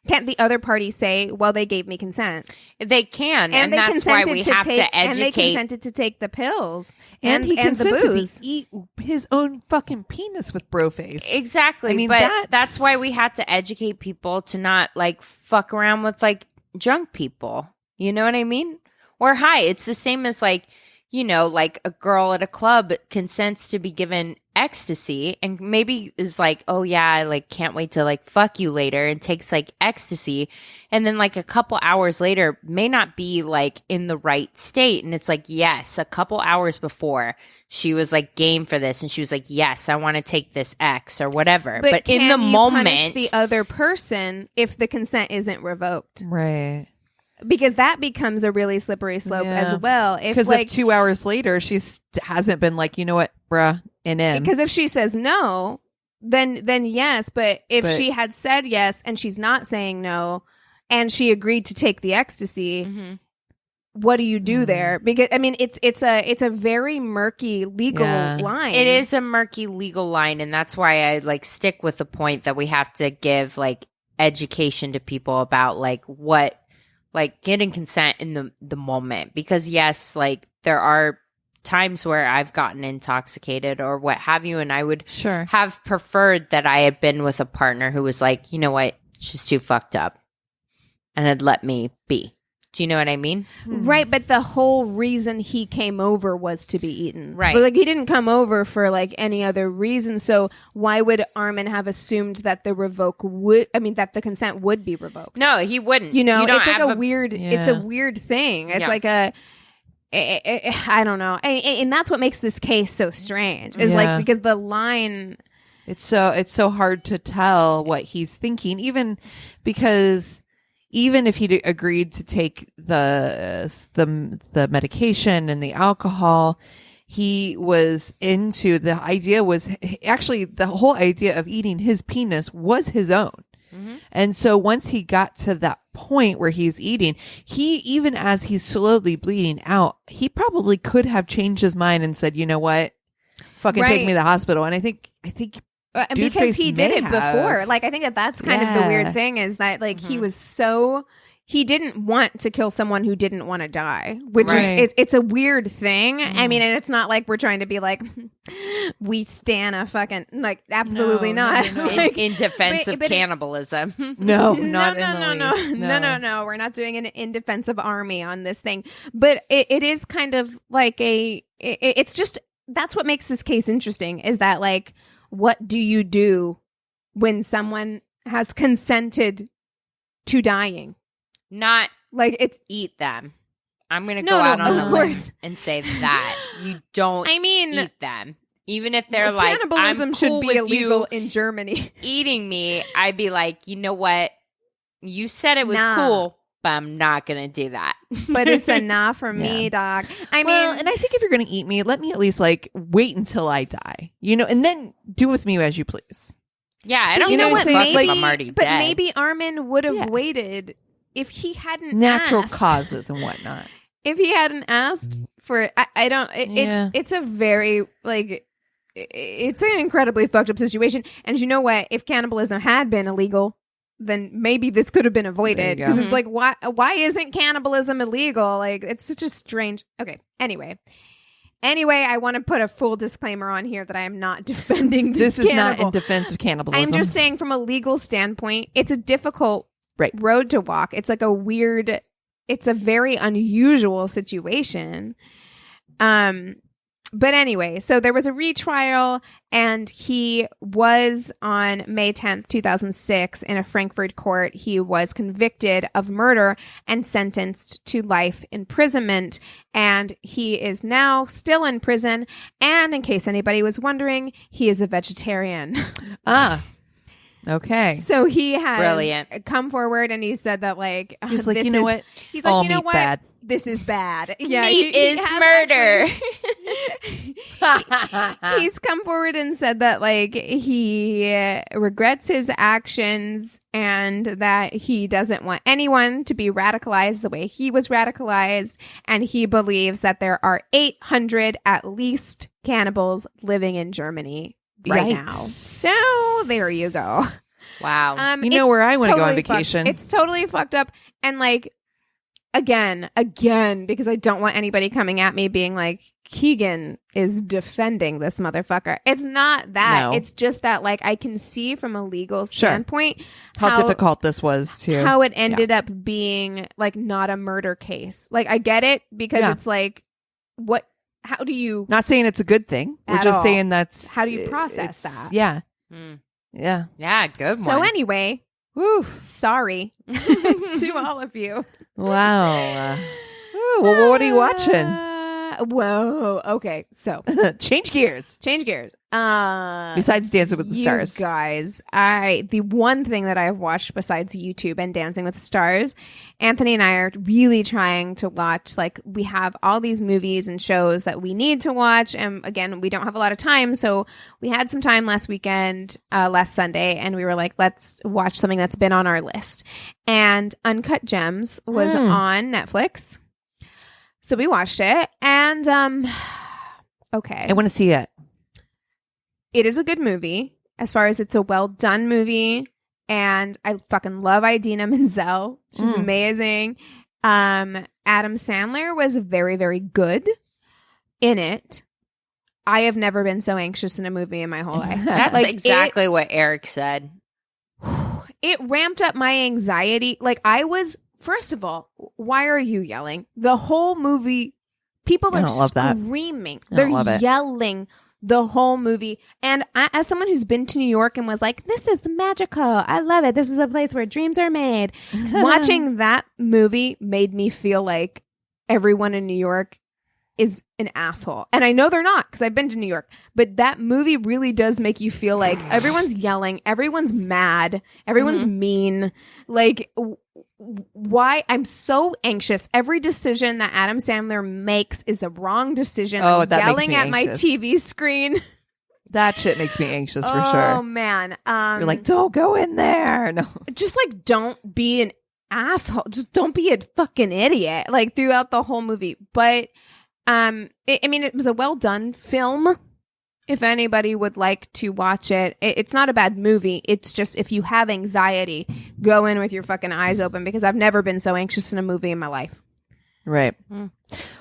can't the other party say, well, they gave me consent? they can, and they that's why we have to and they educate. consented to take the pills And he the consented to booze. eat his own fucking penis with bro face. Exactly. I mean, but that's- that's why we had to educate people to not like fuck around with like drunk people. You know what I mean? Or hi, it's the same as like, like a girl at a club consents to be given ecstasy and maybe is like, oh yeah, I like can't wait to like fuck you later and takes like ecstasy. And then like a couple hours later may not be like in the right state. And it's like, yes, a couple hours before she was like game for this. And she was like, yes, I want to take this X or whatever. But in can the you moment, punish the other person if the consent isn't revoked, Right. because that becomes a really slippery slope Yeah. as well. If Because like, if 2 hours later she hasn't been like, you know what, bruh, because if she says no, then yes. But if But- she had said yes and she's not saying no, and she agreed to take the ecstasy, Mhm. what do you do there? Because I mean, it's a very murky legal Yeah. line. It is a murky legal line, and that's why I like stick with the point that we have to give like education to people about like what like getting consent in the moment, because yes, like there are times where I've gotten intoxicated or what have you, and I would Sure. have preferred that I had been with a partner who was like, you know what, she's too fucked up, and had let me be. Do you know what I mean? Right, but the whole reason he came over was to be eaten. Right. But like he didn't come over for like any other reason. So why would Armin have assumed that that the consent would be revoked? No, he wouldn't. You know, don't it's like have a weird it's Yeah. a weird thing. It's Yeah. like I don't know. And that's what makes this case so strange. Is Yeah. like because the line It's so hard to tell what he's thinking, even because even if he agreed to take the medication and the alcohol, he was into the idea was actually the whole idea of eating his penis was his own. And so once he got to that point where he's eating, even as he's slowly bleeding out, he probably could have changed his mind and said, you know what? fucking Right. take me to the hospital. And I think And Dude because Face he did may it have. before. Like, I think that's kind of the weird Yeah. thing is that, like, he was so... He didn't want to kill someone who didn't want to die, which Right. is it's a weird thing. I mean, and it's not like we're trying to be like we stan a fucking like absolutely No, not no, no. Like, In defense but- of but it- cannibalism. no, no, not no, in the no, least. no. We're not doing an in defense of army on this thing, but it is kind of like it's just that's what makes this case interesting is that like what do you do when someone has consented to dying? Not Like it's eat them. I'm going to No, go no, out on of a limb course. and say that you don't I mean, eat them. Even if they're like, cannibalism I'm should cool be with illegal you in Germany. eating me, I'd be like, you know what? You said it was Nah. cool, but I'm not going to do that. But it's a nah for me, Yeah. dog. I mean, Well, and I think if you're going to eat me, let me at least like wait until I die, and then do with me as you please. Yeah, I don't You know give what a I'm fuck saying? if Like, I'm already but dead. maybe Armin would have Yeah. waited if he hadn't Natural asked. causes and whatnot. If he hadn't asked for it, I don't. Yeah. It's a very like. It's an incredibly fucked up situation. And you know what? If cannibalism had been illegal, then maybe this could have been avoided. There you go. Because it's like, why isn't cannibalism illegal? Like, it's such a strange. Okay. Anyway, I want to put a full disclaimer on here that I am not defending this. This is not cannibal. in defense of cannibalism. I'm just saying, from a legal standpoint, it's a difficult Right. road to walk. It's like it's a very unusual situation. But anyway, so there was a retrial, and he was on May 10th, 2006, in a Frankfurt court. He was convicted of murder and sentenced to life imprisonment. And he is now still in prison. And in case anybody was wondering, he is a vegetarian. Okay. So he has Brilliant. come forward and he said that like He's like, this you know is- what? He's like, All you know meat what? bad. This is bad. Yeah, Meat he is has murder. actually- he's come forward and said that like he regrets his actions and that he doesn't want anyone to be radicalized the way he was radicalized, and he believes that there are 800 at least cannibals living in Germany right now. Yikes. So there you go. Wow. You know It's where I wanna go on totally fucked- vacation? It's totally fucked up. And like, again, because I don't want anybody coming at me being like, Keegan is defending this motherfucker. It's not that. No. It's just that like I can see from a legal standpoint how difficult this was to how it ended up being like not a murder case. Like I get it because Yeah. it's like, how do you Not saying it's a good thing. We're At just all. saying that's How do you process it's- that? Yeah. Mm. Yeah. Yeah, good So one. anyway, Woo. sorry to all of you. Wow. Ooh, well, what are you watching? Whoa. Okay. So Change gears. change gears. Besides Dancing with the You Stars. guys, the one thing that I've watched besides YouTube and Dancing with the Stars, Anthony and I are really trying to watch. Like, we have all these movies and shows that we need to watch, and again, we don't have a lot of time, so we had some time last Sunday, and we were like, let's watch something that's been on our list. And Uncut Gems was on Netflix, so we watched it, and okay, I want to see it. it is a good movie as far as it's a well done movie, and I fucking love Idina Menzel. She's amazing. Adam Sandler was very, very good in it. I have never been so anxious in a movie in my whole life. That's Like, exactly what Eric said. It ramped up my anxiety. Like, I was, first of all, why are you yelling? The whole movie, people I are don't love that. screaming. I They're don't love it. yelling the whole movie. And I, as someone who's been to New York and was like, this is magical. I love it. This is a place where dreams are made. Watching that movie made me feel like everyone in New York is an asshole. And I know they're not because I've been to New York. But that movie really does make you feel like everyone's yelling, everyone's mad, everyone's mean. Like, why? I'm so anxious. Every decision that Adam Sandler makes is the wrong decision. Oh, I'm that makes yelling me at my anxious. TV screen. That shit makes me anxious for Oh sure. man. You're like, don't go in there. No. just like don't be an asshole. Just don't be a fucking idiot. Like throughout the whole movie. But I mean, it was a well done film. if anybody would like to watch it, it's not a bad movie. It's just if you have anxiety, go in with your fucking eyes open because I've never been so anxious in a movie in my life. Right.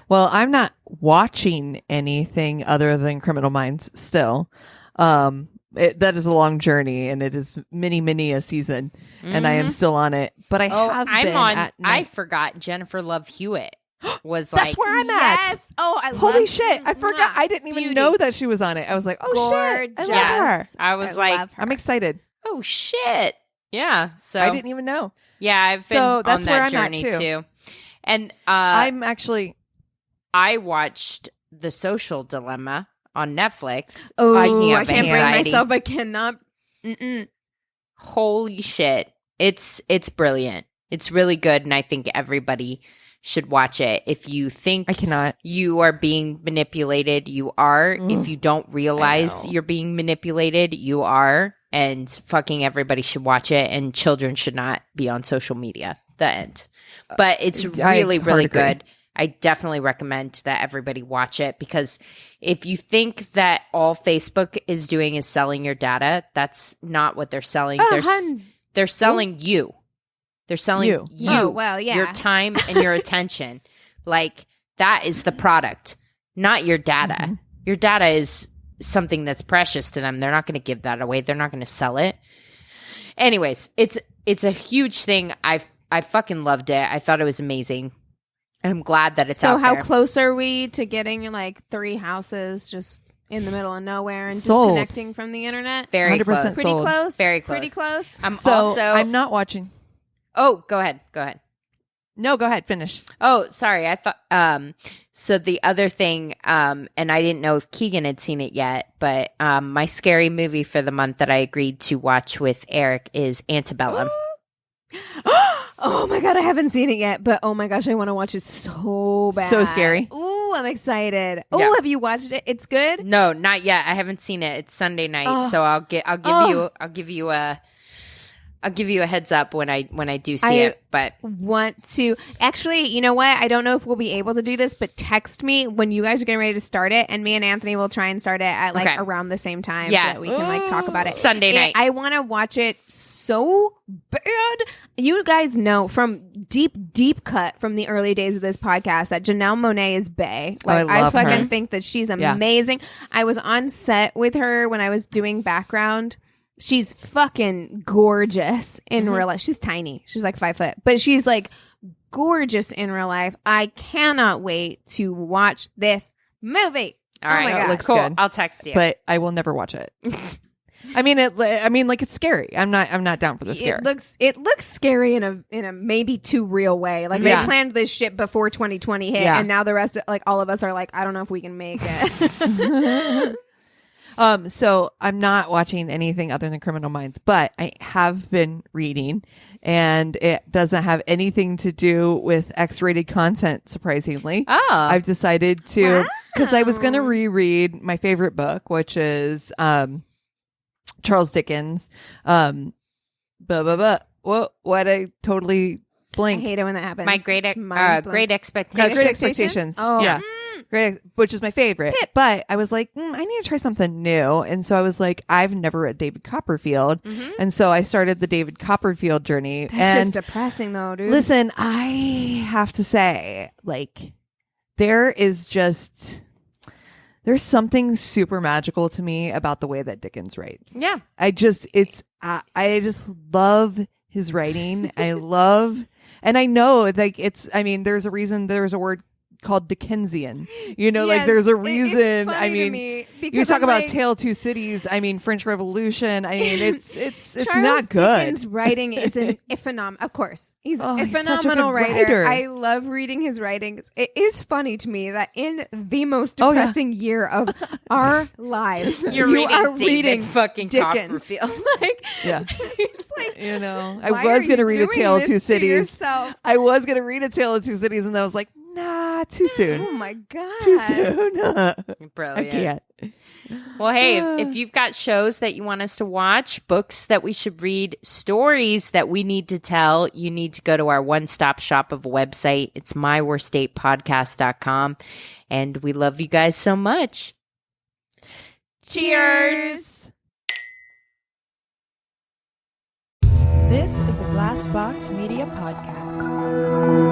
Well, I'm not watching anything other than Criminal Minds still. That is a long journey, and it is many a season, and I am still on it. But I forgot Jennifer Love Hewitt was like. That's where I'm at. Yes. Oh, Holy shit! I forgot. I didn't even know that she was on it. I was like, oh shit! I love her. I was like, I'm excited. Oh shit! Yeah. So I didn't even know. Yeah, I've been so that's on where that I'm journey at too. And I'm actually. I watched The Social Dilemma on Netflix. Oh, I can't bring myself. I cannot. Holy shit. It's brilliant. It's really good, and I think everybody should watch it. If you think I cannot. You are being manipulated, you are. If you don't realize you're being manipulated, you are. And fucking everybody should watch it, and children should not be on social media. The end. But it's really good. I definitely recommend that everybody watch it, because if you think that all Facebook is doing is selling your data, that's not what they're selling. They're selling you. They're selling you. Oh, well, yeah. Your time and your attention. Like, that is the product, not your data. Mm-hmm. Your data is something that's precious to them. They're not going to give that away. They're not going to sell it. Anyways, it's a huge thing. I fucking loved it. I thought it was amazing. I'm glad that it's out there. So how close are we to getting like 3 houses just in the middle of nowhere and disconnecting from the internet? Very 100% close. Pretty close? Very close. Pretty close? I'm not watching. Oh, go ahead. No, go ahead. Finish. Oh, sorry. I thought, so the other thing, and I didn't know if Keegan had seen it yet, but my scary movie for the month that I agreed to watch with Eric is Antebellum. Oh my God, I haven't seen it yet, but oh my gosh, I want to watch it so bad. So scary. Ooh, I'm excited. Oh, Yeah. Have you watched it? It's good? No, not yet. I haven't seen it. It's Sunday night, so I'll give you a heads up when I do see it. But want to actually, you know what? I don't know if we'll be able to do this, but text me when you guys are getting ready to start it, and me and Anthony will try and start it at like around the same time, so that we can like talk about it Sunday night. I want to watch it so bad. You guys know from deep cut from the early days of this podcast that Janelle Monáe is bae. Like, I fucking think that she's amazing. I was on set with her when I was doing background. She's fucking gorgeous in real life. She's tiny. She's like 5 foot, but she's like gorgeous in real life. I cannot wait to watch this movie. All right, my God. It looks cool. good. I'll text you. But I will never watch it. I mean, like it's scary. I'm not down for the scare. It looks scary in a maybe too real way. Like they planned this shit before 2020 hit, and now the rest of, like all of us are like, I don't know if we can make it. So I'm not watching anything other than Criminal Minds, but I have been reading, and it doesn't have anything to do with X-rated content, surprisingly. Oh. I've decided to, because I was going to reread my favorite book, which is Charles Dickens. What I totally blanked. I hate it when that happens. My Great Expectations. Great Expectations. Oh. Yeah. Great, which is my favorite. But I was like, I need to try something new. And so I was like, I've never read David Copperfield. And so I started the David Copperfield journey. That's just depressing though, dude. Listen, I have to say, like, there's something super magical to me about the way that Dickens writes. Yeah. I just love his writing. And I know, like, there's a reason there's a word called Dickensian, like there's a reason. I mean, you talk about Tale of Two Cities. I mean, French Revolution. I mean, it's Charles not good. Dickens' writing is a phenomenal. Of course, he's a he's phenomenal such a good writer. writer. I love reading his writings. It is funny to me that in the most depressing year of our lives, you are reading fucking Dickens. Copperfield. Like, Yeah. it's like, I was going to read A Tale of Two Cities. Yourself? I was going to read A Tale of Two Cities, and I was like, nah, too soon. Oh my God. Too soon. Brilliant. I can't. Well, hey, if you've got shows that you want us to watch, books that we should read, stories that we need to tell, you need to go to our one-stop shop of a website. It's myworstdatepodcast.com. And we love you guys so much. Cheers. This is a Glass Box Media Podcast.